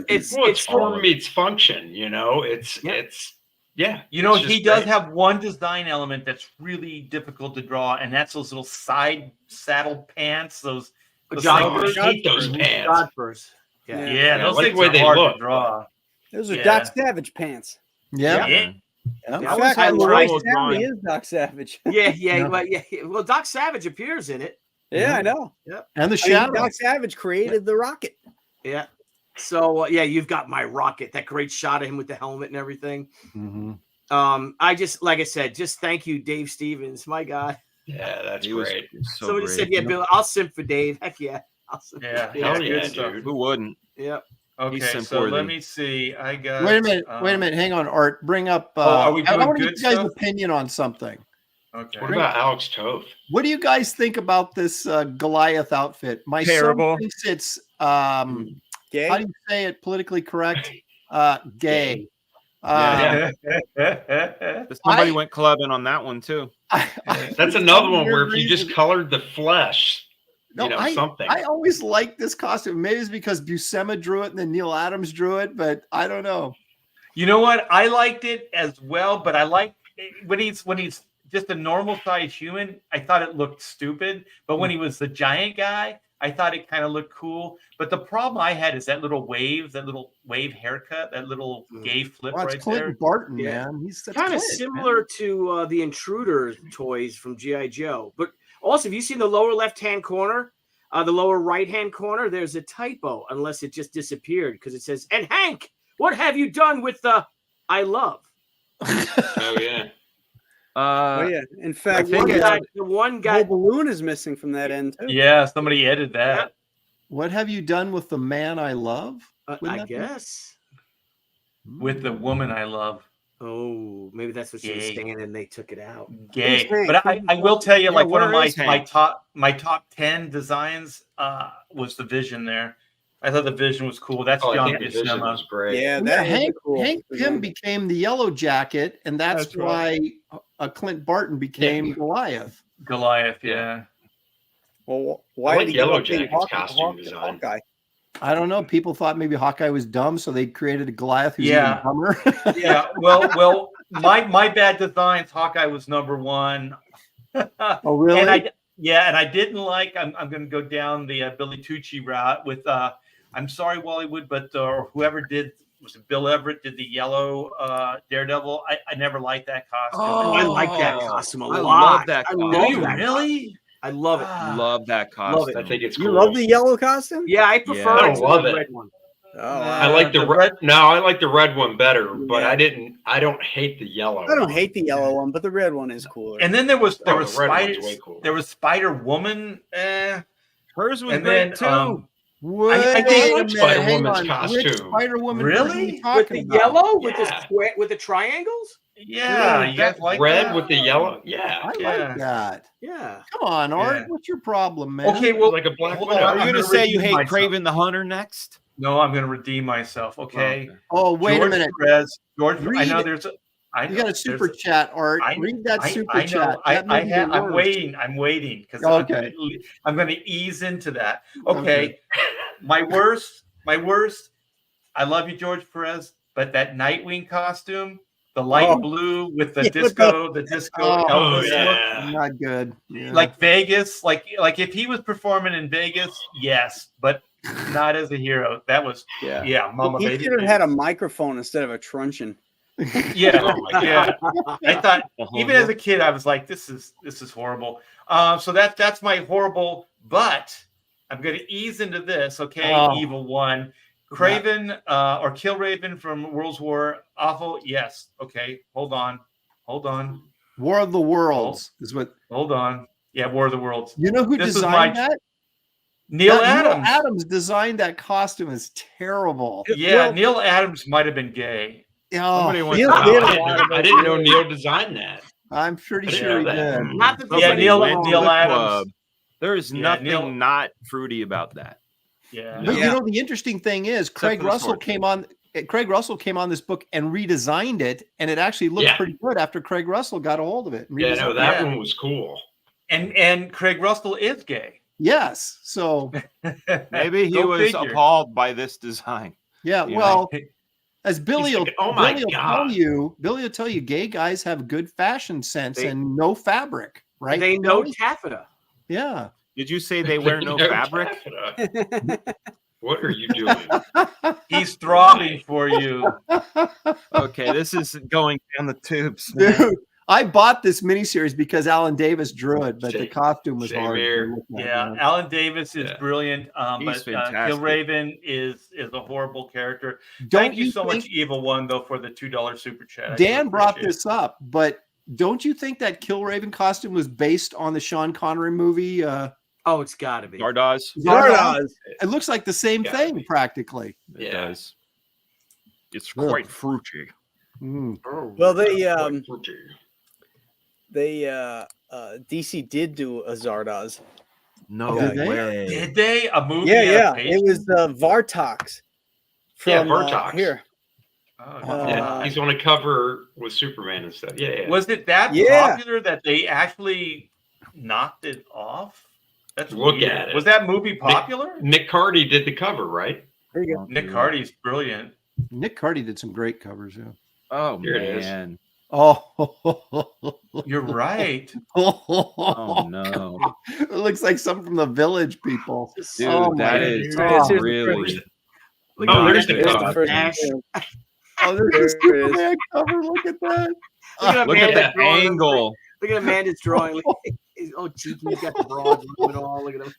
it's Well, it's all form of it. meets function. It's Yeah. yeah. You know, it's he just does great. have one design element that's really difficult to draw, and that's those little side saddle pants. Those John Oh, I First. hate those pants. God first. Yeah. Yeah. yeah, I those like things the way are they hard look. to draw. Those are Yeah. Doc Savage pants. Yeah. Yeah. Yeah. In I fact, had on the trouble right with down, he drawing. is Doc Savage. Yeah, Yeah. but yeah. Well, Doc Savage appears in it. Yeah, I know. And the I mean, shadow. Doc Savage created the rocket. Yeah. So yeah, you've got my rocket. That great shot of him with the helmet and everything. Mhm. I just, like I said, just thank you, Dave Stevens. My God. Yeah, that's He was great. so Somebody great. said, yeah, Bill, I'll simp for Dave. Heck yeah. I'll simp for Yeah, Dave. Hell good yeah, stuff. dude. Who wouldn't? Yep. Okay, He's so let simp-worthy. me see. I got. Wait a minute. Hang on, Art. Bring up. Oh, are we I doing want to good get you guys' stuff? opinion on something. Okay. What about Alex Toth? What do you guys think about this Goliath outfit? My Terrible. son thinks it's Gay? how do you say it politically correct? Gay. Yeah. Yeah. Somebody I- went clubbing on that one too. That's for another some one where weird if you just reason- colored the flesh, something. I always liked this costume. Maybe it's because Buscema drew it and then Neil Adams drew it, but I don't know. You know what? I liked it as well, but I like when he's just a normal sized human. I thought it looked stupid, but when he was the giant guy, I thought it kind of looked cool. But the problem I had is that little wave haircut, that little gay flip Well, it's right Clinton there. Barton, Yeah. man. That's Kind of Clint, similar to the Intruder toys from G.I. Joe. But also, if you see in the lower left-hand corner, the lower right-hand corner, there's a typo, unless it just disappeared, because it says, "And Hank, what have you done with the I love?" Oh yeah. Oh yeah. In fact, think The one the whole guy. balloon is missing from that end too. Yeah, somebody edited that. What have you done with the man I love? Wouldn't I that be- guess. With the woman I love. Oh, maybe that's what she was Gay. saying, and they took it out. Gay. Hank? But I will tell you, Yeah, like one of where my is Hank? top 10 designs was the Vision there. I thought the Vision was cool. That's Oh, I John think the Vision Buscema. was great. Yeah, Yeah, that Hank, is cool. Hank Pym became the Yellow Jacket, and that's why Clint Barton became Goliath. Goliath, yeah. Well, I why like did he Yellow give up being Jacket's costume design. Hawkeye? I don't know. People thought maybe Hawkeye was dumb, so they created a Goliath who's Yeah. even dumber. Yeah. Well, my bad designs, Hawkeye was number one. Oh, really? And I didn't like. I'm going to go down the Billy Tucci route with. I'm sorry, Wallywood, but whoever did, was it Bill Everett, did the yellow Daredevil? I never liked that costume. Oh, I like that costume a I lot. love that I costume. love Do you that. really? I love it. Love that costume. Love it. I think it's You cool. love the yellow costume? Yeah, I prefer I it don't to love the it. red one. Oh, I like the red. No, I like the red one better, but Yeah. I don't hate the yellow. I don't hate the yellow one, but the red one is cooler. And then there was the red one's way cooler. There was Spider Woman. Hers was And great then too. Wait I think a like minute, Spider-Woman's hang on. costume. Which Spider-Woman Really? are you With talking the about? yellow, Yeah. with the triangles. Yeah, Really? you guys like red that? with the yellow. Yeah, I Yeah. like that. Yeah. Come on, Art. Yeah. What's your problem, man? Okay, well, like a Black hold Widow. on, Are I'm you going to gonna say you redeem hate myself. Kraven the Hunter next? No, I'm going to redeem myself. Okay. Oh, wait George a minute. Perez, George. I Read know it. there's a. I You know, got a there's super chat, Art. I- Read that super I know. chat. That may be the I'm worst. waiting. I'm waiting because Okay. I'm going to ease into that. Okay. My worst. I love you, George Perez, but that Nightwing costume, the light blue with the Yeah, disco, Oh, Elvis look, yeah. Not good. Yeah. like Vegas, like if he was performing in Vegas, yes, but not as a hero. That was Mama He Baby. should have had a microphone instead of a truncheon. Yeah, Oh my yeah. I thought Uh-huh. even as a kid, I was like, this is horrible. So that's my horrible. But I'm going to ease into this. Okay, Oh. Evil One, Craven or Kill Raven from World's War. Awful. Yes. Okay. Hold on. War of the Worlds is what. Hold on. Yeah, War of the Worlds. You know who This was designed my- that? Neil That Adams. Neil Adams designed that costume. Is terrible. Yeah, Well- Neil Adams might have been gay. Somebody Oh, went Neil to did a I lot of I didn't know Neil designed that. I'm pretty I didn't sure he know that. did. Not that Yeah, Somebody Neil went to the Adams. club. There is Yeah, nothing Neil- not fruity about that. Yeah. But Yeah. you know the interesting thing is Craig for the Russell smart came on. Craig Russell came on this book and redesigned it, and it actually looked Yeah. pretty good after Craig Russell got a hold of it. and Yeah, no, redesigned it. that Yeah. one was cool. And Craig Russell is gay. Yes. So Maybe he Go was figure. appalled by this design. yeah. You Well, as Billy He's will, like, "Oh my Billy will God." Billy will tell you, gay guys have good fashion sense They- and no fabric, right? They know Billy? taffeta. Yeah. Did you say they wear no fabric? What are you doing? He's throbbing for you. Okay, this is going down the tubes. Dude, I bought this miniseries because Alan Davis drew it, but the Same- costume was same hard. to here. look at, Yeah, man. Alan Davis is Yeah. brilliant. He's But Kill fantastic. Raven is a horrible character. Don't Thank you so think- much, Evil One, though, for the $2 super chat. I Dan do brought appreciate this up, but don't you think that Kill Raven costume was based on the Sean Connery movie? Oh, it's got to be. Zardoz. Zardoz? It looks like the same Gotta thing be. practically. It Yeah. does. It's Really? quite fruity. Mm. Oh. Well, They DC did do a Zardoz. No Did they? way. Did they? A movie Yeah. It adaptation? was Vartox. Yeah, From Vartox. here. Oh, Yeah, God. he's on a cover with Superman and stuff. Yeah. Was it that Yeah. popular that they actually knocked it off? That's Look weird. at it. Was that movie popular? Nick Cardy did the cover, right? There you go. Nick Cardy's brilliant. Nick Cardy did some great covers. Yeah. Oh Here it is. man. Oh, You're right. Oh no. It looks like some from the Village people. Dude, Oh, that my is God. really. Look Oh, at there's that. the cover. first Dash. Oh, there's There a it is. Superman cover. Look at that. Look at Look at Amanda's the drawing. angle. Look at Amanda's drawing. Look, oh, cheeky. He's got the broads and all. Look at him.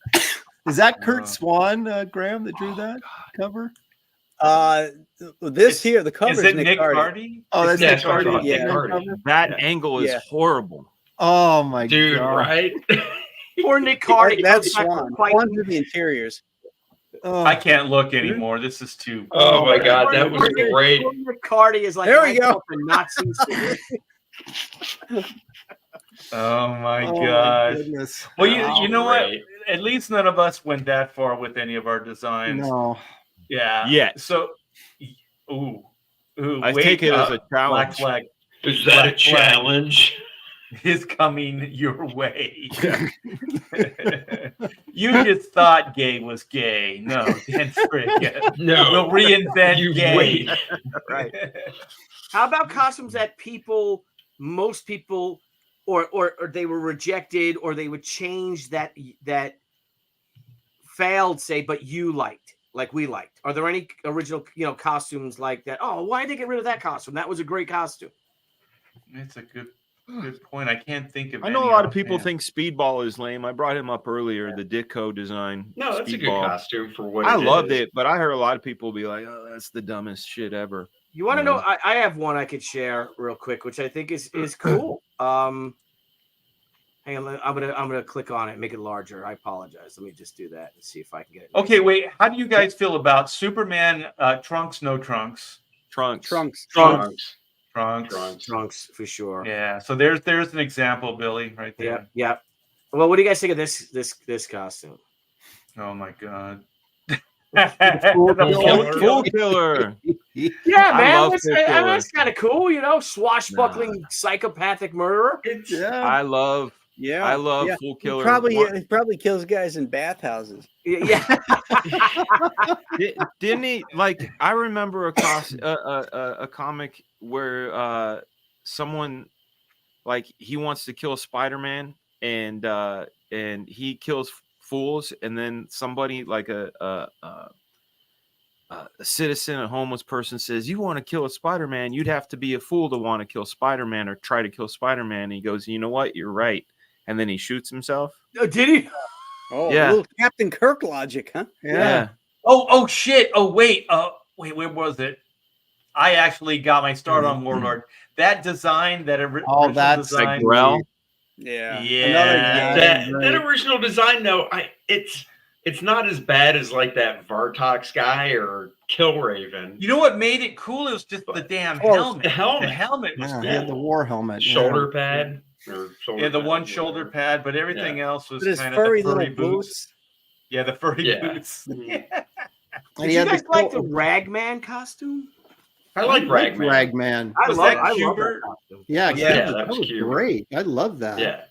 Is that Kurt Swan, Graham, that drew that cover? This here, the cover Is is it Nick Cardy. Cardy? Oh, that's Yeah, Nick Cardy. Nick Yeah. Cardy. That angle is Yeah. horrible. Oh my Dude, God. right? Poor Nick Cardy. That's comes back Swan. from fight. Swan did the interiors. Oh, I can't look anymore. This is too. Oh my God, that was Poor great. Nick Cardy is like There we go. the Nazis. Oh my oh, God. goodness. Well, you know what? Great. At least none of us went that far with any of our designs. No. Yeah. Yeah. So, ooh, I wait, take it as a Black challenge. flag Is that a Black flag. challenge? is coming your way. You just thought gay was gay. No, Dan Frigga. No. We'll reinvent You gay. wait. Right. How about costumes that most people, or they were rejected, or they would change that failed, say, but you liked, like we liked? Are there any original, costumes like that? Oh, why did they get rid of that costume? That was a great costume. It's a good point. I can't think of. I know any a lot of people offhand. think Speedball is lame. I brought him up earlier, the Ditko design. No, that's a good Speedball. costume for what I it loved is. it, but I heard a lot of people be like, "Oh, that's the dumbest shit ever." You want to No. know? I have one I could share real quick, which I think is cool. Hang on, I'm gonna click on it, make it larger. I apologize. Let me just do that and see if I can get it. Okay, wait. How do you guys feel about Superman trunks? No trunks. Trunks. Trunks for sure. Yeah. So there's an example, Billy, right there. Yeah. Well, what do you guys think of this costume? Oh my God. Fool killer. Yeah, I man, love that's, Fool Killer. that's kind of cool, swashbuckling psychopathic murderer. Yeah. I love Yeah. Fool Killer. He probably kills guys in bathhouses. Yeah. Didn't he? Like, I remember a comic where someone, like, he wants to kill Spider-Man, and he kills fools, and then somebody like a citizen, a homeless person, says, "You want to kill a Spider-Man? You'd have to be a fool to want to kill Spider-Man or try to kill Spider-Man." And he goes, "You know what? You're right." And then he shoots himself. Oh, did he? Oh, Yeah. a little Captain Kirk logic, huh? Yeah. Oh shit. Oh wait. Where was it? I actually got my start on Warlord. That design, that original that's design. Like Grell. Yeah. Yeah. That original design, though, it's not as bad as like that Vartox guy or Killraven. You know what made it cool? It was just the damn Oh, helmet. the helmet. The helmet was Yeah, cool. he had the war helmet. yeah. Shoulder pad. Or shoulder Yeah, the pad, one whatever. shoulder pad, but everything else was But his kind furry of the furry little boots. Yeah, the furry Yeah. boots. And Did he you had guys the like the Ragman costume? I like Ragman. Ragman. Was I that love Cuber? that costume. Yeah, Yeah, that that was was cute. great. I love that. Yeah.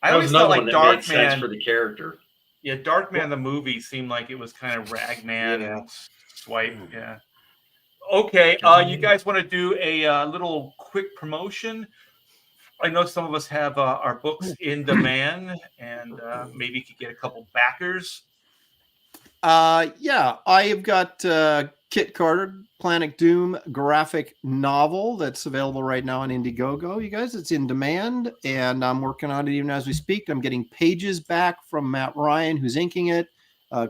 I That was always felt another like one that made sense Darkman. for the character. Yeah, Darkman the movie seemed like it was kind of Ragman Yeah. and Swipe. Yeah. Okay, you guys want to do a little quick promotion? I know some of us have our books in demand, and maybe could get a couple backers. Yeah, I have got Kit Carter, Planet Doom graphic novel that's available right now on Indiegogo. You guys, it's in demand, and I'm working on it even as we speak. I'm getting pages back from Matt Ryan, who's inking it.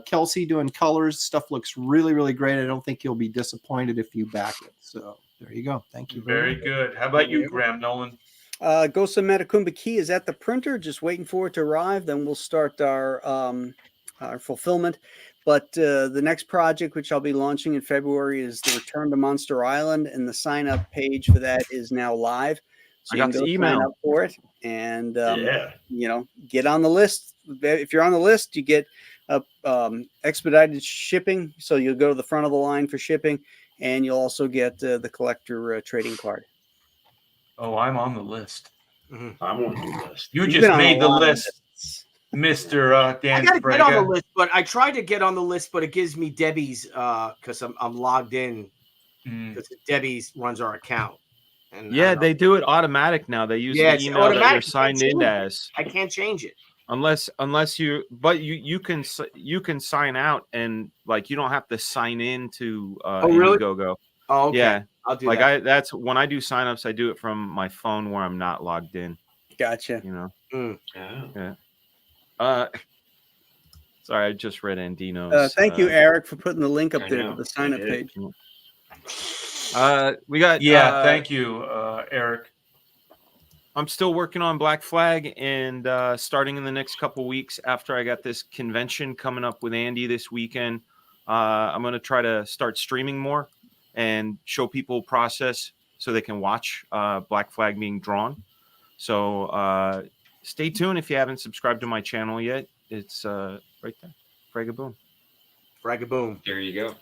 Kelsey doing colors. Stuff looks really, really great. I don't think you'll be disappointed if you back it. So there you go. Thank you Very much. good. How about you, Graham Nolan? Ghost of Metakumba Key is at the printer, just waiting for it to arrive. Then we'll start our fulfillment. But the next project, which I'll be launching in February, is the Return to Monster Island, and the sign-up page for that is now live. So I you got can the go sign email up for it and, Yeah. get on the list. If you're on the list, you get expedited shipping. So you'll go to the front of the line for shipping, and you'll also get the collector trading card. Oh, I'm on the list. I'm on the list. You You've just been on made a the lot of list, Mr. I Dan gotta get on the Fraga. list, but I tried to get on the list, but it gives me Debbie's because I'm logged in because Debbie's runs our account. And I Yeah, don't know. they do it automatic now. They use Yeah, the it's email that you're automatic. You signed can't in change it. as. I can't change it. Unless you can sign out and like you don't have to sign in to really? Indiegogo. Oh, okay. Yeah, I'll do like that. that's when I do signups, I do it from my phone where I'm not logged in. Gotcha. You know. Yeah. Yeah. Sorry, I just read Andino's. Thank you, Eric, for putting the link up I there know, to the sign up I did. page. We got Thank you, Eric. I'm still working on Black Flag, and starting in the next couple weeks after I got this convention coming up with Andy this weekend, I'm going to try to start streaming more and show people process so they can watch Black Flag being drawn. So stay tuned if you haven't subscribed to my channel yet. It's right there. Fraga boom. Fraga boom. There you go.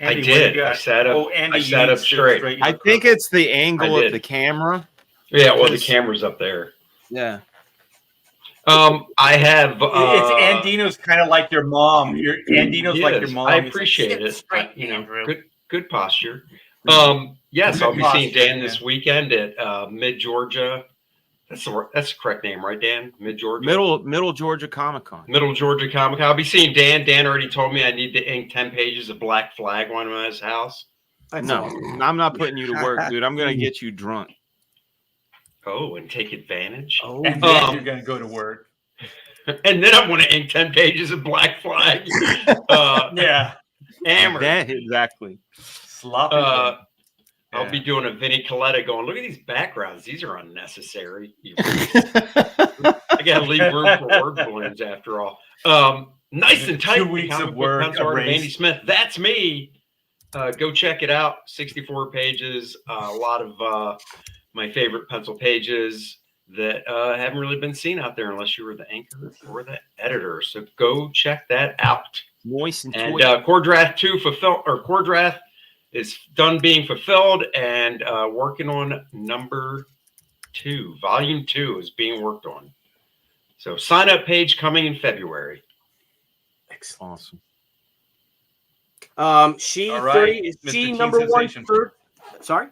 Andy, I did. I sat up. Andy, I sat you up need to sit straight. I think it's the angle I of did. the camera. Yeah, well, the camera's up there. Yeah. I have. It's Andino's kind of like your mom. Andino's like your mom. I He's appreciate like, it. "Sit straight, Andrew." Good posture. Yes, Good I'll be posture, seeing Dan yeah. this weekend at Mid Georgia. That's the correct name, right, Dan? Mid Georgia. Middle Georgia Comic Con. Middle Georgia Comic Con. I'll be seeing Dan. Dan already told me I need to ink 10 pages of Black Flag when I'm at his house. No, I'm not putting you to work, dude. I'm gonna get you drunk. Oh, and take advantage. Oh, And then you're going to go to work. And then I'm going to ink 10 pages of Black Flag. Yeah. Hammered. Exactly. Sloppy. I'll be doing a Vinnie Coletta going, look at these backgrounds. These are unnecessary. I got to leave room for word balloons after all. Nice and tight. 2 weeks Comic of book work pencil art of erased. Andy Smith. That's me. Go check it out. 64 pages. A lot of my favorite pencil pages that haven't really been seen out there unless you were the anchor or the editor. So go check that out. Moist and Core Draft 2 Core Draft is done being fulfilled and working on number 2. Volume 2 is being worked on. So sign up page coming in February. Awesome. She All right, 30 is Mr. she Teen number Sensation. 1. Sorry.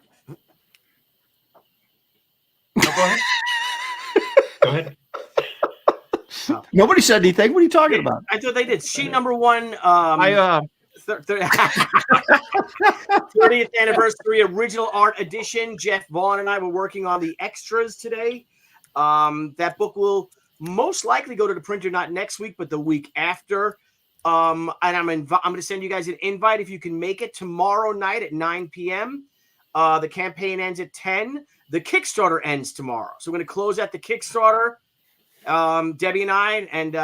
No, go ahead. Go ahead. Nobody said anything. What are you talking about? I thought they did. She number 1. 30th anniversary original art edition. Jeff Vaughn and I were working on the extras today. That book will most likely go to the printer not next week, but the week after. And I'm going to send you guys an invite if you can make it tomorrow night at 9 p.m. The campaign ends at 10. The Kickstarter ends tomorrow, so we're going to close out the Kickstarter. Debbie and I, and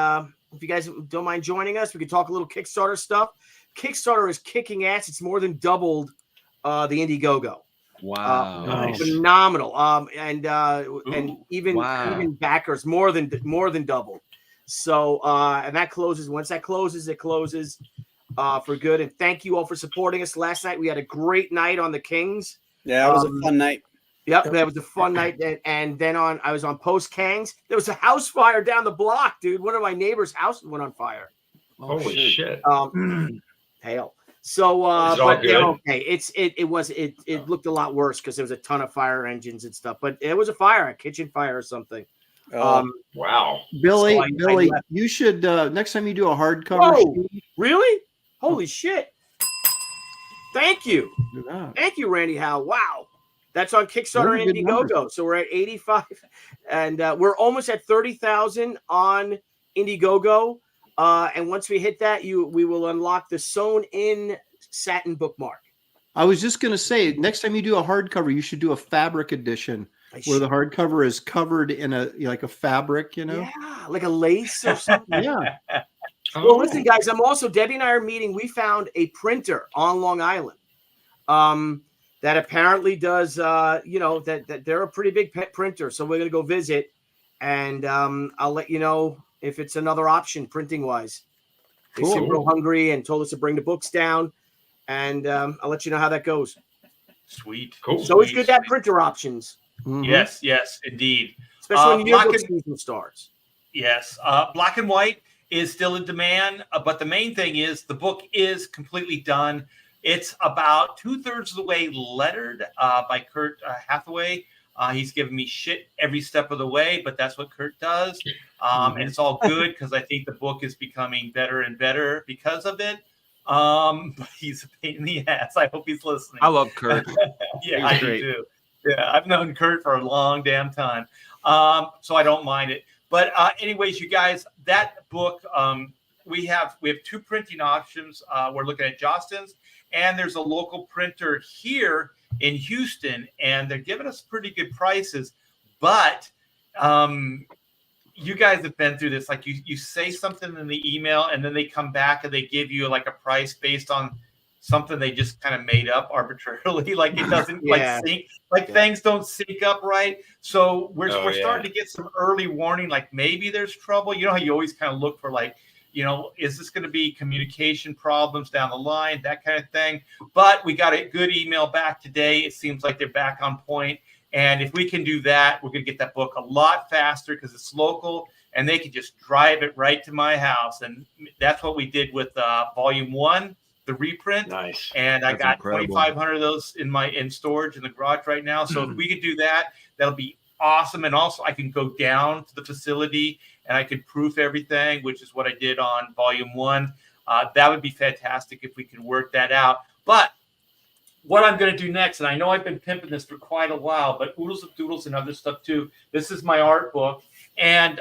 if you guys don't mind joining us, we can talk a little Kickstarter stuff. Kickstarter is kicking ass. It's more than doubled the Indiegogo. Wow. Nice. Phenomenal. And even backers more than doubled. So and that closes. Once that closes, it closes for good. And thank you all for supporting us. Last night we had a great night on the Kings. Yeah, it was a fun night. Yep, that was a fun night. And then I was on Post Kangs. There was a house fire down the block, dude. One of my neighbors' houses went on fire. Holy shit. Hail. So, Is it all but they're good? okay. It looked a lot worse because there was a ton of fire engines and stuff. But it was a fire, a kitchen fire or something. Wow. Billy, So I Billy, left. you should next time you do a hardcover. Whoa, really? Holy shit! Thank you, thank you, Randy Howe. Wow, that's on Kickstarter and Indiegogo. So we're at 85, and we're almost at 30,000 on Indiegogo. And once we hit that, we will unlock the sewn-in satin bookmark. I was just going to say, next time you do a hardcover, you should do a fabric edition where the hardcover is covered in a fabric, Yeah, like a lace or something. Yeah. Well, listen, guys, Debbie and I are meeting. We found a printer on Long Island that apparently does, that they're a pretty big pet printer. So we're going to go visit, and I'll let you know if it's another option printing wise. They seem real hungry and told us to bring the books down, and I'll let you know how that goes. Sweet. Cool. So it's good to have printer options. Mhm. Yes, indeed. Especially when the Black yearbook and- season starts. Yes. Black and white is still in demand, but the main thing is the book is completely done. It's about 2/3 of the way lettered by Kurt Hathaway. He's given me shit every step of the way, but that's what Kurt does. And it's all good because I think the book is becoming better and better because of it. But he's a pain in the ass. I hope he's listening. I love Kurt. Yeah, I do too. Yeah, I've known Kurt for a long damn time. So I don't mind it. But anyways, you guys, that book, we have 2 printing options. We're looking at Jostens, and there's a local printer here in Houston, and they're giving us pretty good prices. But you guys have been through this. Like you say something in the email, and then they come back and they give you like a price based on something they just kind of made up arbitrarily. Like it doesn't sync. Like things don't sync up right. So we're starting to get some early warning. Like maybe there's trouble. You know how you always kind of look for like, is this going to be communication problems down the line, that kind of thing. But we got a good email back today. It seems like they're back on point. And if we can do that, we're going to get that book a lot faster because it's local and they can just drive it right to my house. And that's what we did with volume 1, the reprint. Nice. And I got 2,500 of those in storage in the garage right now. So if we could do that, that'll be awesome. And also I can go down to the facility and I could proof everything, which is what I did on volume 1. That would be fantastic if we could work that out. But what I'm going to do next, and I know I've been pimping this for quite a while, but Oodles of Doodles and other stuff too. This is my art book, and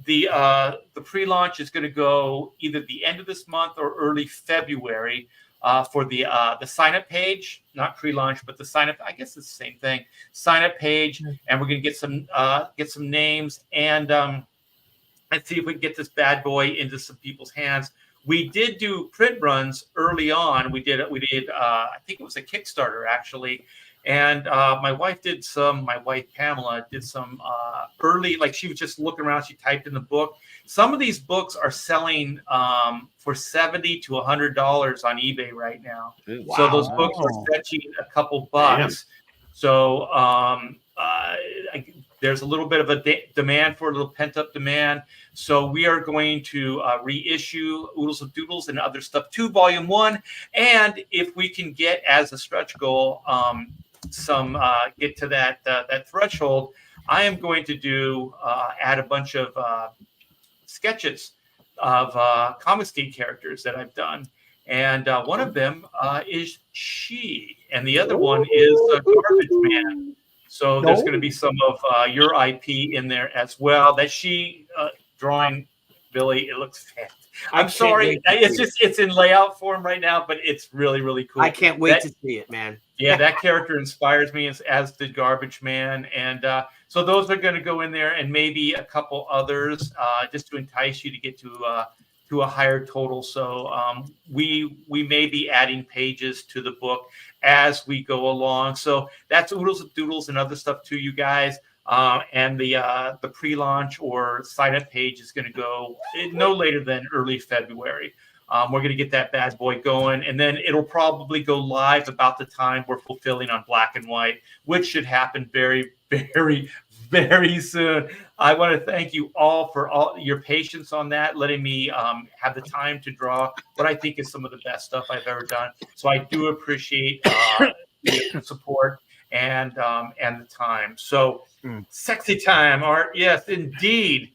the pre-launch is going to go either the end of this month or early February for the sign-up page, not pre-launch, but the sign-up. I guess it's the same thing. Sign-up page, and we're going to get some names and see if we can get this bad boy into some people's hands. We did do print runs early on. We did. I think it was a Kickstarter actually, and my wife Pamela did some early. Like she was just looking around. She typed in the book. Some of these books are selling for $70 to $100 on eBay right now. Wow. So those books are fetching a couple bucks. Damn. So there's a little bit of a demand for a little pent up demand. So we are going to reissue Oodles of Doodles and other stuff to volume 1. And if we can get as a stretch goal, get to that threshold, I am going to add a bunch of sketches of Comicsgate characters that I've done. And one of them is she, and the other one is Garbage Man. So there's going to be some of your IP in there as well. That she drawing, Billy, it looks fantastic. I'm sorry, it's in layout form right now, but it's really, really cool. I can't wait to see it, man. Yeah, that character inspires me as did Garbage Man, and so those are going to go in there, and maybe a couple others just to entice you to get to a higher total. So we may be adding pages to the book as we go along. So that's Oodles of Doodles and other stuff to you guys. And the pre-launch or sign-up page is going to go no later than early February. We're going to get that bad boy going, and then it'll probably go live about the time we're fulfilling on Black and White, which should happen very, very, very soon. I want to thank you all for all your patience on that, letting me have the time to draw what I think is some of the best stuff I've ever done. So I do appreciate the support and the time. So sexy time, Art. Yes, indeed.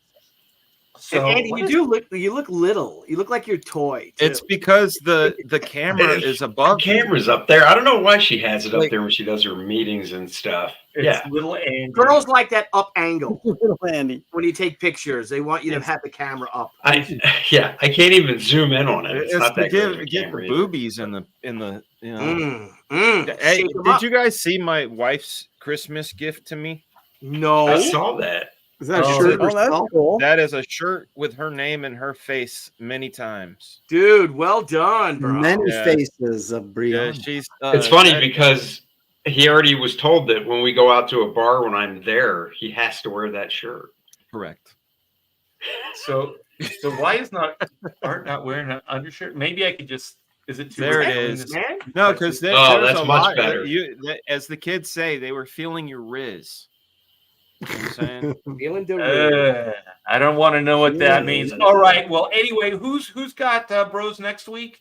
So and Andy, you look little. You look like your toy, too. It's because the camera is above. The camera's up there. I don't know why she has it up there when she does her meetings and stuff. It's little Andy. Girls like that up angle. Little Andy. When you take pictures, they want you to have the camera up. I can't even zoom in on it. It's not that get boobies in the you know. Hey, did you guys see my wife's Christmas gift to me? No, I saw that. Is that a shirt? Oh, that's cool. That is a shirt with her name and her face many times. Dude, well done, bro. Many faces of Brianna. Yeah, she's. It's funny because He already was told that when we go out to a bar when I'm there, he has to wear that shirt. Correct. So why is Art not wearing an undershirt? Maybe I could just. Is it too? There it early in is. this- Man, No, because there's that's a much lot. better. As the kids say, they were feeling your riz. You know what I'm saying? feeling the I don't want to know what that means. All right. Well, anyway, who's got bros next week?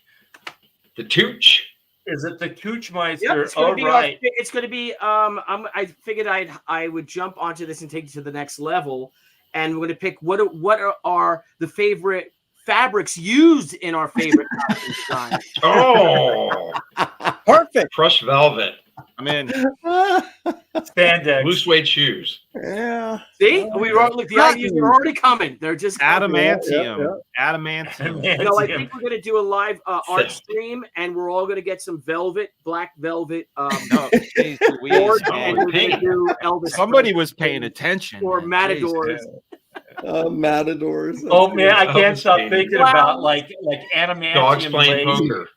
The Tooch. Is it the Kuchmeister? Yep, it's gonna All be right. it's gonna be I figured I would jump onto this and take it to the next level, and we're gonna pick what are the favorite fabrics used in our favorite design. Oh, Perfect. crushed velvet, I'm in. Spandex. blue suede shoes. Yeah. See, we wrote look. The ideas are already coming. They're just coming. Adamantium. Adamantium. You know, I think we're gonna do a live art stream, and we're all gonna get some black velvet. No, geez, Louise, boards, man. and we're gonna do Elvis Somebody Presley was paying attention. or man. Jeez, matadors. Matadors. Oh man, I can't stop Elvis thinking Wow. about like adamantium Dogs playing lace. poker.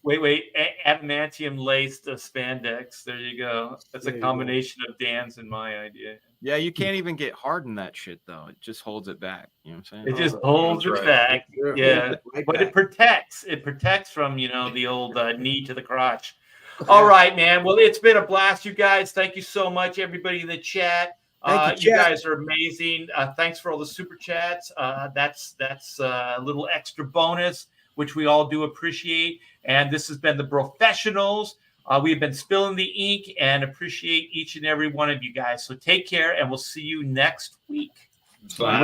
Wait, adamantium laced spandex. There you go. That's a There you combination of Dan's and my idea. Yeah, you can't even get hard in that shit though. It just holds it back. You know what I'm saying? It just holds that's it right. back. Sure. Yeah, Right but back. it protects. It protects from the old knee to the crotch. All right, man. Well, it's been a blast, you guys. Thank you so much, everybody in the chat. Thank You you, chat. guys are amazing. Thanks for all the super chats. That's a little extra bonus, which we all do appreciate. And this has been the Brofessionals. We've been spilling the ink and appreciate each and every one of you guys. So take care, and we'll see you next week. Bye.